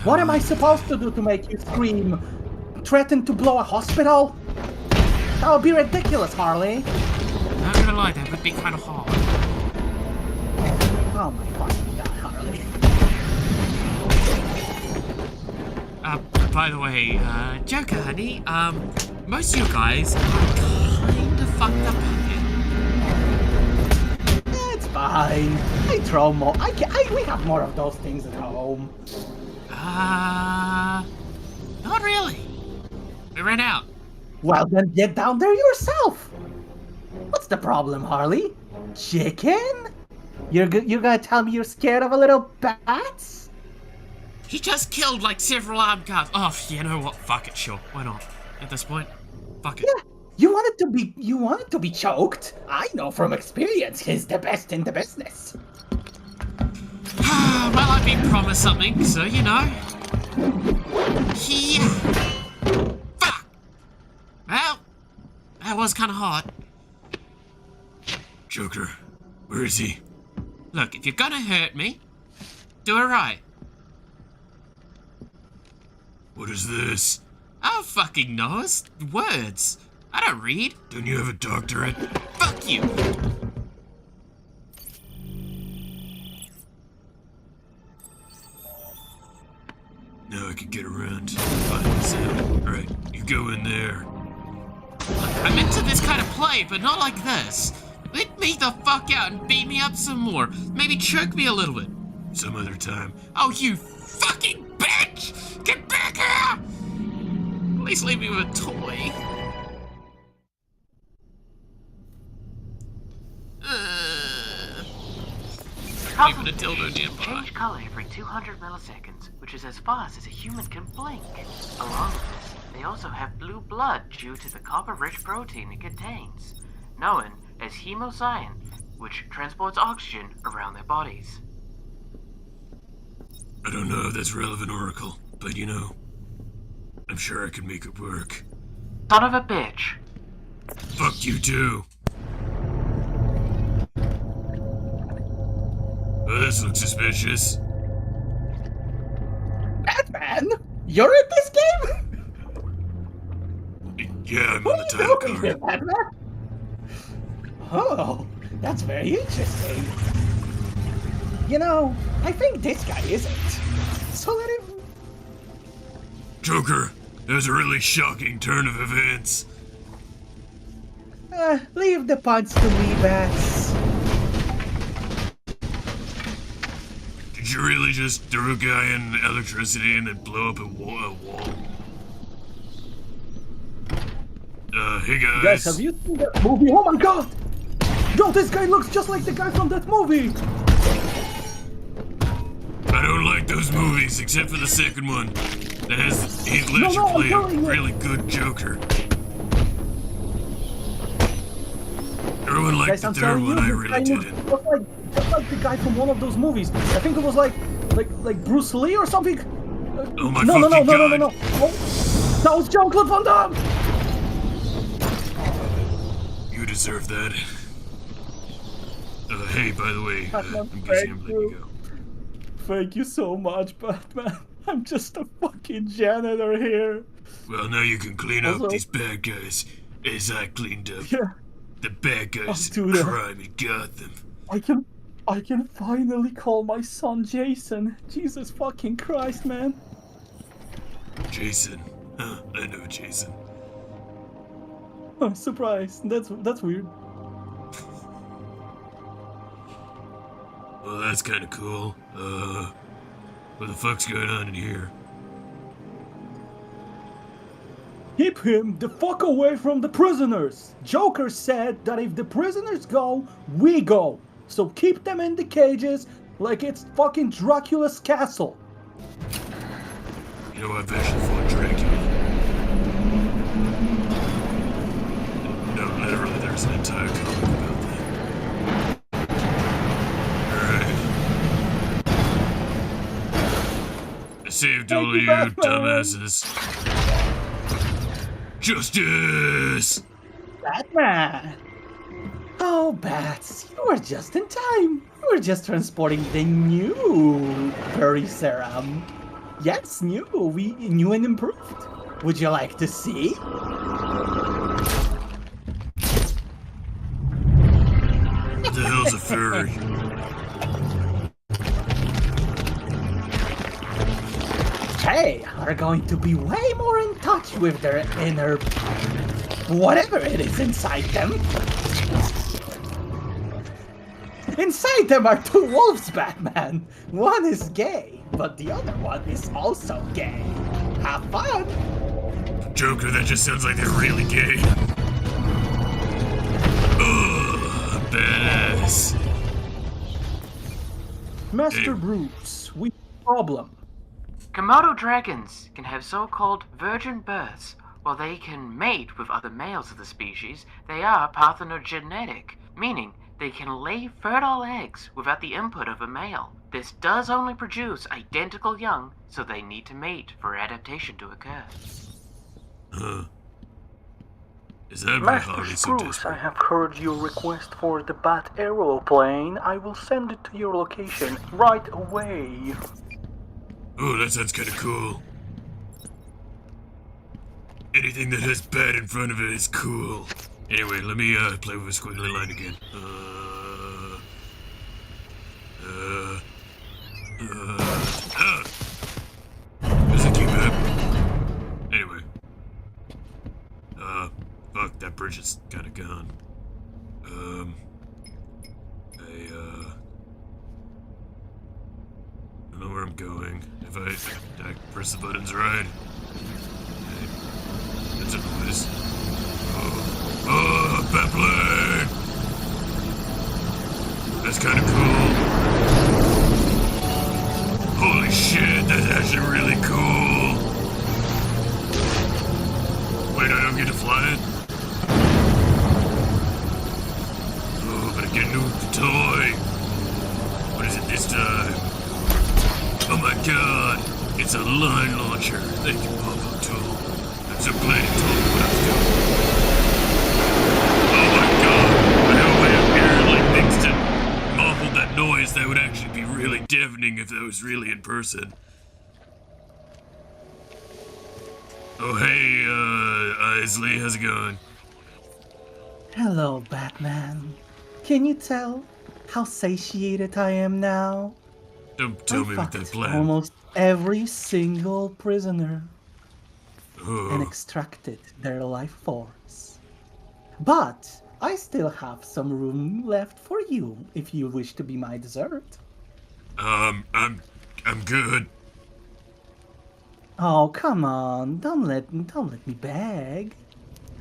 What am I supposed to do to make you scream? Threaten to blow a hospital? That would be ridiculous, Harley. Not gonna lie, that would be kind of hard. Oh my fucking god, Harley. By the way, Joker, honey, most of you guys are kind of fucked up out here. It's fine. I throw more. We have more of those things at home. Not really. We ran out. Well, then get down there yourself. What's the problem, Harley? Chicken? You're gonna tell me you're scared of a little bats? He just killed like several armed guards. Oh, you know what? Fuck it, sure. Why not? At this point, fuck it. Yeah, you wanted to be choked. I know from experience he's the best in the business. Well, I've been promised something, so you know. Fuck! Well, that was kind of hard. Joker, where is he? Look, if you're gonna hurt me, do it right. What is this? I don't fucking know. It's words. I don't read. Don't you have a doctorate? Fuck you! Now I can get around. Find this out. Alright, you go in there. I'm into this kind of play, but not like this. Let me the fuck out and beat me up some more. Maybe choke me a little bit. Some other time. Oh, you fucking bitch! Get back here! At least leave me with a toy. Even a dildo nearby. Change color every 200 milliseconds, which is as fast as a human can blink. Along with this, they also have blue blood due to the copper-rich protein it contains, known as hemocyan, which transports oxygen around their bodies. I don't know if that's relevant, Oracle, but you know, I'm sure I can make it work. Son of a bitch. Fuck you too. Oh, this looks suspicious. Batman? You're in this game? Yeah, I'm on the title Here, card. Batman? Oh, that's very interesting. You know, I think this guy isn't. So let him... Joker, that was a really shocking turn of events. Leave the puns to me, Bats. Did you really just throw a guy in electricity and then blow up a wall? Hey guys. Guys, have you seen that movie? Oh my god! Yo, this guy looks just like the guy from that movie! I don't like those movies, except for the second one. That has Heath Ledger play a really good Joker. Everyone liked Guys, the I'm third telling one, you, I this really guy looks didn't. just like the guy from one of those movies. I think it was like Bruce Lee or something. Oh my No. fucking god. Oh, that was Jean-Claude Van Damme! You deserve that. Hey, by the way, Batman, I'm busy, I'm thank letting you you. go. Thank you so much, Batman. I'm just a fucking janitor here. Well, now you can clean up Also- these bad guys, as I cleaned up Yeah, the bad guys I'll in do that. crime in Gotham. I can finally call my son Jason. Jesus fucking Christ, man. Jason. Huh, I know Jason. Oh, surprise. That's weird. Well, that's kinda cool. What the fuck's going on in here? Keep him the fuck away from the prisoners. Joker said that if the prisoners go, we go. So keep them in the cages like it's fucking Dracula's castle. You know, I've actually fought Dracula. to all you, you Batman. dumbasses. Justice! Batman! Oh, Bats, you were just in time. You were just transporting the new furry serum. Yes, new and improved. Would you like to see? What the hell's a furry? They are going to be way more in touch with their inner... whatever it is inside them. Inside them are two wolves, Batman. One is gay, but the other one is also gay. Have fun! Joker, that just sounds like they're really gay. Ugh, badass. Master Hey. Bruce, we have a problem. Komodo dragons can have so-called virgin births. While they can mate with other males of the species, they are parthenogenetic, meaning they can lay fertile eggs without the input of a male. This does only produce identical young, so they need to mate for adaptation to occur. Huh. Is that Master how so Bruce, I desperate? have heard your request for the Bat aeroplane. I will send it to your location right away. Oh, that sounds kinda cool. Anything that has bad in front of it is cool. Anyway, let me play with a squiggly line again. Does it keep up? Anyway. Fuck, that bridge is kinda gone. I don't know where I'm going. If I press the buttons right. Okay. That's a noise. Oh, Batplane! That's kinda cool. Holy shit, that's actually really cool. Wait, I don't get to fly it? Oh, but I get a new toy. What is it this time? Oh my god, it's a line launcher. Thank you, Pop-Up Tool. I'm so glad you told me what I was doing. Oh my god, I have a way of hearing like things to muffle that noise that would actually be really deafening if that was really in person. Oh hey, Isley, how's it going? Hello, Batman. Can you tell how satiated I am now? Don't tell I me with that fucked plan. almost every single prisoner and Oh, extracted their life force. But I still have some room left for you if you wish to be my dessert. I'm good. Oh, come on. Don't let me beg.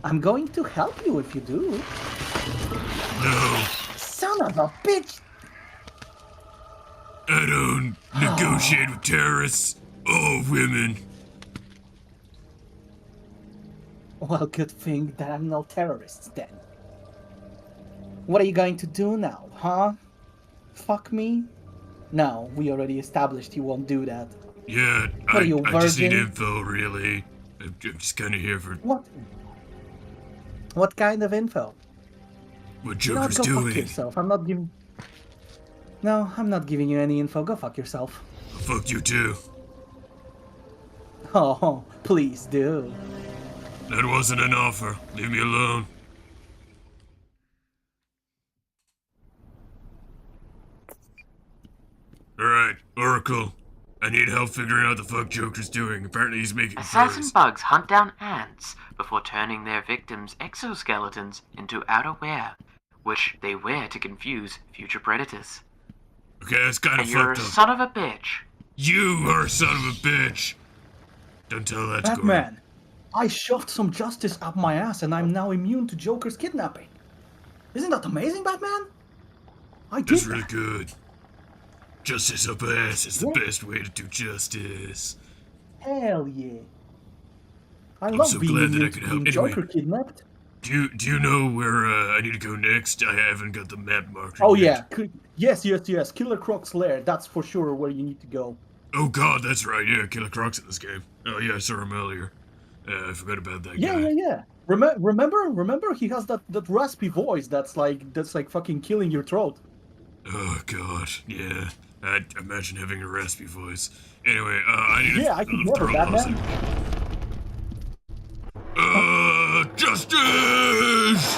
I'm going to help you if you do. No, Son of a bitch! I don't negotiate with terrorists or women. Well, good thing that I'm no terrorist then. What are you going to do now, huh? Fuck me? No, we already established you won't do that. Yeah, What are you, I just need virgin? info, really. I'm just kind of here for What? What kind of info? what You know what, Joker's go fuck doing. yourself. I'm not giving... No, I'm not giving you any info. Go fuck yourself. Fuck you too. Oh, please do. That wasn't an offer. Leave me alone. Alright, Oracle. I need help figuring out the fuck Joker's doing. Apparently he's making Assassin furries. bugs hunt down ants before turning their victims' exoskeletons into outerwear, which they wear to confuse future predators. Okay, that's kind of And you're a fucked up. son of a bitch. You are a son of a bitch! Don't tell that to Gordon. Batman, I shoved some justice up my ass and I'm now immune to Joker's kidnapping. Isn't that amazing, Batman? I did That's really that. good. Justice up ass is the Yeah. best way to do justice. Hell yeah. I I'm love so being glad that I immune could to help. being Anyway. Joker kidnapped. Do you know where I need to go next? I haven't got the map marked. Oh yet. yeah, yes. Killer Croc's lair, that's for sure where you need to go. Oh god, that's right, yeah, Killer Croc's in this game. Oh yeah, I saw him earlier. I forgot about that Yeah, guy. yeah. Remember he has that raspy voice that's like fucking killing your throat. Oh god, yeah. I'd imagine having a raspy voice. Anyway, I need Yeah, to I could never, throw those Batman. in. Justice!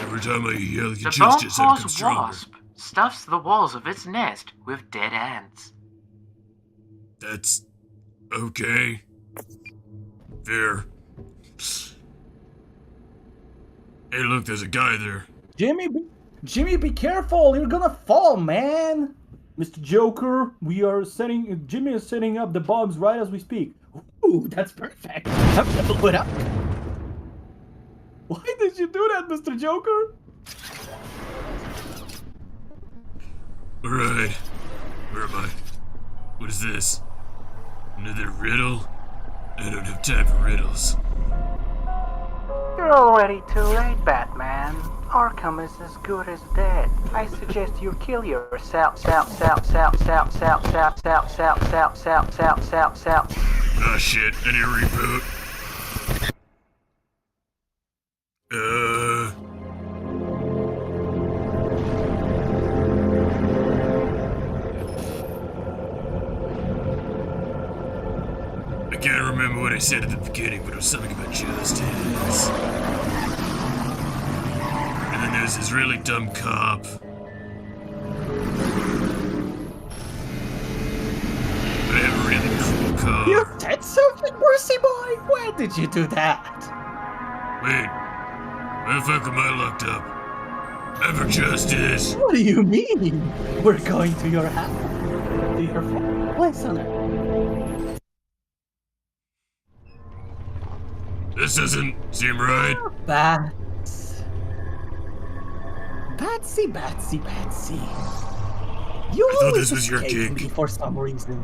Every time I yell The justice, I become bone-paws stronger. wasp stuffs the walls of its nest with dead ants. That's okay. Fair. Hey, look, there's a guy there. Jimmy, be careful! You're gonna fall, man. Mr. Joker, Jimmy is setting up the bombs right as we speak. Ooh, that's perfect. I'm gonna blow it up. Why did you do that, Mr. Joker? Alright. Where am I? What is this? Another riddle? I don't have time for riddles. You're already too late, Batman. Arkham is as good as dead. I suggest you kill yourself. Ah shit, I need a reboot. I can't remember what I said at the beginning, but it was something about justice. And then there's this really dumb cop. But I have a really cool car. You said something, Mercy Boy? Where did you do that? Wait, where the fuck am I locked up? I'm for justice. What do you mean? We're going to your house. To your place on it. This doesn't seem right. Bats. Batsy. You I thought always this was your escape gig. me for some reason.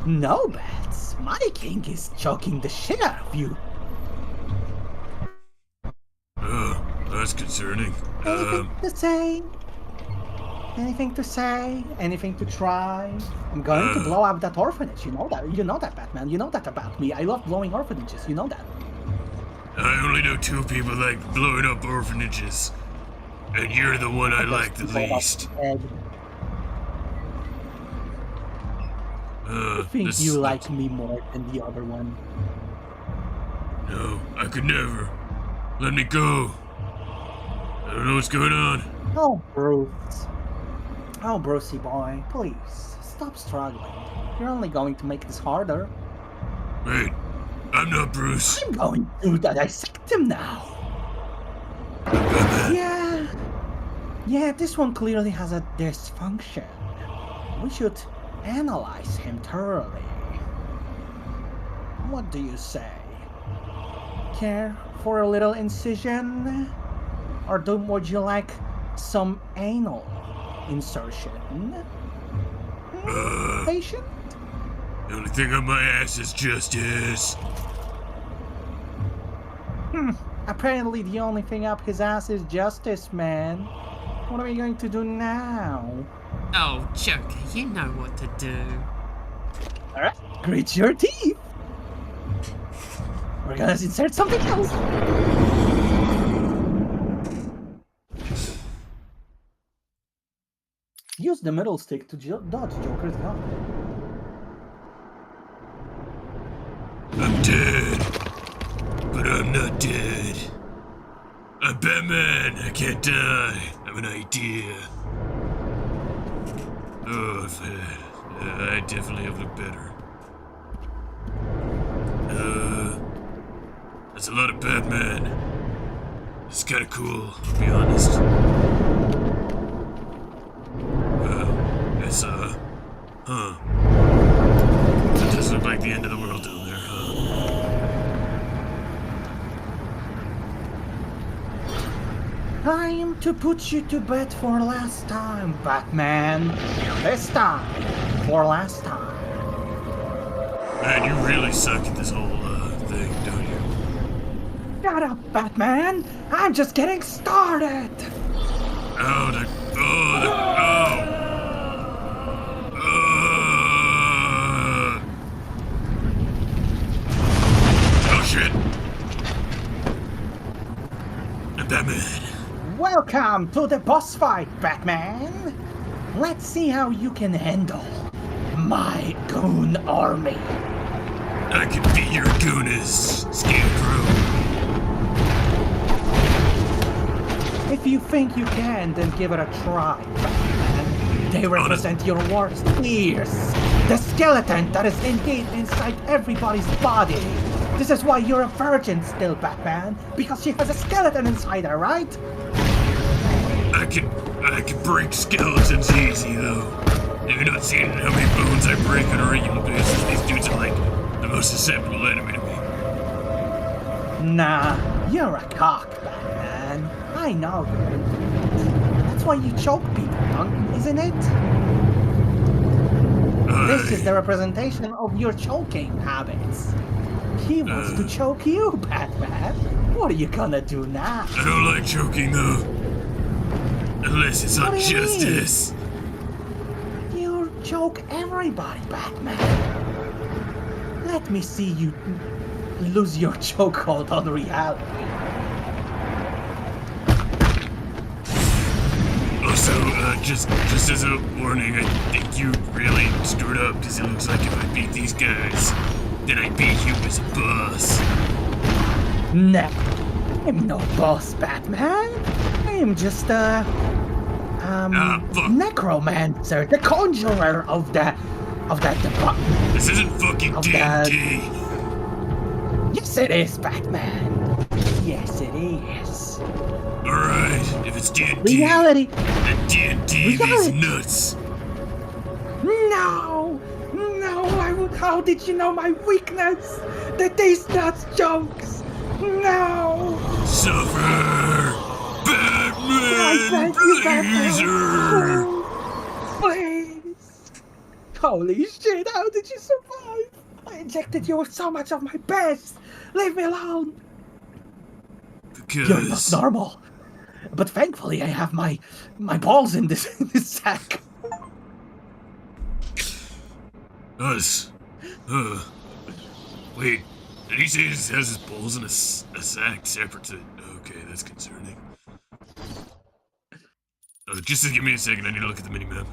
No, Bats. My king is choking the shit out of you. Oh, that's concerning. Anything to say? Anything to say? Anything to try? I'm going to blow up that orphanage. You know that, Batman. You know that about me. I love blowing orphanages. You know that. I only know two people like blowing up orphanages. And you're the one I like the least. I think this you like me more than the other one. No, I could never. Let me go. I don't know what's going on. Oh, Bruce. Oh, Brucey boy, please, stop struggling. You're only going to make this harder. Wait, I'm not Bruce. I'm going to dissect him now. Yeah, this one clearly has a dysfunction. We should analyze him thoroughly. What do you say? Care for a little incision? Or would you like some anal insertion? Patient? The only thing on my ass is justice. Apparently the only thing up his ass is justice, man. What are we going to do now? Oh, Joker, you know what to do. Alright, grit your teeth. We're gonna insert something else. Use the middle stick to dodge Joker's gun. I'm dead. But I'm not dead. I'm Batman. I can't die. I'm an idea. Oh, I definitely have looked better. That's a lot of Batman. It's kinda cool, to be honest. It's, That does look like the end of the world down there, huh? Time to put you to bed for last time, Batman. This time, for last time. Man, you really suck at this whole, thing, don't you? Shut up, Batman. I'm just getting started. Oh, shit. I'm Batman. Welcome to the boss fight, Batman. Let's see how you can handle my goon army. I can beat your gooness, Scarecrow. If you think you can, then give it a try, Batman. They represent your worst fears. The skeleton that is indeed inside everybody's body. This is why you're a virgin still, Batman. Because she has a skeleton inside her, right? I can break skeletons easy, though. Have you not seen how many bones I break on a regular basis? These dudes are like the most susceptible enemy to me. Nah, you're a cock, Batman. I know you. That's why you choke people, isn't it? This is the representation of your choking habits. He wants to choke you, Batman. What are you gonna do now? I don't like choking, though. Unless it's on What do you justice. You choke everybody, Batman. Let me see you lose your chokehold on reality. Also, just as a warning, I think you really screwed up, because it looks like if I beat these guys, then I beat you as a boss. No, I'm no boss, Batman. I am just necromancer, the conjurer of that department. This isn't fucking D&D. Yes, it is, Batman. Yes, it is. Alright, if it's D&D, Reality. then D&D these nuts. No, how did you know my weakness? That these nuts jokes. No. Suffer, Batman, Blazer. Please. Holy shit, how did you survive? I injected you with so much of my best. Leave me alone. Because You're not normal. But thankfully I have my balls in this sack. Us. Wait, did he say he has his balls in a sack separate to... Okay, that's concerning. Just give me a second, I need to look at the minimap.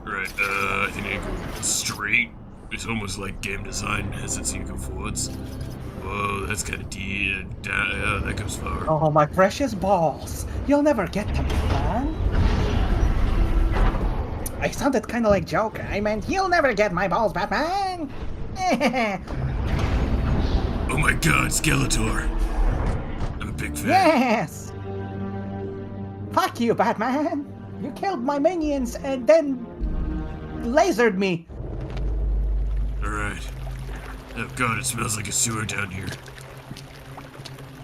Right, I think I need to go straight. It's almost like game design hesitancy to go forwards. Whoa, that's kind of deep. Yeah, that goes far. Oh, my precious balls. You'll never get them, man. I sounded kind of like Joker. I meant, you'll never get my balls, Batman. Oh my god, Skeletor. I'm a big fan. Yes. Fuck you, Batman. You killed my minions and then lasered me. Alright. Oh god, it smells like a sewer down here.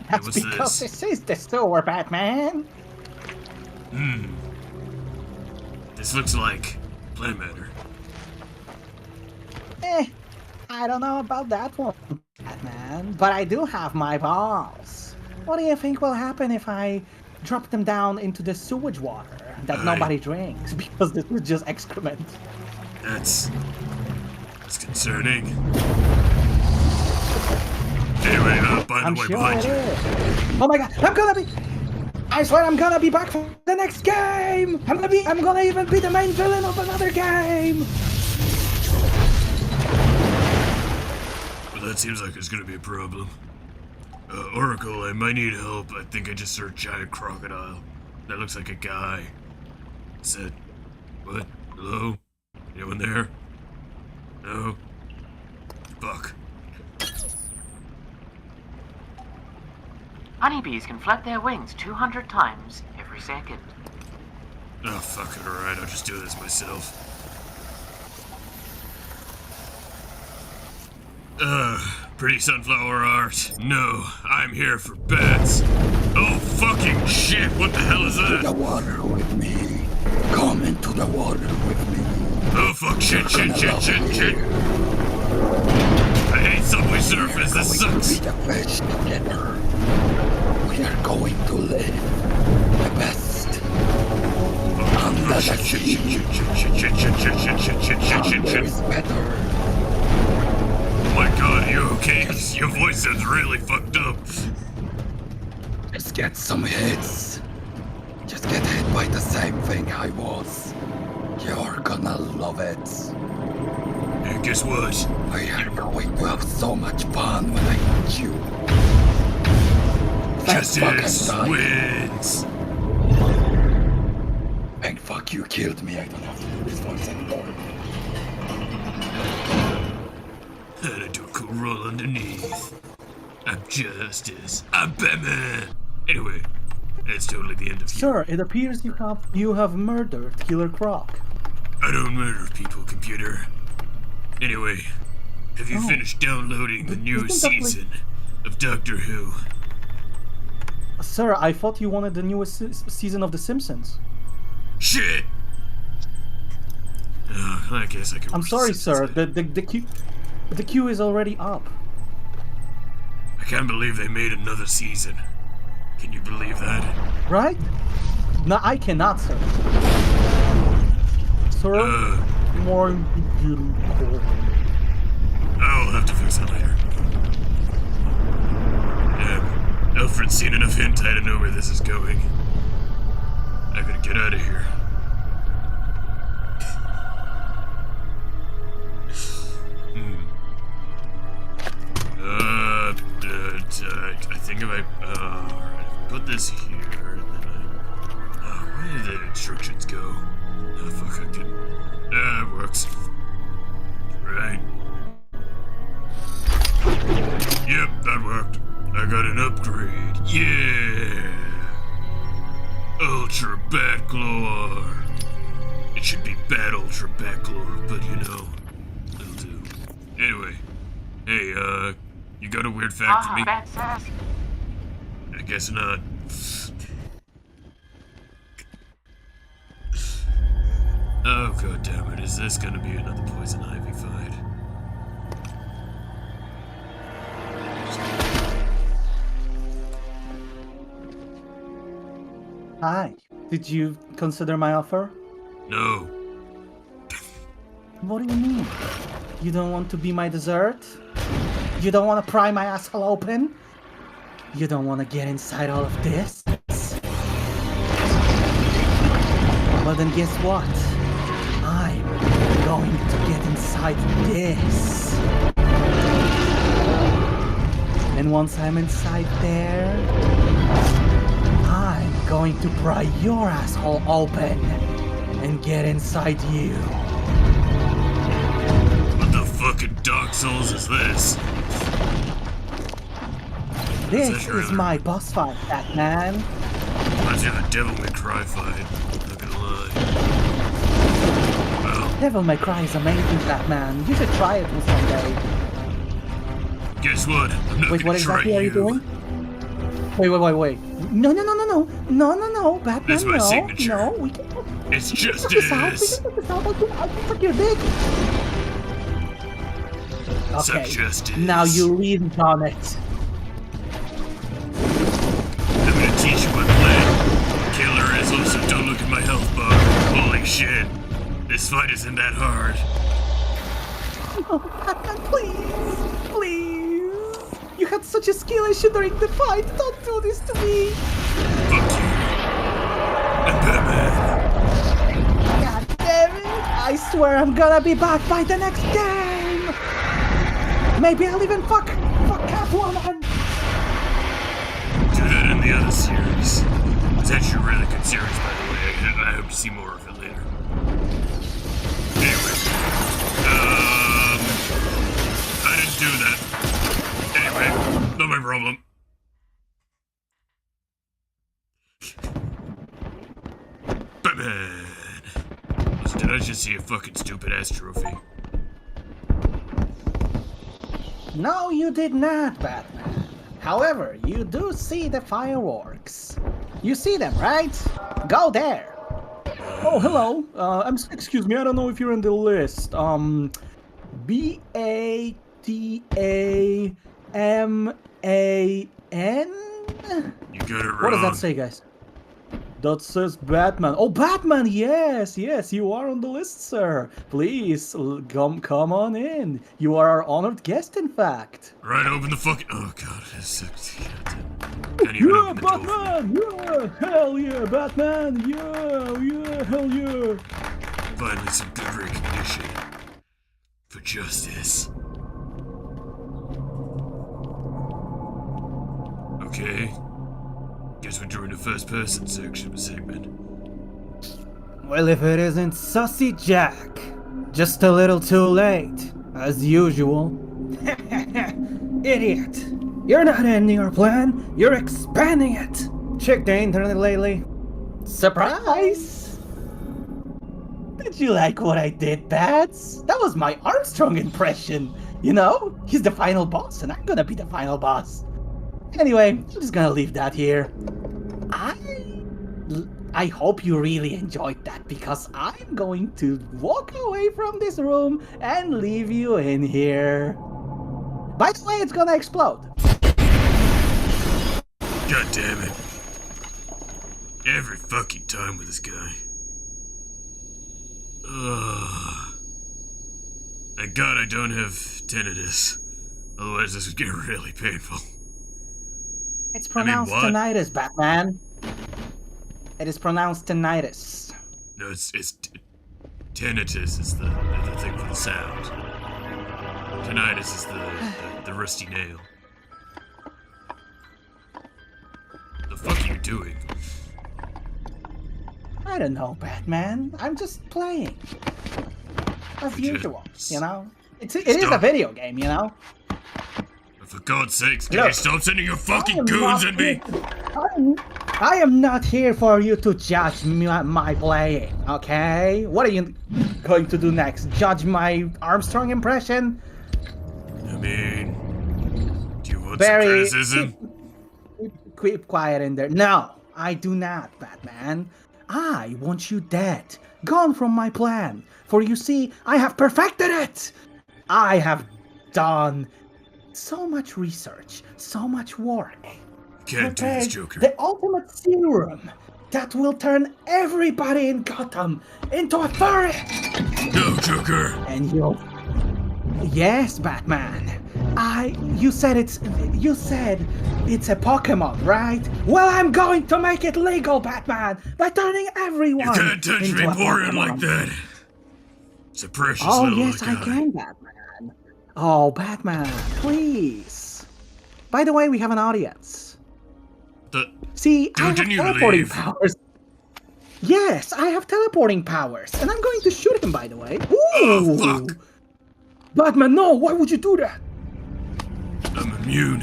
That's what's because this? this is the sewer, Batman. This looks like plant matter. I don't know about that one, Batman, but I do have my balls. What do you think will happen if I drop them down into the sewage water that nobody drinks because this is just excrement? That's concerning. Anyway, by the way, behind you. Oh my god, I swear I'm gonna be back for the next game! I'm gonna even be the main villain of another game! Well, that seems like there's gonna be a problem. Oracle, I might need help. I think I just saw a giant crocodile. That looks like a guy. Said, what? Hello? Anyone there? No? Fuck. Honeybees can flap their wings 200 times every second. Oh, fuck it, alright, I'll just do this myself. Pretty sunflower art. No, I'm here for bats. Oh, fucking shit, what the hell is that? The water with me. Come into the water with me. Oh, fuck, shit. I hate Subway Surfers, this sucks. The best together. We are going to live the best. Under the sea. Under is better. Oh my god, you okay? 'Cause your voice sounds really fucked up. Just get some hits. Just get hit by the same thing I was. You're gonna love it. And guess what? I am going to have so much fun when I hit you. Justice wins! And fuck you killed me, I don't have to do this voice anymore. And I do a cool roll underneath. I'm Justice. I'm Batman! Anyway, that's totally the end of you. Sir, it appears you have murdered Killer Croc. I don't murder people, computer. Anyway, have you finished downloading the newest season of Doctor Who? Sir, I thought you wanted the newest season of The Simpsons. Shit! I guess I can. I'm sorry, sir. The queue is already up. I can't believe they made another season. Can you believe that? Right? No, I cannot, sir. Sir, I'll have to fix it later. Alfred's seen enough hentai to know where this is going. I gotta get out of here. I think if I put this here, and then where did the instructions go? Oh, fuck, I can. It works. Right. Yep, that worked. I got an upgrade. Yeah! Ultra Batglore. It should be Bat Ultra Batglore, but you know, it'll do. Anyway, hey, you got a weird fact for me? Bat sass. I guess not. Oh, god damn it, is this gonna be another Poison Ivy fight? Hi. Did you consider my offer? No. What do you mean? You don't want to be my dessert? You don't want to pry my asshole open? You don't want to get inside all of this? Well then guess what? I'm going to get inside this. And once I'm inside there, I'm going to pry your asshole open and get inside you. What the fucking Dark Souls is this? This is my boss fight, Batman. Reminds me of a Devil May Cry fight. Not gonna lie. Well, Devil May Cry is amazing, Batman. You should try it someday. guess what? I'm not Wait, gonna what try exactly are you doing? Wait. No, Batman, That's my signature. No, we can... It's We can put this out. justice. I can suck your dick. Suck Okay, justice. now you lead on it. I'm gonna teach you my plan. Killer is also don't look at my health bar. Holy shit. This fight isn't that hard. Oh, Batman, please. You had such a skill issue during the fight. Don't do this to me. Fuck you. I'm Batman. God damn it. I swear I'm gonna be back by the next game. Maybe I'll even fuck Catwoman. Do that in the other series. It's actually a really good series, by the way. I hope to see more of it later. Anyway. I didn't do that. Anyway, not my problem. Batman! Did I just see a fucking stupid ass trophy? No, you did not, Batman. However, you do see the fireworks. You see them, right? Go there. Oh, hello. Excuse me, I don't know if you're in the list. B-A-T-A-M-A-N? You got it wrong. What does that say, guys? that says Batman. Oh, Batman, yes, you are on the list, sir. Please, come on in. You are our honored guest, in fact. Right, open the fucking... Oh, God. Can't even Yeah, open the door. Batman! Yeah, hell yeah, Batman! Yeah, hell yeah! Finally, some good recognition. For justice. Okay. Guess we're doing the first person section of the segment. Well, if it isn't Sussy Jack. Just a little too late, as usual. Idiot! You're not ending our plan, you're expanding it! Check the internet lately. Surprise! Did you like what I did, Bats? That was my Armstrong impression. You know, he's the final boss, and I'm gonna be the final boss. Anyway, I'm just gonna leave that here. I hope you really enjoyed that, because I'm going to walk away from this room and leave you in here. By the way, it's gonna explode. God damn it. Every fucking time with this guy. Ugh. Thank God I don't have tinnitus. Otherwise this would get really painful. It's pronounced what? tinnitus, Batman. It is pronounced tinnitus. No, it's tinnitus is the thing for the sound. Tinnitus is the rusty nail. The fuck are you doing? I don't know, Batman. I'm just playing. As usual, you know? It is a video game, you know? For God's sakes, can you stop sending your fucking goons at me? I am not here for you to judge my playing, okay? What are you going to do next? Judge my Armstrong impression? I mean, do you want some criticism? Keep quiet in there. No, I do not, Batman. I want you dead, gone from my plan. For you see, I have perfected it. I have done so much research, so much work. Can't do this, Joker. The ultimate serum that will turn everybody in Gotham into a furry. No, Joker. And you... Yes, Batman. You said it's a Pokemon, right? Well, I'm going to make it legal, Batman, by turning everyone. You can't touch into me a pouring Pokemon. like that. It's a precious Oh, little yes, guy. I can, Batman. Oh, Batman, please. By the way, we have an audience. See, I have teleporting powers. Yes, I have teleporting powers, and I'm going to shoot him, by the way. Ooh! Oh, fuck. Batman, no, why would you do that? I'm immune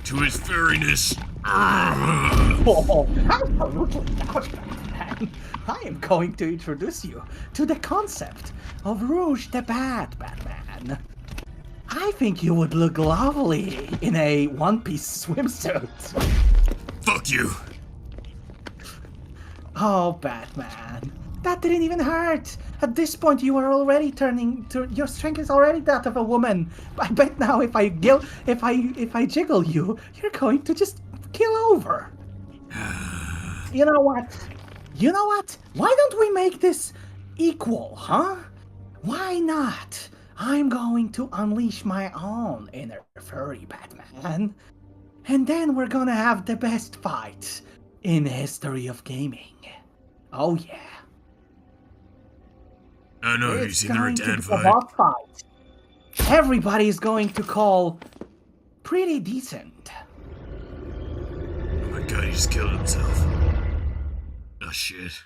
to his furriness. Oh, absolutely not, Batman. I am going to introduce you to the concept of Rouge the Bat, Batman. I think you would look lovely in a one-piece swimsuit. Fuck you. Oh, Batman. That didn't even hurt. At this point, you are already your strength is already that of a woman. I bet now if I jiggle you, you're going to just kill over. You know what? Why don't we make this equal, huh? Why not? I'm going to unleash my own inner furry, Batman. And then we're gonna have the best fight in the history of gaming. Oh yeah. I know, you've seen the Redan fight. Boss fight. Everybody's going to call pretty decent. Oh my god, he just killed himself. Oh shit.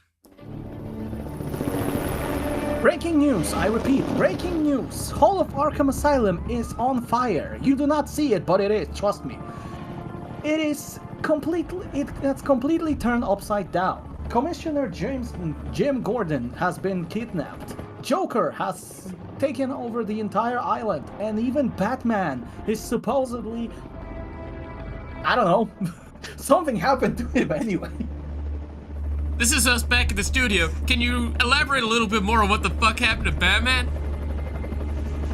Breaking news, I repeat, breaking news. Hall of Arkham Asylum is on fire. You do not see it, but it is, trust me. It's completely turned upside down. Commissioner Jim Gordon has been kidnapped. Joker has taken over the entire island, and even Batman is supposedly... I don't know. Something happened to him anyway. This is us back at the studio. Can you elaborate a little bit more on what the fuck happened to Batman?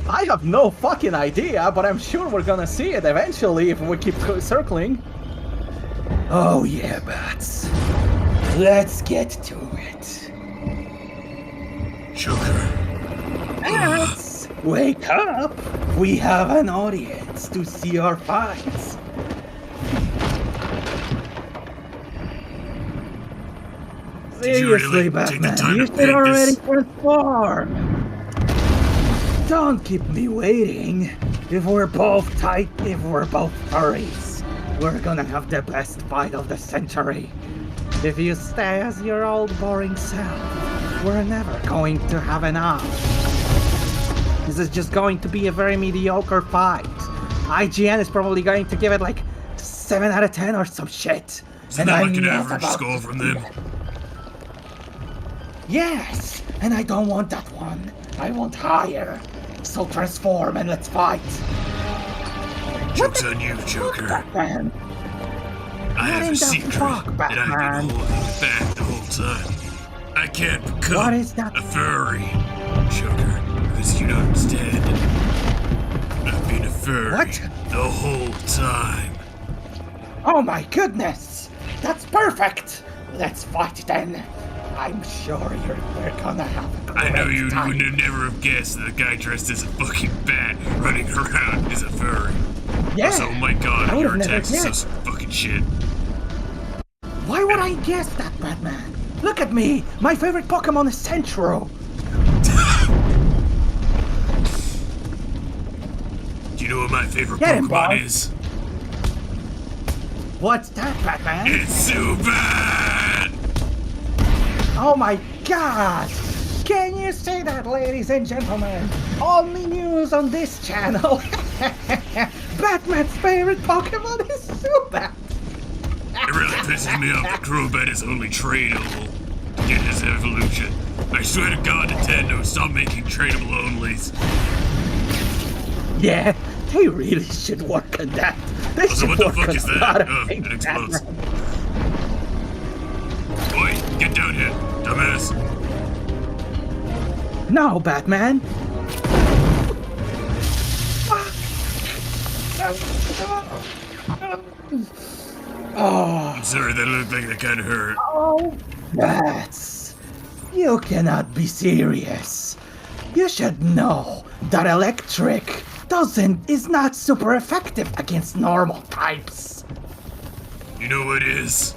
I have no fucking idea, but I'm sure we're gonna see it eventually if we keep circling. Oh yeah, Bats. Let's get to it. Joker. Parents, wake up! We have an audience to see our fights. Did you Seriously, really take the Batman, time you to should paint already this? transform. Don't keep me waiting. If we're both furries, we're gonna have the best fight of the century. If you stay as your old boring self, we're never going to have enough. This is just going to be a very mediocre fight. IGN is probably going to give it like 7 out of 10 or some shit. Isn't that like an average score from them? Yes, and I don't want that one. I want higher. So transform and let's fight. Joke's on you, Joker. Batman. I have a What is that secret fuck, that I've Batman? been holding back the whole time. I can't become What is that? a furry, Joker, because you don't understand. I've been a furry What? the whole time. Oh my goodness! That's perfect! Let's fight then. I'm sure we're gonna have a I know great you time. would have never have guessed that the guy dressed as a fucking bat running around is a furry. Yeah, Also, oh my god, I would your have never attacks are guessed. so fucking shit. Why would I guess that, Batman? Look at me! My favorite Pokemon is Centro! Do you know what my favorite Get him, Pokemon boy. is? What's that, Batman? It's Zubat! Oh my god! Can you say that, ladies and gentlemen? Only news on this channel. Batman's favorite Pokemon is Zubat. It really pisses me off that Crobat is only tradable to get his evolution. I swear to God, Nintendo, stop making tradable onlys. Yeah, they really should work on that. They Also, should what the work fuck on is a that? lot of Oh, things, it explodes. Batman. Boy, get down here, dumbass. No, Batman. Oh, I'm sorry, that looked like that kind of hurt. oh, Bats. You cannot be serious. You should know that electric is not super effective against normal types. You know what is?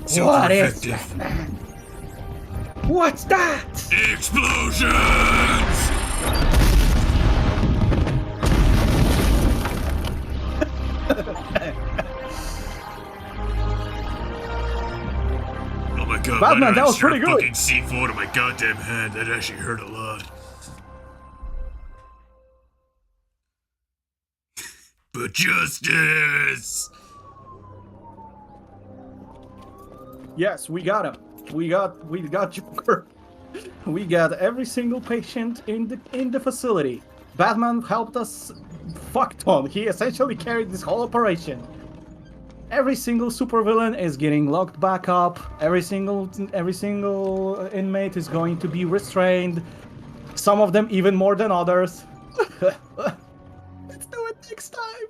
Super What is effective. that, man? What's that? Explosions! Oh my god, Batman, why did that I was pretty strap good. fucking C4 to my goddamn hand? That actually hurt a lot. But justice! Yes, we got him. We got Joker. We got every single patient in the facility. Batman helped us fuck ton. He essentially carried this whole operation. Every single supervillain is getting locked back up. Every single inmate is going to be restrained. Some of them even more than others. Let's do it next time.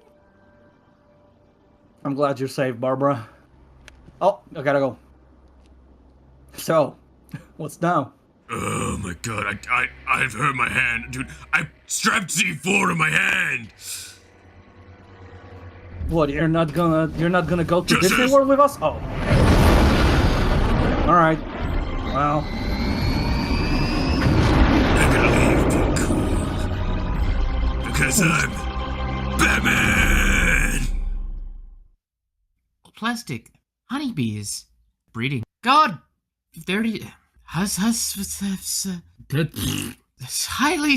I'm glad you're safe, Barbara. Oh, I gotta go. So, what's now? Oh my god, I've hurt my hand. Dude, I strapped C4 to my hand! What, you're not gonna go to Justice! Disney World with us? Oh. Alright. Well. I gotta leave, be cool. Because I'm Batman! Plastic. Honeybees. Breeding. God! 30. Highly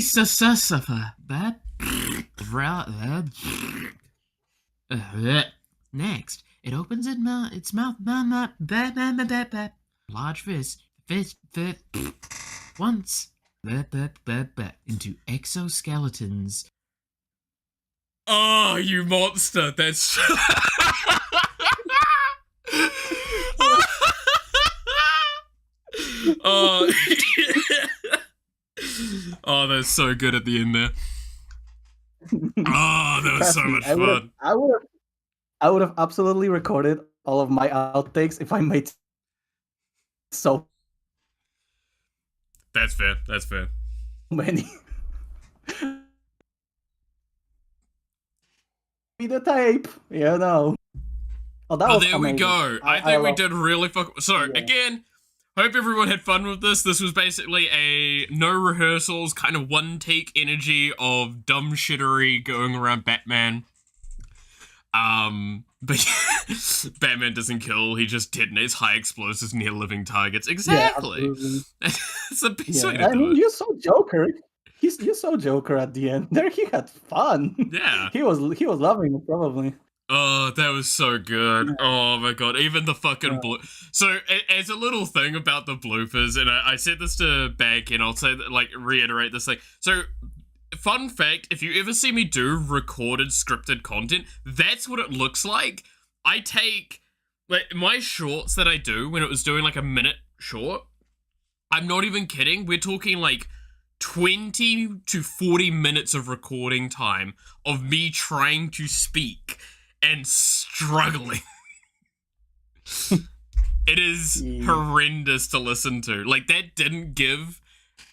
successful. Bad. Next, it opens its mouth. Large fist. Once. Into exoskeletons. Oh, you monster! That's. Oh. Oh, that's so good at the end there. Oh, that was so much fun. I would have absolutely recorded all of my outtakes if I made so That's fair. That's fair. many. The tape, you know. Oh, that was there amazing. we go. I think we love- did really So, Yeah. again, hope everyone had fun with this. This was basically a no rehearsals, kind of one take energy of dumb shittery going around Batman. But Batman doesn't kill, he just detonates high explosives near living targets. Exactly. Yeah, It's the best way to I do mean, it. you saw Joker. You saw Joker at the end. There, he had fun. Yeah. he was loving it probably. Oh, that was so good. Oh my god, even the fucking blue. So, as a little thing about the bloopers, and I said this to Bank, and I'll say that, like, reiterate this thing. So, fun fact, if you ever see me do recorded scripted content, that's what it looks like. I take, like, my shorts that I do when it was doing, like, a minute short, I'm not even kidding, we're talking, like, 20 to 40 minutes of recording time of me trying to speak and struggling. It is horrendous to listen to. Like, that didn't give,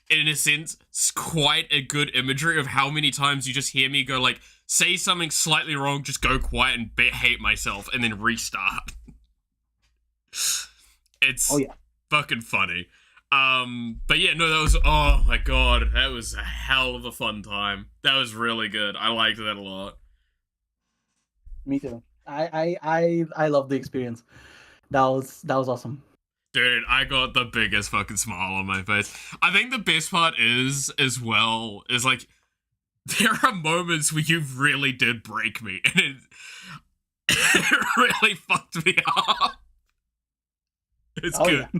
in a sense, quite a good imagery of how many times you just hear me go, like, say something slightly wrong, just go quiet and hate myself, and then restart. It's fucking funny. But yeah, no, that was, oh my god, that was a hell of a fun time. That was really good. I liked that a lot. Me too. I love the experience. That was awesome. Dude, I got the biggest fucking smile on my face. I think the best part is, as well, is like, there are moments where you really did break me, and it really fucked me up. It's good. Yeah.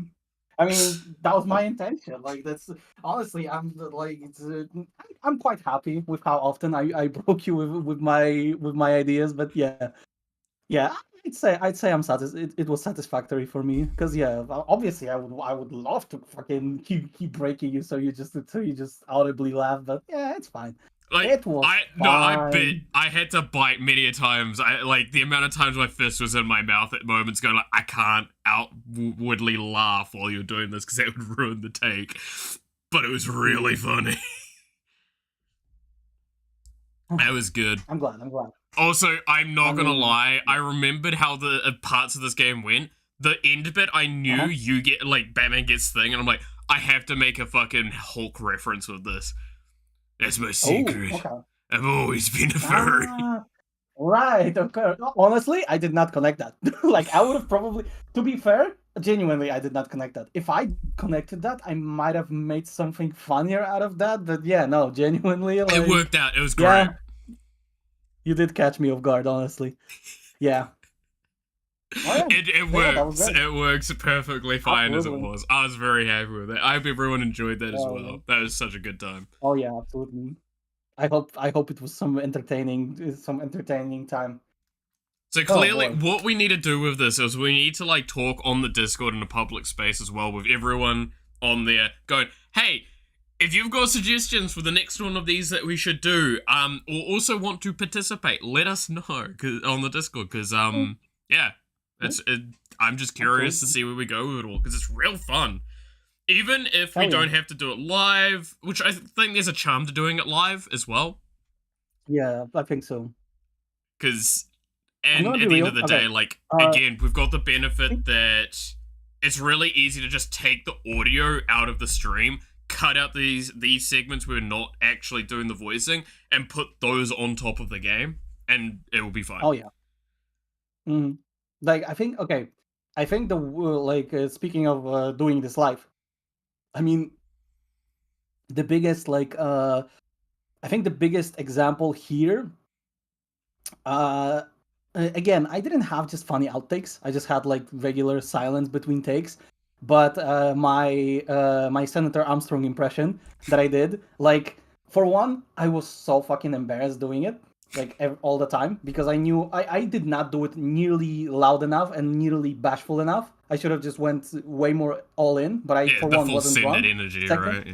I mean, that was my intention. Like, that's honestly, I'm like, I'm quite happy with how often I broke you with my ideas. But yeah, I'd say I'm satisfied. It was satisfactory for me because obviously I would love to fucking keep breaking you so you just audibly laugh. But yeah, it's fine. Like, it was I bit. I had to bite many a times. Like, the amount of times my fist was in my mouth at moments going, like, I can't outwardly laugh while you're doing this because that would ruin the take. But it was really funny. That was good. I'm glad. Also, I'm not gonna lie, I remembered how the parts of this game went. The end bit, I knew you get, like, Batman gets thing, and I'm like, I have to make a fucking Hulk reference with this. That's my secret. Okay. I've always been a furry. Right, okay. Honestly, I did not connect that. Like, I would have probably, to be fair, genuinely, I did not connect that. If I connected that, I might have made something funnier out of that. But yeah, no, genuinely. Like, it worked out. It was great. Yeah, you did catch me off guard, honestly. Yeah. Oh, yeah. It works. It works perfectly fine as it was. I was very happy with it. I hope everyone enjoyed that as well. That was such a good time. Oh yeah, absolutely. I hope it was some entertaining time. So clearly, what we need to do with this is we need to, like, talk on the Discord in a public space as well with everyone on there going, hey, if you've got suggestions for the next one of these that we should do, or also want to participate, let us know on the Discord, because, yeah. I'm just curious to see where we go with it all, because it's real fun. Even if we don't have to do it live, which I think there's a charm to doing it live as well. Yeah, I think so. Because, and at the end of the day, like, again, we've got the benefit that it's really easy to just take the audio out of the stream, cut out these segments where we're not actually doing the voicing, and put those on top of the game, and it will be fine. Oh, yeah. Mm-hmm. Like, I think speaking of doing this live, I mean, the biggest, like, I think the biggest example here, again, I didn't have just funny outtakes. I just had, like, regular silence between takes. But my Senator Armstrong impression that I did, like, for one, I was so fucking embarrassed doing it. Like, all the time, because I knew I did not do it nearly loud enough and nearly bashful enough. I should have just went way more all in, but I for one wasn't drunk. That energy, right?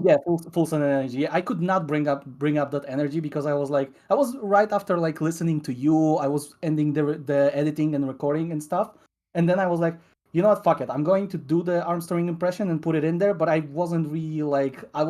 Yeah, full send energy. I could not bring up that energy because I was right after, like, listening to you. I was ending the editing and recording and stuff, and then I was like, you know what, fuck it. I'm going to do the Armstrong impression and put it in there, but I wasn't really like, I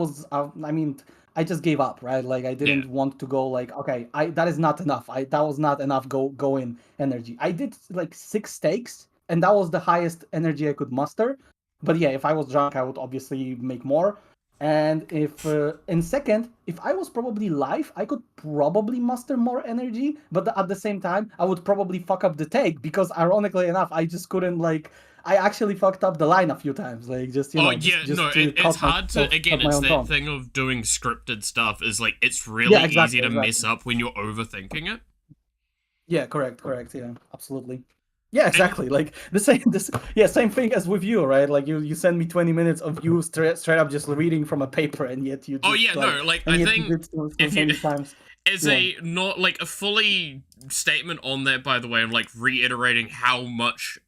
mean, I just gave up, right? Like I didn't want to go like, okay, that is not enough. That was not enough go in energy. I did like 6 takes, and that was the highest energy I could muster. But yeah, if I was drunk, I would obviously make more. And if in second, if I was probably live, I could probably muster more energy, but at the same time, I would probably fuck up the take because, ironically enough, I just couldn't like. I actually fucked up the line a few times, like just it's hard to again. It's that thing of doing scripted stuff is like it's really easy to mess up when you're overthinking it. Yeah, correct, yeah, absolutely. Yeah, exactly. Like same thing as with you, right? Like you send me 20 minutes of you straight up just reading from a paper, and yet you. Just, I think if you times. As a not like a fully statement on that, by the way, of like reiterating how much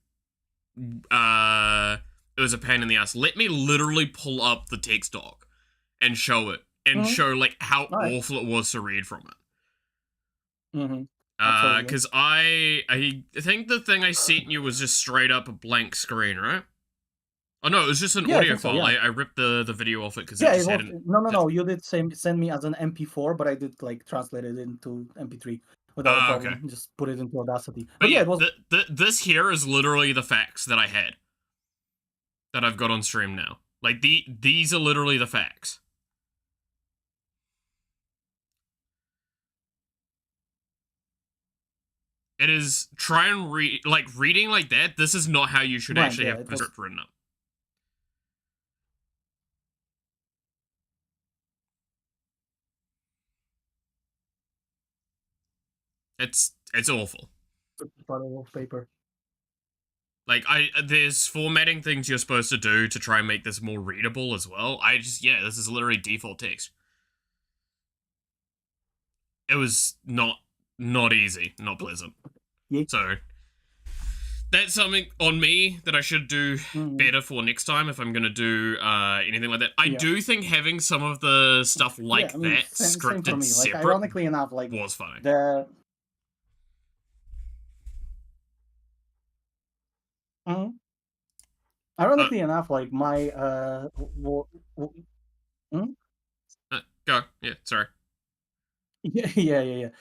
it was a pain in the ass. Let me literally pull up the text doc and show it and show like how awful it was to read from it. Because I think the thing I sent you was just straight up a blank screen, right? Oh no, it was just an audio file. I ripped the video off it because it just hadn't. No. You did send me as an MP4, but I did like translate it into MP3 without a problem. Okay. Just put it into Audacity. But yeah, it was. This here is literally the facts that I had that I've got on stream now. Like these are literally the facts. It is try and reading like that. This is not how you should actually have the script written up. It's awful. Paper. Like there's formatting things you're supposed to do to try and make this more readable as well. This is literally default text. It was not easy, not pleasant. So that's something on me that I should do better for next time if I'm gonna do anything like that. I do think having some of the stuff like that scripted separate, like, ironically enough, like was funny. Ironically enough, like my go. Yeah, sorry. Yeah.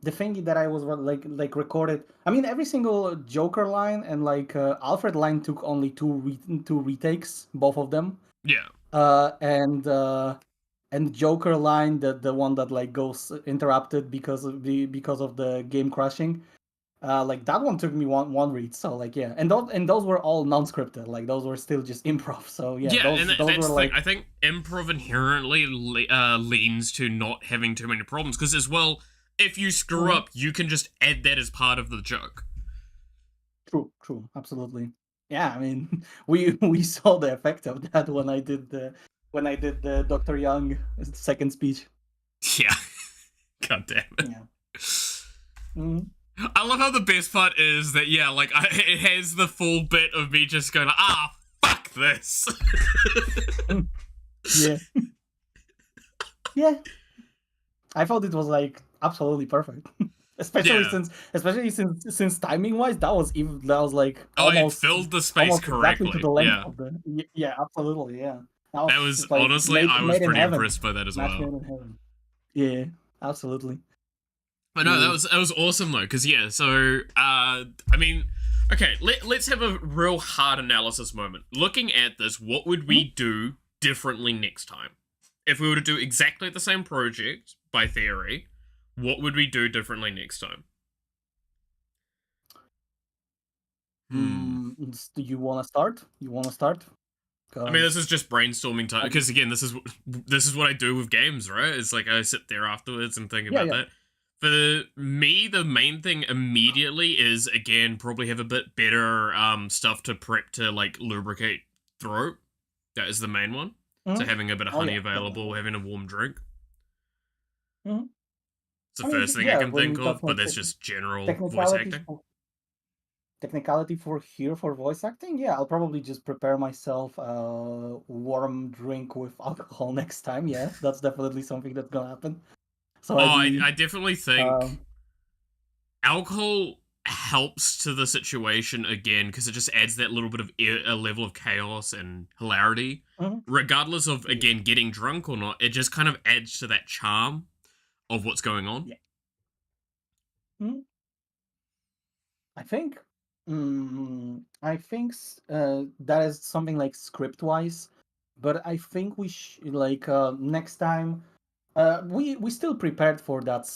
The thing that I was like recorded. I mean, every single Joker line and like Alfred line took only two retakes, both of them. Yeah. And Joker line, the one that like goes interrupted because of the game crashing. Like that one took me one read, so like yeah, and those were all non-scripted, like those were still just improv. So yeah, those were like I think improv inherently leans to not having too many problems because as well, if you screw up, you can just add that as part of the joke. True, absolutely. Yeah, I mean, we saw the effect of that when I did the Dr. Young second speech. Yeah, god damn it. Yeah. I love how the best part is that, like, it has the full bit of me just going, fuck this. Yeah. Yeah. I thought it was, like, absolutely perfect. Especially since timing-wise, that was like... almost, it filled the space correctly. Exactly to the length of the... Yeah, absolutely, yeah. That was like, honestly, I was pretty impressed by that as well. Yeah, absolutely. But no, that was awesome though, because so I mean, okay, let's have a real hard analysis moment. Looking at this, what would we do differently next time? If we were to do exactly the same project, by theory, what would we do differently next time? Do you want to start? I mean, this is just brainstorming time, because again, this is what I do with games, right? It's like I sit there afterwards and think about that. For me, the main thing immediately is, again, probably have a bit better stuff to prep to, like, lubricate throat. That is the main one. So having a bit of honey available, having a warm drink. It's the first thing I can think of, but that's just general voice acting. Technicality for voice acting? Yeah, I'll probably just prepare myself a warm drink with alcohol next time. Yeah, that's definitely something that's gonna happen. So I definitely think alcohol helps to the situation again because it just adds that little bit of a level of chaos and hilarity. Regardless of, again, getting drunk or not, it just kind of adds to that charm of what's going on. Yeah. I think that is something like script wise, but I think we like next time we still prepared for that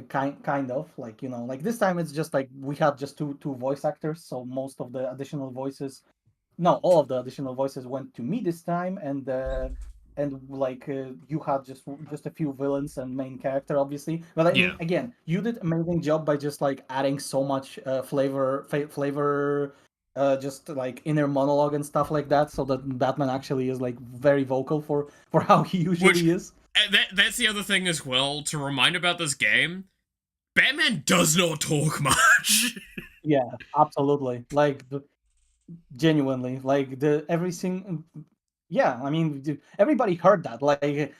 kind of like, you know, like this time it's just like we had just two voice actors, so most of the additional voices, no, all of the additional voices went to me this time, and like you had just a few villains and main character, obviously. But I mean, again, you did amazing job by just like adding so much flavor, just like inner monologue and stuff like that, so that Batman actually is like very vocal for how he usually is. That's the other thing as well to remind about this game. Batman does not talk much. Yeah, absolutely. Like genuinely, like yeah, I mean, everybody heard that. Like,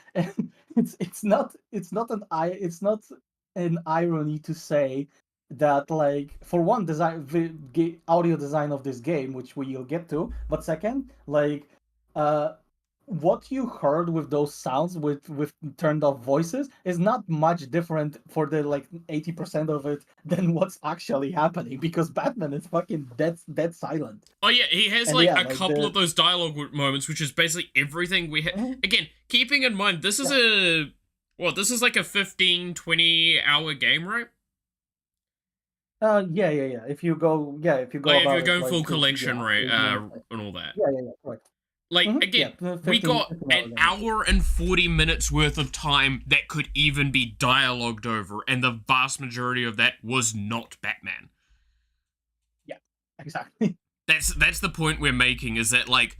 it's not an irony to say that, like, for one, audio design of this game, which we'll get to, but second, like, what you heard with those sounds with turned off voices is not much different for the like 80% of it than what's actually happening, because Batman is fucking dead silent. Oh yeah, he has like a couple of those dialogue moments, which is basically everything we have. Again, keeping in mind this is this is like a 15-20 hour game, right? Yeah. If you go if you're going full collection, right, and all that. Yeah, correct. Like, again, we got an hour and 40 minutes worth of time that could even be dialogued over, and the vast majority of that was not Batman. Yeah, exactly. That's the point we're making, is that, like,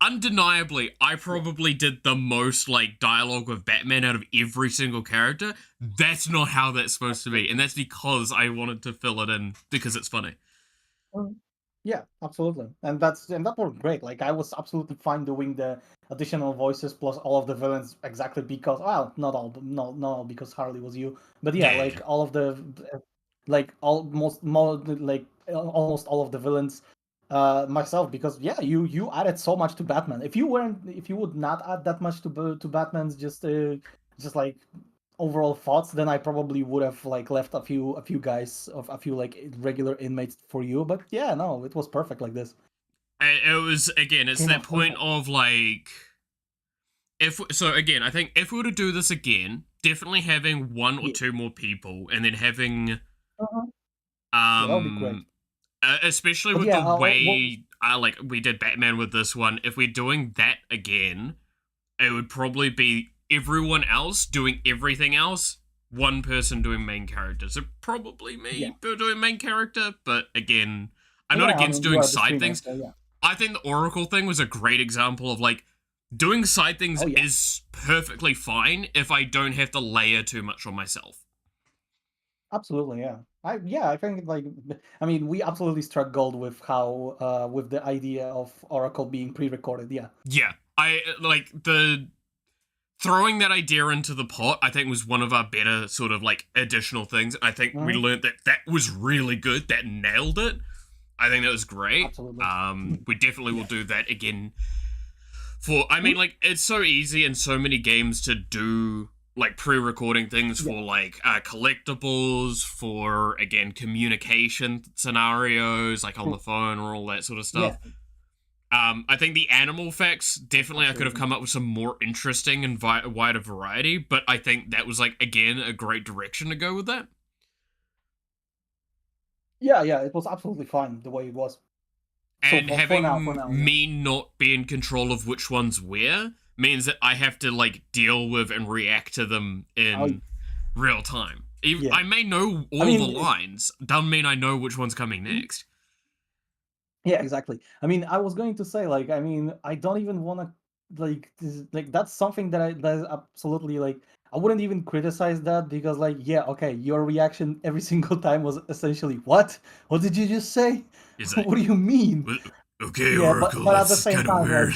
undeniably, I probably did the most, like, dialogue with Batman out of every single character. That's not how that's supposed to be, and that's because I wanted to fill it in, because it's funny. Yeah, absolutely, and that worked great. Like, I was absolutely fine doing the additional voices plus all of the villains exactly because, well, not all because Harley was you, but yeah, like all of the, like almost all of the villains, myself, because yeah, you added so much to Batman. If you would not add that much to Batman's just like overall thoughts, then I probably would have like left a few like regular inmates for you. But yeah, no, it was perfect like this. It was, again, it's that point of like, I think if we were to do this again, definitely having one or two more people, and then having that'll be great. Especially with the way like we did Batman with this one, if we're doing that again, it would probably be everyone else doing everything else, one person doing main character. So probably me doing main character, but again, I'm not against doing side things. I think the Oracle thing was a great example of, like, doing side things is perfectly fine if I don't have to layer too much on myself. Absolutely, yeah. I think, like, I mean, we absolutely struck gold with how with the idea of Oracle being pre-recorded. Yeah, I like the throwing that idea into the pot, I think, was one of our better sort of, like, additional things. I think we learned that was really good. That nailed it. I think that was great. Absolutely. We definitely will do that again. I mean, like, it's so easy in so many games to do, like, pre-recording things for, like, collectibles, for, again, communication scenarios, like, on the phone or all that sort of stuff. Yeah. I think the animal facts, definitely I could have come up with some more interesting and wider variety, but I think that was, like, again, a great direction to go with that. Yeah, it was absolutely fine the way it was. And so having me not be in control of which ones where means that I have to, like, deal with and react to them in real time. I may know all the lines, doesn't mean I know which one's coming next. Yeah, exactly. I mean, I was going to say, like, I mean, I don't even want to, like, that's something that is absolutely, like, I wouldn't even criticize that, because, like, yeah, okay, your reaction every single time was essentially, what? What did you just say? What do you mean? Okay, Oracle, but at the same time, weird.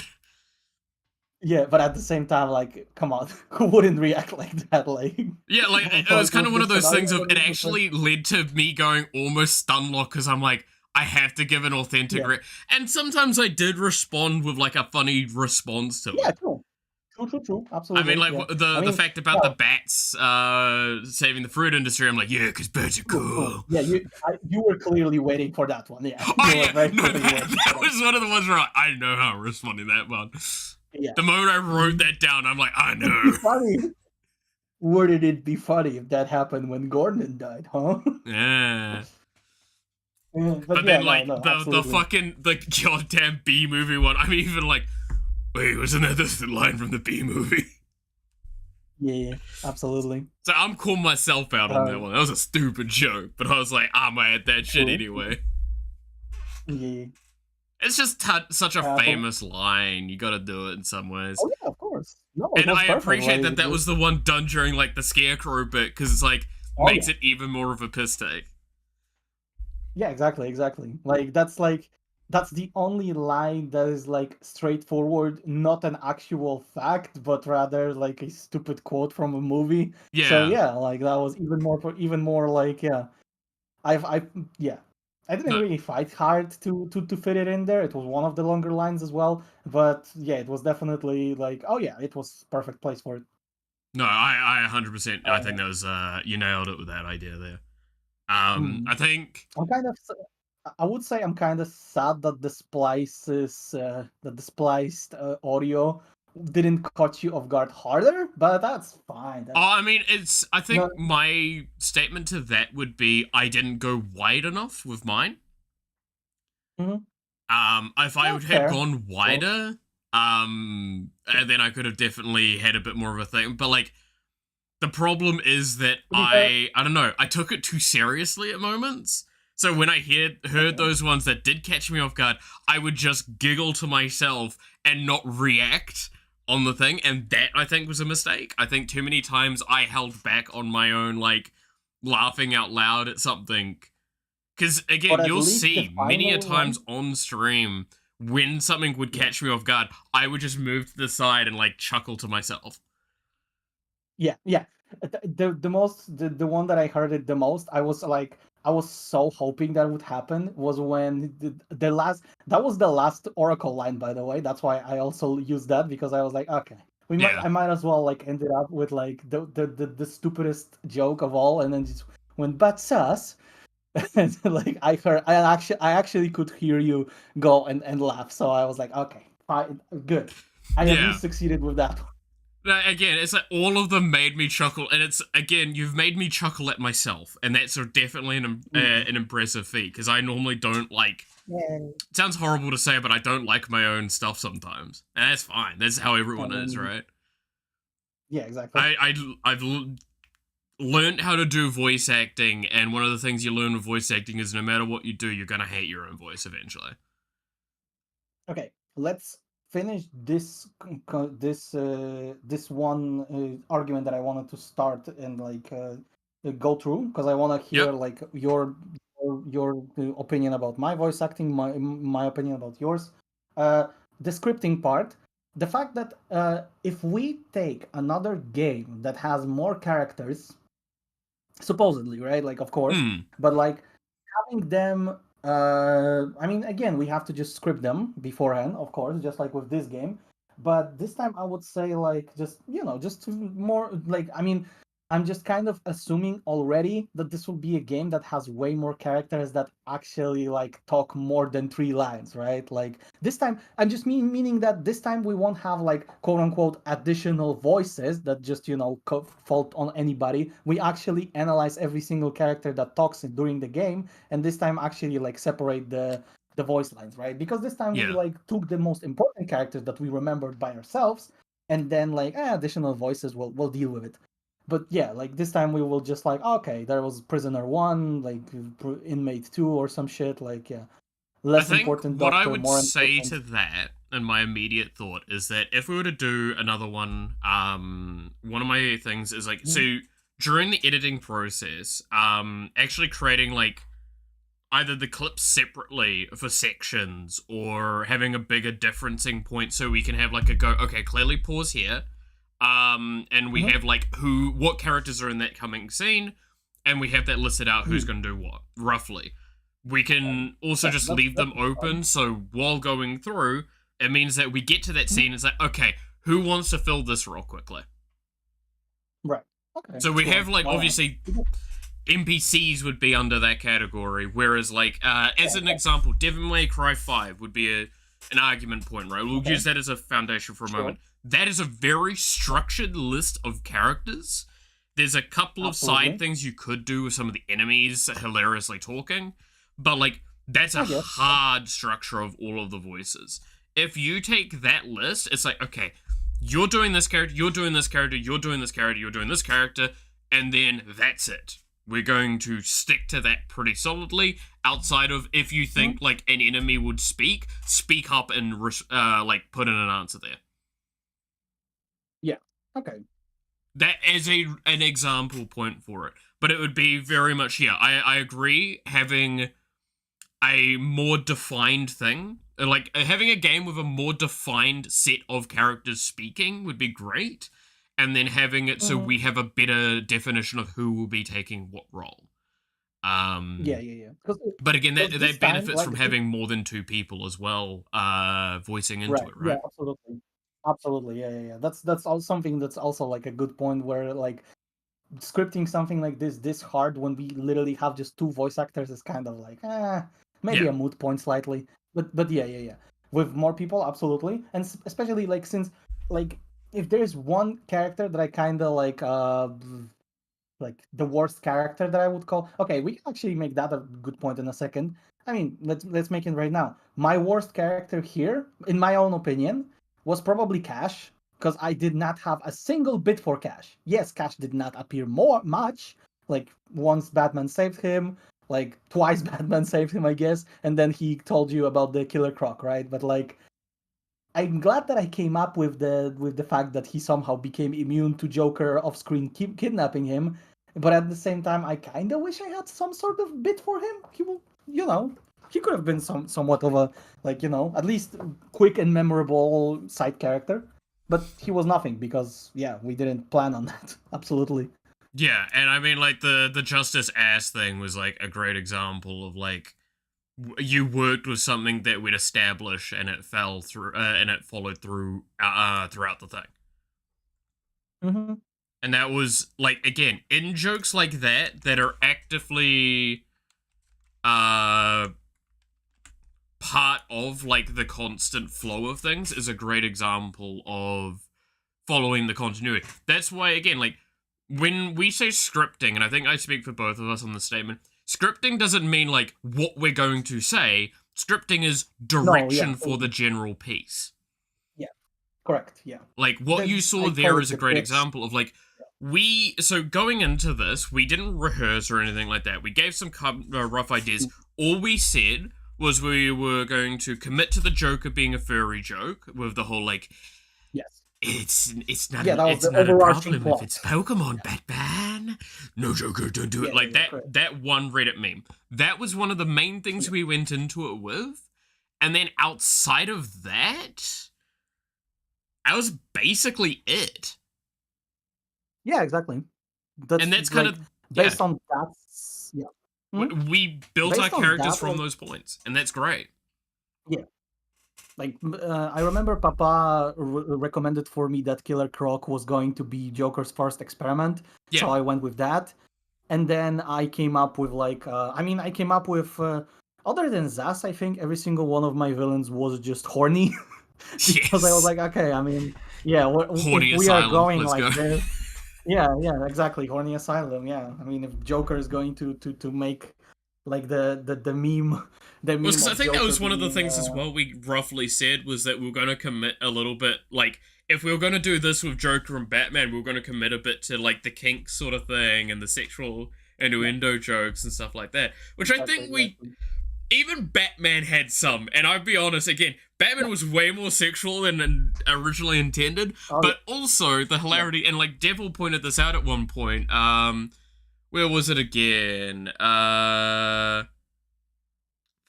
Yeah, but at the same time, like, come on, who wouldn't react like that? Like, Yeah, like it was kind of one of those things of it actually led to me going almost stun lock because I'm like, I have to give an authentic and sometimes I did respond with like a funny response to it. Yeah, true. True. Absolutely. I mean, like the fact about the bats saving the fruit industry, I'm like, yeah, because bats are cool. Yeah, you were clearly waiting for that one. Yeah. Oh yeah, no, that was one of the ones where I know how I'm responding that one. Yeah. The moment I wrote that down, I'm like, I know. Funny. Wouldn't it be funny if that happened when Gordon died, huh? Yeah. But then the fucking goddamn B movie one, I'm even like, wait, wasn't that the line from the B movie? Yeah, absolutely. So I'm calling myself out on that one. That was a stupid joke, but I was like, I'm gonna add that shit anyway. Yeah. It's just such a famous line. You gotta do it in some ways. Oh yeah, of course. No, and I appreciate that was the one done during like the scarecrow bit because it's like makes it even more of a piss take. Yeah, exactly. Like that's the only line that is like straightforward, not an actual fact, but rather like a stupid quote from a movie. Yeah. So yeah, like that was even more like I didn't really fight hard to fit it in there. It was one of the longer lines as well, but yeah, it was definitely like, oh yeah, it was perfect place for it. No, I 100%. I think that was you nailed it with that idea there. I think I would say I'm kind of sad that the spliced audio didn't catch you off guard harder, but that's fine. I mean, I think my statement to that would be I didn't go wide enough with mine. If I had gone wider, and then I could have definitely had a bit more of a thing. But like, the problem is that I don't know, I took it too seriously at moments. So when I heard those ones that did catch me off guard, I would just giggle to myself and not react on the thing, and that I think was a mistake. I think too many times I held back on my own, like, laughing out loud at something. Because, again, you'll see many a times on stream, when something would catch me off guard, I would just move to the side and, like, chuckle to myself. Yeah. The one that I heard it the most, I was so hoping that would happen was when that was the last Oracle line, by the way. That's why I also used that, because I was like, okay, I might as well like end it up with like the stupidest joke of all, and then just when but sus, and like I actually could hear you go and laugh, so I was like, okay, fine, good, I at least succeeded with that one. Again, it's like all of them made me chuckle, and it's, again, you've made me chuckle at myself, and that's definitely an impressive feat, because I normally don't like, it sounds horrible to say, but I don't like my own stuff sometimes, and that's fine, that's how everyone is, right? Yeah, exactly. I've learned how to do voice acting, and one of the things you learn with voice acting is no matter what you do, you're gonna hate your own voice eventually. Okay, let's finish this one argument that I wanted to start and like go through, because I want to hear like your opinion about my voice acting, my opinion about yours. The scripting part, the fact that if we take another game that has more characters, supposedly, right? Like, of course, but like having them. I mean, again, we have to just script them beforehand, of course, just like with this game. But this time I would say like just more like, I mean, I'm just kind of assuming already that this will be a game that has way more characters that actually like talk more than 3 lines, right? Like this time, I'm just meaning that this time we won't have like quote unquote additional voices that just fault on anybody. We actually analyze every single character that talks during the game, and this time actually like separate the voice lines, right? Because this time we like took the most important characters that we remembered by ourselves, and then like additional voices we'll deal with it. But yeah, like this time we will just like, okay, there was prisoner 1, like inmate 2 or some shit, like less important doctor, what I would more say important. to that, and my immediate thought is that if we were to do another one, one of my things is like, so during the editing process, actually creating like either the clips separately for sections or having a bigger differencing point so we can have like a go, okay, clearly pause here. And we have like what characters are in that coming scene, and we have that listed out who's going to do what, roughly. We can also just leave them open, so while going through, it means that we get to that scene and it's like, okay, who wants to fill this real quickly? Right. Okay. So we have like, obviously, NPCs would be under that category, whereas like, as an example, Devil May Cry 5 would be an argument point, right? We'll use that as a foundation for a moment. That is a very structured list of characters. There's a couple of side things you could do with some of the enemies hilariously talking, but like, that's a hard structure of all of the voices. If you take that list, it's like, okay, you're doing this character, you're doing this character, you're doing this character, you're doing this character, and then that's it. We're going to stick to that pretty solidly, outside of if you think like an enemy would speak up and like put in an answer there. Yeah. Okay. That is an example point for it. But it would be very much, I agree, having a more defined thing. Like, having a game with a more defined set of characters speaking would be great. And then having it so we have a better definition of who will be taking what role. Yeah. But again, that benefits like, from having more than two people as well voicing into it, right? Yeah, absolutely. Yeah. That's also something that's also like a good point where like scripting something like this hard when we literally have just two voice actors is kind of like maybe a moot point slightly. But yeah. With more people, absolutely, and especially like since like if there's one character that I kind of like the worst character that I would call. Okay, we can actually make that a good point in a second. I mean, let's make it right now. My worst character here, in my own opinion, was probably Cash, because I did not have a single bit for Cash. Yes, Cash did not appear much. Like once Batman saved him, like twice Batman saved him, I guess, and then he told you about the Killer Croc, right? But like, I'm glad that I came up with the fact that he somehow became immune to Joker off-screen kidnapping him. But at the same time, I kind of wish I had some sort of bit for him. He will, he could have been somewhat of a, like, at least quick and memorable side character. But he was nothing because, we didn't plan on that. Absolutely. Yeah, and I mean, like, the Justice Ass thing was, like, a great example of, like, you worked with something that we'd establish and it fell through, and it followed through throughout the thing. Mm-hmm. And that was, like, again, in jokes like that are actively part of, like, the constant flow of things is a great example of following the continuity. That's why, again, like, when we say scripting, and I think I speak for both of us on this statement, scripting doesn't mean, like, what we're going to say. Scripting is direction for the general piece. Yeah, correct, yeah. Like, what you saw there is a great example of, like, so going into this, we didn't rehearse or anything like that. We gave some rough ideas. All we said was we were going to commit to the Joker being a furry joke with the whole, like, yes, it's not, it's not a problem if it's Pokemon, Batman. No, Joker, don't do it. Like, that one Reddit meme. That was one of the main things we went into it with. And then outside of that, that was basically it. Yeah, exactly. That's kind of based on that. Yeah, we built based our characters from those points, and that's great. Yeah, like I remember Papa recommended for me that Killer Croc was going to be Joker's first experiment, so I went with that, and then I came up with like I came up with other than Zaz, I think every single one of my villains was just horny. Because I was like, okay, I mean, horny if we asylum, are going let's like go. this. Yeah, exactly. Horny asylum. Yeah, I mean, if Joker is going to make like the meme, Well, because I think that Joker was one of the being, things as well we roughly said was that we were going to commit a little bit, like, if we were going to do this with Joker and Batman, we were going to commit a bit to, like, the kink sort of thing and the sexual innuendo jokes and stuff like that, which I think even Batman had some, and I'll be honest, again, Batman was way more sexual than originally intended, but also the hilarity, and like Devil pointed this out at one point, where was it again?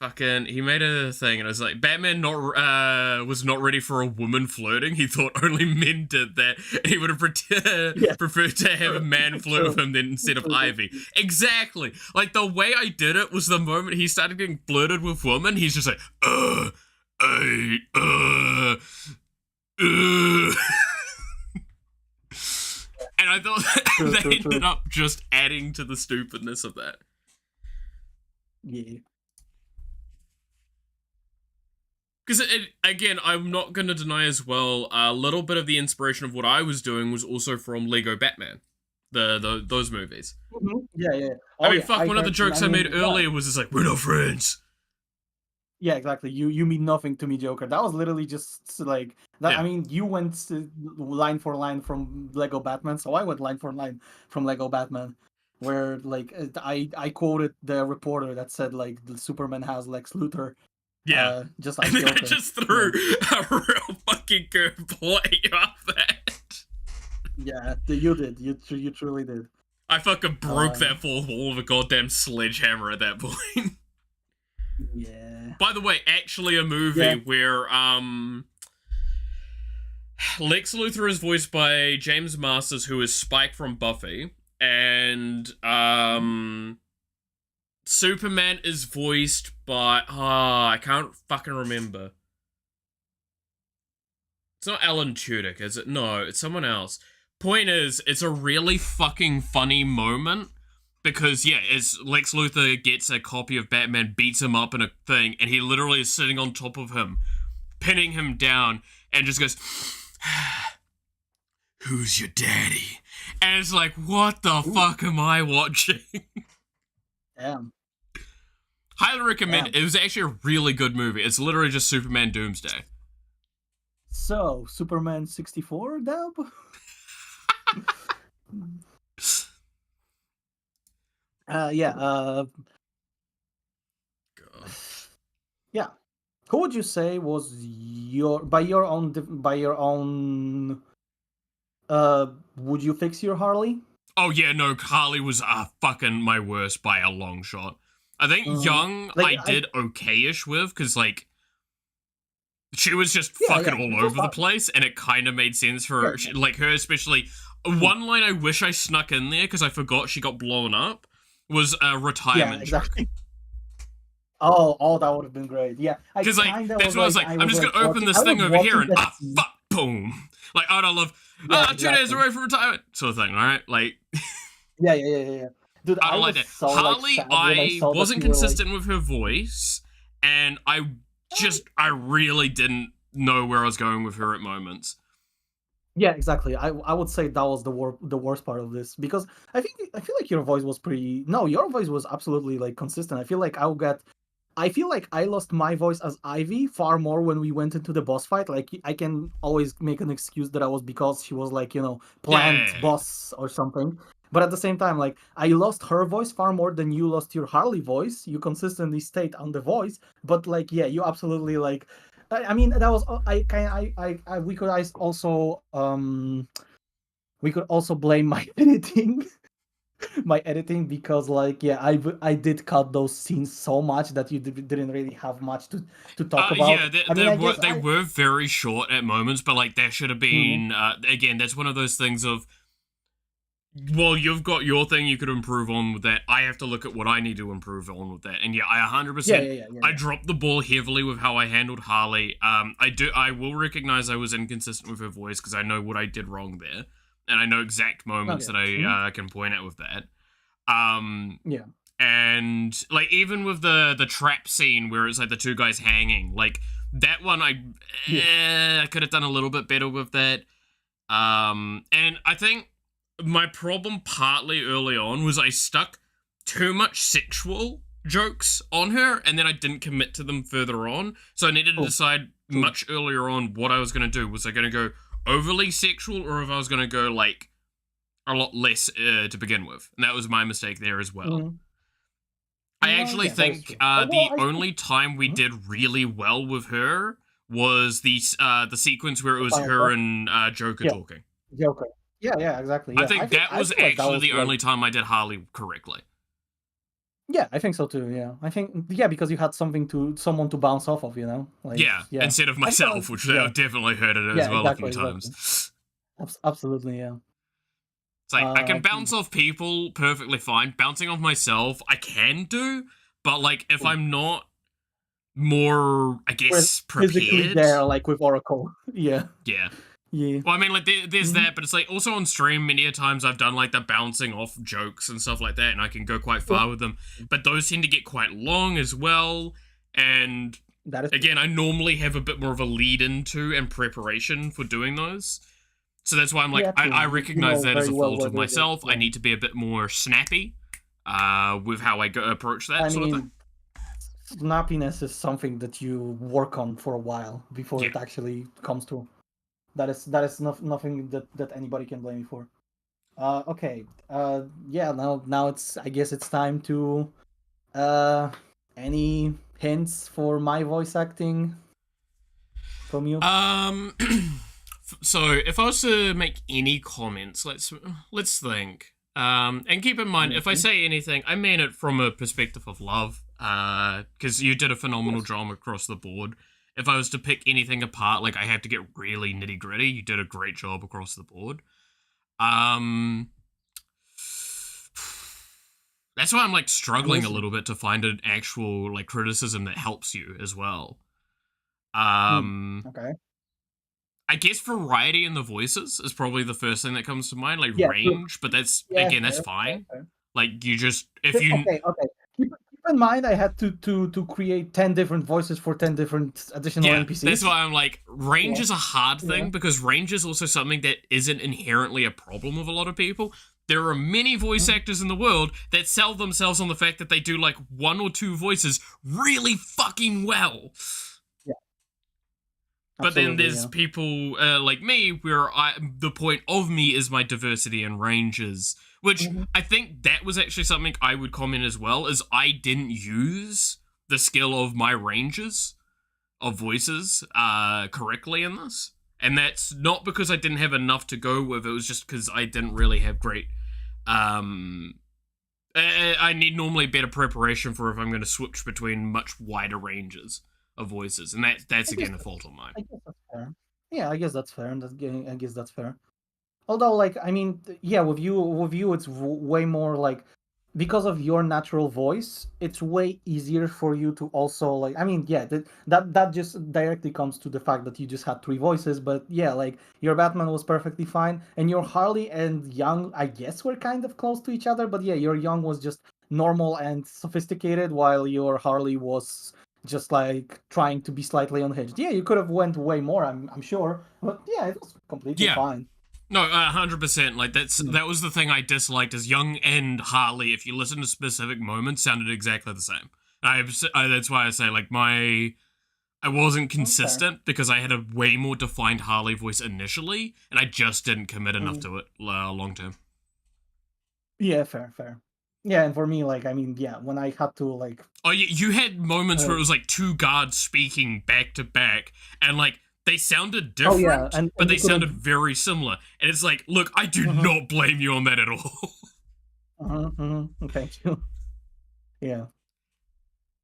fucking, he made a thing and it was like, Batman was not ready for a woman flirting. He thought only men did that. And he would have preferred to have a man flirt with him instead of Ivy. Exactly. Like, the way I did it was the moment he started getting flirted with women, he's just like, and I thought they ended up just adding to the stupidness of that. Yeah. Because, again, I'm not going to deny as well, a little bit of the inspiration of what I was doing was also from Lego Batman. Those movies. Mm-hmm. Yeah. Oh, I mean, one of the jokes I made earlier was just like, we're not friends. Yeah, exactly. You mean nothing to me, Joker. That was literally just like that. Yeah. I mean, you went line for line from Lego Batman, so I went line for line from Lego Batman, where like I quoted the reporter that said like the Superman has Lex Luthor. Yeah, just like and then I Joker. just threw a real fucking curveball at you off that. Yeah, you did. You truly did. I fucking broke that fourth wall with a goddamn sledgehammer at that point. Yeah. By the way, actually a movie where Lex Luthor is voiced by James Masters, who is Spike from Buffy, and Superman is voiced by I can't fucking remember. It's not Alan Tudyk, is it? No, it's someone else. Point is, it's a really fucking funny moment. Because, yeah, as Lex Luthor gets a copy of Batman, beats him up in a thing, and he literally is sitting on top of him, pinning him down, and just goes, who's your daddy? And it's like, what the fuck am I watching? Damn. Highly recommend it. It was actually a really good movie. It's literally just Superman Doomsday. So, Superman 64, Dub? Yeah. Yeah. Who would you say was by your own would you fix your Harley? Oh yeah, no, Harley was fucking my worst by a long shot. I think Young I did okay-ish with, because like she was just fucking all over the place, and it kind of made sense for like her, especially. One line I wish I snuck in there because I forgot she got blown up was a retirement joke. Oh, that would have been great. Yeah, because like that's what I was like. I'm just gonna open this thing over here and fuck, boom. Like I don't love 2 days away from retirement sort of thing, right? Like yeah. Dude, I don't like that. So, Harley, I wasn't consistent with her voice, and I really didn't know where I was going with her at moments. Yeah, exactly. I would say that was the worst part of this, because I feel like your voice was your voice was absolutely like consistent. I feel like I lost my voice as Ivy far more when we went into the boss fight. Like I can always make an excuse that I was because she was like, planned boss or something. But at the same time, like I lost her voice far more than you lost your Harley voice. You consistently stayed on the voice, but like you absolutely like. I mean, that was we could also blame my editing, because like I did cut those scenes so much that you didn't really have much to talk about. Yeah, they were very short at moments, but like there should have been again. That's one of those things of. Well, you've got your thing you could improve on with that. I have to look at what I need to improve on with that. And yeah, I 100%. I dropped the ball heavily with how I handled Harley. I will recognize I was inconsistent with her voice because I know what I did wrong there, and I know exact moments that I can point at with that. And like even with the trap scene where it's like the two guys hanging, like that one, I could have done a little bit better with that. And I think. My problem partly early on was I stuck too much sexual jokes on her, and then I didn't commit to them further on. So I needed to decide much earlier on what I was going to do. Was I going to go overly sexual, or if I was going to go, like, a lot less to begin with? And that was my mistake there as well. I actually think the only time we did really well with her was the sequence where it was her and Joker talking. Joker. Yeah, exactly. Yeah. I think that was actually the only time I did Harley correctly. Yeah, I think so too. Yeah, I think because you had someone to bounce off of, like Yeah, instead of myself, which I definitely heard it as well a few times. Absolutely, yeah. It's like, I can bounce off people perfectly fine. Bouncing off myself, I can do, but like, if I'm not more, I guess, physically prepared. there, like with Oracle. Yeah. Yeah. Yeah. Well, I mean, like, there's that, but it's like, also on stream, many a times I've done, like, the bouncing off jokes and stuff like that, and I can go quite far with them. But those tend to get quite long as well, and again, I normally have a bit more of a lead into and preparation for doing those. So that's why I'm like, I recognize that as a fault of myself. I need to be a bit more snappy with how I approach that sort of thing. Snappiness is something that you work on for a while before it actually comes to. That is nothing that anybody can blame you for. Okay. Now it's, I guess it's time to any hints for my voice acting from you? So if I was to make any comments, let's think. And keep in mind, if I say anything, I mean it from a perspective of love, because you did a phenomenal job across the board. If I was to pick anything apart, like, I have to get really nitty gritty. You did a great job across the board. That's why I'm like struggling a little bit to find an actual like criticism that helps you as well. Okay. I guess variety in the voices is probably the first thing that comes to mind, like range, but that's again, that's fine. Like, you just, if you okay. Keep in mind, I had to create 10 different voices for 10 different additional NPCs. That's why I'm like, range is a hard thing, because range is also something that isn't inherently a problem with a lot of people. There are many voice actors in the world that sell themselves on the fact that they do like 1 or 2 voices really fucking well. Yeah. But then there's people like me, where the point of me is my diversity and ranges, which I think that was actually something I would comment as well, is I didn't use the skill of my ranges of voices correctly in this. And that's not because I didn't have enough to go with, it was just because I didn't really have great... I need normally better preparation for if I'm going to switch between much wider ranges of voices, and that's again a fault of mine. I guess that's fair. Yeah, I guess that's fair. I guess that's fair. Although, like, I mean, yeah, with you, it's way more like, because of your natural voice, it's way easier for you to also, like, I mean, yeah, that just directly comes to the fact that you just had 3 voices, but yeah, like, your Batman was perfectly fine, and your Harley and Young, I guess, were kind of close to each other, but yeah, your Young was just normal and sophisticated, while your Harley was just like trying to be slightly unhinged. Yeah, you could have went way more, I'm sure, but yeah, it was completely fine. No, 100%. Like, that was the thing I disliked, is Young and Harley, if you listen to specific moments, sounded exactly the same. That's why I say, like, I wasn't consistent because I had a way more defined Harley voice initially, and I just didn't commit enough to it long term. Yeah, fair. Yeah, and for me, like, I mean, yeah, when I had to, like... Oh, yeah, you had moments where it was, like, 2 guards speaking back to back, and, like, they sounded different, but they sounded very similar. And it's like, look, I do not blame you on that at all. Thank you. Yeah.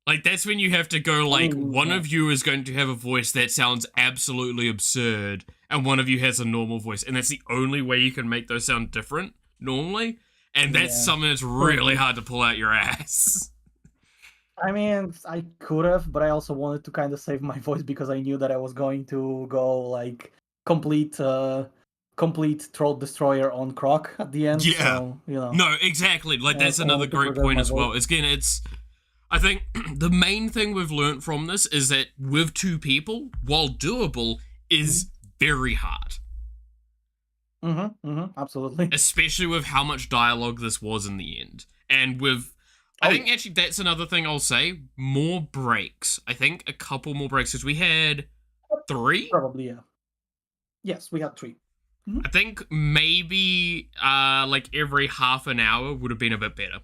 Like, that's when you have to go, like, one of you is going to have a voice that sounds absolutely absurd, and one of you has a normal voice, and that's the only way you can make those sound different, normally. And that's something that's really hard to pull out your ass. I mean, I could have, but I also wanted to kind of save my voice because I knew that I was going to go like complete Throat Destroyer on Croc at the end. Yeah. So, you know. No, exactly. Like, that's another great point as well. Again, I think the main thing we've learned from this is that with 2 people, while doable, is very hard. Absolutely. Especially with how much dialogue this was in the end. And with... I think actually that's another thing I'll say. More breaks. I think a couple more breaks, because we had 3? Probably, yeah. Yes, we had 3. I think maybe like every half an hour would have been a bit better.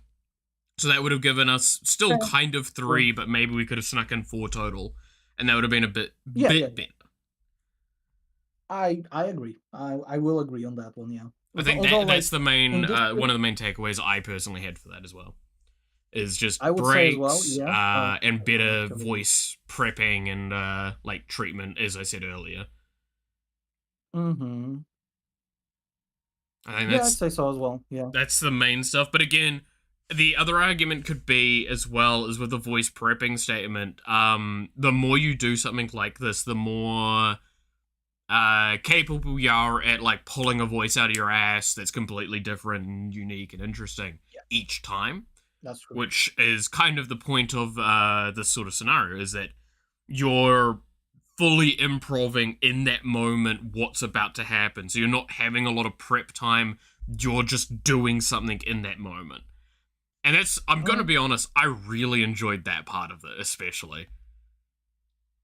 So that would have given us still kind of 3, but maybe we could have snuck in 4 total. And that would have been a bit better. I agree. I will agree on that one, yeah. I think that's the main one of the main takeaways I personally had for that as well. is just I would say as well, breaks yeah. and better Sorry. voice prepping and like treatment, as I said earlier. Mm-hmm. I think Yeah, I'd say so as well. Yeah. that's the main stuff. But again, the other argument could be as well as with the voice prepping statement. The more you do something like this, the more capable you are at like pulling a voice out of your ass that's completely different and unique and interesting each time. That's true. Which is kind of the point of this sort of scenario, is that you're fully improving in that moment what's about to happen. So you're not having a lot of prep time, you're just doing something in that moment. And that's, I'm gonna be honest, I really enjoyed that part of it, especially.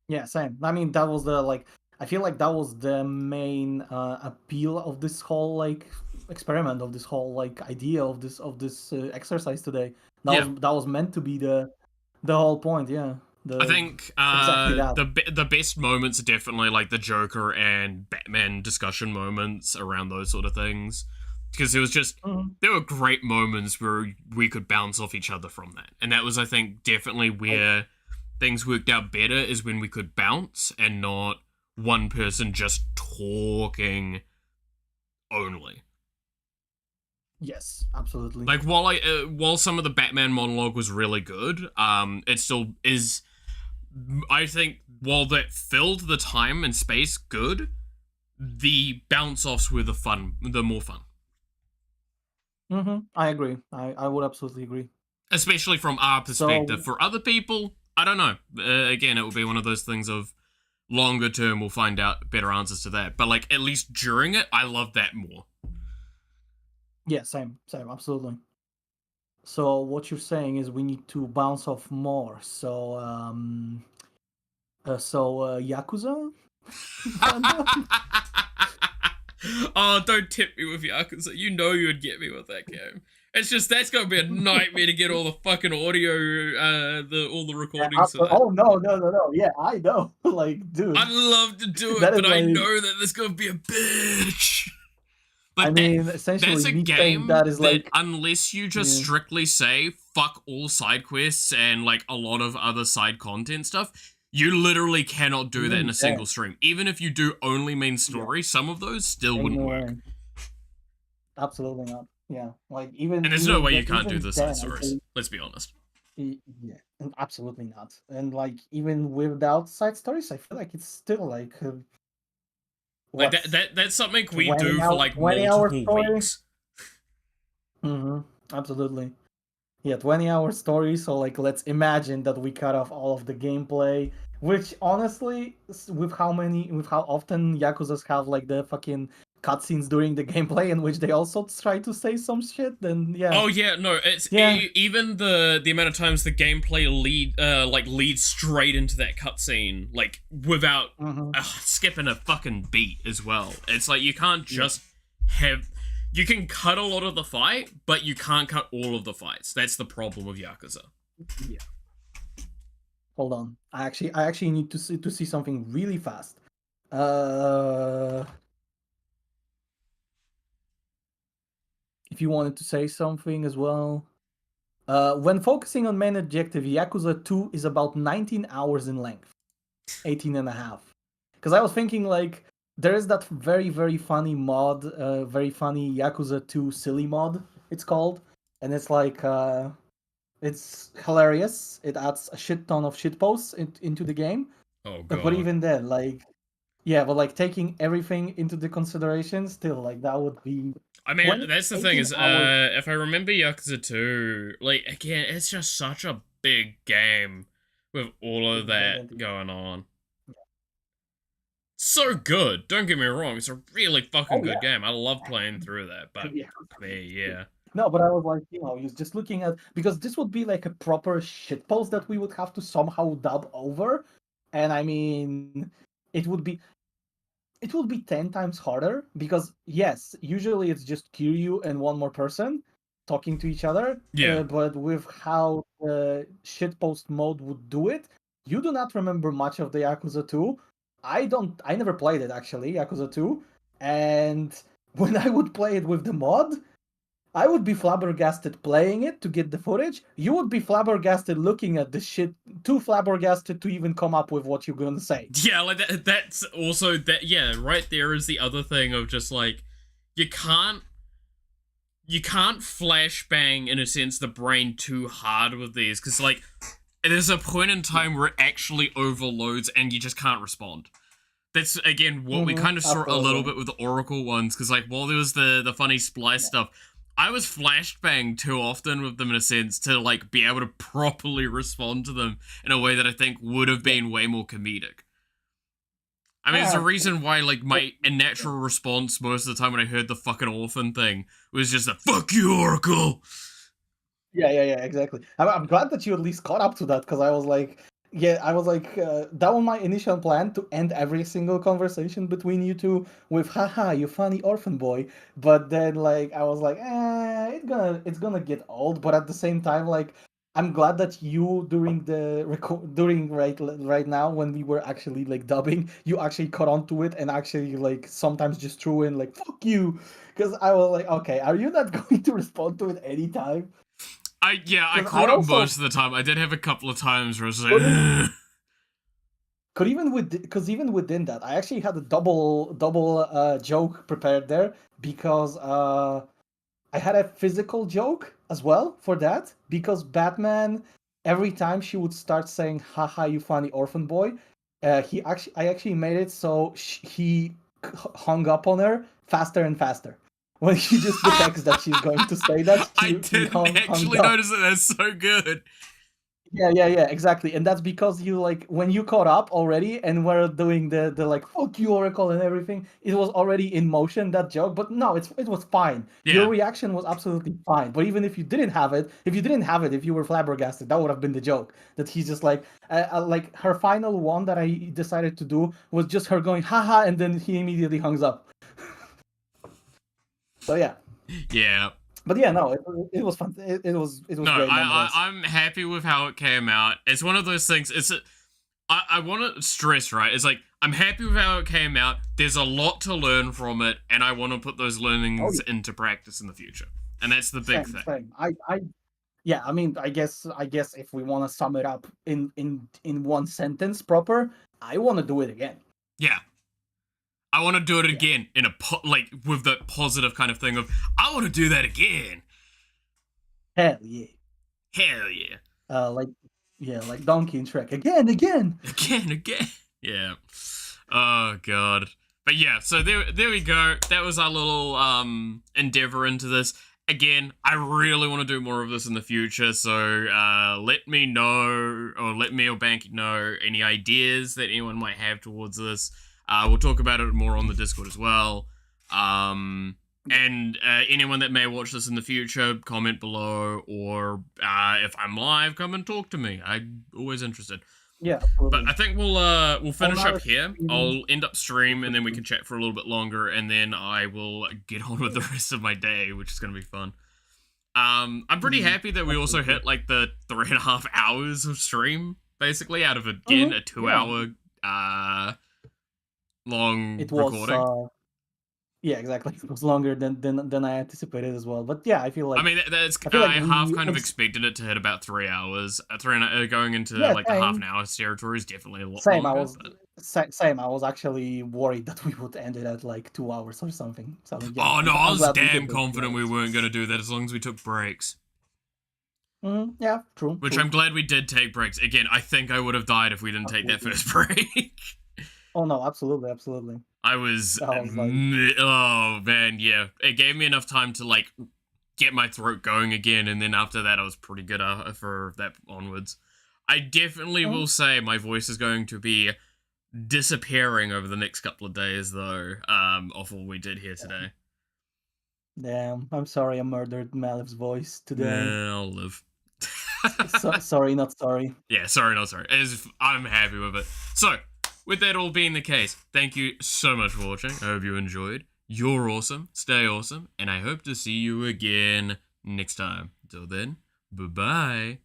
Yeah, same. I mean, that was the like. I feel like that was the main appeal of this whole like experiment, of this whole like idea of this exercise today. That was meant to be the whole point. Yeah. I think exactly that. the best moments are definitely like the Joker and Batman discussion moments around those sort of things. Because it was just, there were great moments where we could bounce off each other from that. And that was, I think, definitely where things worked out better, is when we could bounce and not one person just talking only. Yes, absolutely. Like, while some of the Batman monologue was really good, it still is, I think, while that filled the time and space good, the bounce-offs were the more fun. I agree. I would absolutely agree. Especially from our perspective. For other people, I don't know. Again, it will be one of those things of longer term, we'll find out better answers to that. But, like, at least during it, I love that more. Yeah, same, absolutely. So what you're saying is we need to bounce off more. So, Yakuza? Oh, don't tip me with Yakuza. You know you would get me with that game. It's just, that's gonna be a nightmare to get all the fucking audio, all the recordings for that. Oh, no. Yeah, I know. Like, dude. I'd love to do it, but I know that there's gonna be a bitch. But I mean, essentially, that's a game that is like, unless you just strictly say, fuck all side quests and, like, a lot of other side content stuff, you literally cannot do that in a single stream. Even if you do only main story, some of those still wouldn't work. Absolutely not. Yeah, like even. And there's no way you can't do the side stories. Let's be honest. Yeah, absolutely not. And like even without side stories, I feel like it's still like. Like that's something we do for like multiple weeks. Absolutely. Yeah, 20-hour story. So like, let's imagine that we cut off all of the gameplay, which honestly, with how often Yakuzas have like the fucking cutscenes during the gameplay in which they also try to say some shit, then yeah. Oh yeah, no, it's even the amount of times the gameplay leads straight into that cutscene, like without skipping a fucking beat as well. It's like you can't just have. You can cut a lot of the fight, but you can't cut all of the fights. That's the problem with Yakuza. Yeah. Hold on. I actually need to see something really fast. If you wanted to say something as well. When focusing on main objective, Yakuza 2 is about 19 hours in length. 18 and a half. Because I was thinking like, there is that very, very funny mod, very funny Yakuza 2 silly mod, it's called. And it's like, it's hilarious. It adds a shit ton of shitposts into the game. Oh, God. But even then, like, yeah, but like taking everything into the consideration, still, like, that would be... I mean, that's the thing is, if I remember Yakuza 2, like, again, it's just such a big game with all of that going on. So good. Don't get me wrong. It's a really fucking good game. I love playing through that. But yeah. No, but I was like, you know, just looking at, because this would be like a proper shitpost that we would have to somehow dub over, and I mean, it would be 10 times harder because yes, usually it's just Kiryu and one more person talking to each other. Yeah. But with how the shitpost mode would do it, you do not remember much of the Yakuza 2. I never played it actually, Yakuza 2, and when I would play it with the mod, I would be flabbergasted playing it to get the footage. You would be flabbergasted looking at this shit, too flabbergasted to even come up with what you're gonna say. Yeah, like that's also that. Yeah, right there is the other thing of just like you can't flashbang in a sense the brain too hard with these because like there's a point in time where it actually overloads and you just can't respond. That's again what we kind of saw a little bit with the Oracle ones because like while there was the funny splice stuff, I was flashbanged too often with them in a sense to like be able to properly respond to them in a way that I think would have been way more comedic. I mean, there's a reason why, like, my natural response most of the time when I heard the fucking orphan thing was just a "fuck you, Oracle." Yeah, exactly. I'm glad that you at least caught up to that because I was like, that was my initial plan to end every single conversation between you two with "haha, you funny orphan boy," but then like I was like, it's gonna get old. But at the same time, like I'm glad that you during right now when we were actually like dubbing, you actually caught on to it and actually like sometimes just threw in like "fuck you," because I was like, okay, are you not going to respond to it anytime? I caught up most of the time. I did have a couple of times where I was like, even within that, I actually had a double joke prepared there because I had a physical joke as well for that because Batman, every time she would start saying "haha, you funny orphan boy," I actually made it so he hung up on her faster and faster. When she just detects that she's going to say that, I didn't actually notice it. That's so good. Yeah, exactly. And that's because you like when you caught up already and we're doing the like "fuck you, Oracle" and everything, it was already in motion, that joke. But no, it was fine. Yeah. Your reaction was absolutely fine. But even if you didn't have it, if you were flabbergasted, that would have been the joke. That he's just like her final one that I decided to do was just her going "haha," and then he immediately hangs up. So yeah. Yeah. But yeah, no, it was fun. It was No, great. I'm happy with how it came out. It's one of those things. I want to stress, right? It's like I'm happy with how it came out. There's a lot to learn from it, and I want to put those learnings into practice in the future. And that's the big thing. Same. I mean, I guess if we want to sum it up in one sentence proper, I want to do it again. Yeah. I want to do it again in with that positive kind of thing of I want to do that again. Hell yeah. Hell yeah. Like Donkey and Shrek again. Again. Yeah. Oh god. But yeah, so there we go. That was our little endeavor into this. Again, I really want to do more of this in the future, so let me know, or let me or Banky know any ideas that anyone might have towards this. We'll talk about it more on the Discord as well. And anyone that may watch this in the future, comment below, or if I'm live, come and talk to me. I'm always interested. Yeah, absolutely. But I think we'll finish up here. I'll end up stream, and then we can chat for a little bit longer, and then I will get on with the rest of my day, which is going to be fun. I'm pretty happy that we also hit like the 3.5 hours of stream, basically, out of again a 2-hour long recording. Yeah, exactly. It was longer than I anticipated as well. But yeah, I feel like I mean I half kind of expected it to hit about 3 hours. Going into like the half an hour territory is definitely a lot longer. Same. I was actually worried that we would end it at like 2 hours or something. So yeah, oh no, I was damn confident we weren't going to do that as long as we took breaks. Yeah, true. Which I'm glad we did take breaks. Again, I think I would have died if we didn't take that first break. Oh no, absolutely. I was like, oh man, yeah. It gave me enough time to like get my throat going again, and then after that I was pretty good for that onwards. I definitely will say my voice is going to be disappearing over the next couple of days though, off what we did here today. Damn, I'm sorry I murdered Malif's voice today. Yeah, I'll live. Sorry, not sorry. Yeah, sorry, not sorry. I'm happy with it. So, with that all being the case, thank you so much for watching. I hope you enjoyed. You're awesome. Stay awesome. And I hope to see you again next time. Until then, bye-bye.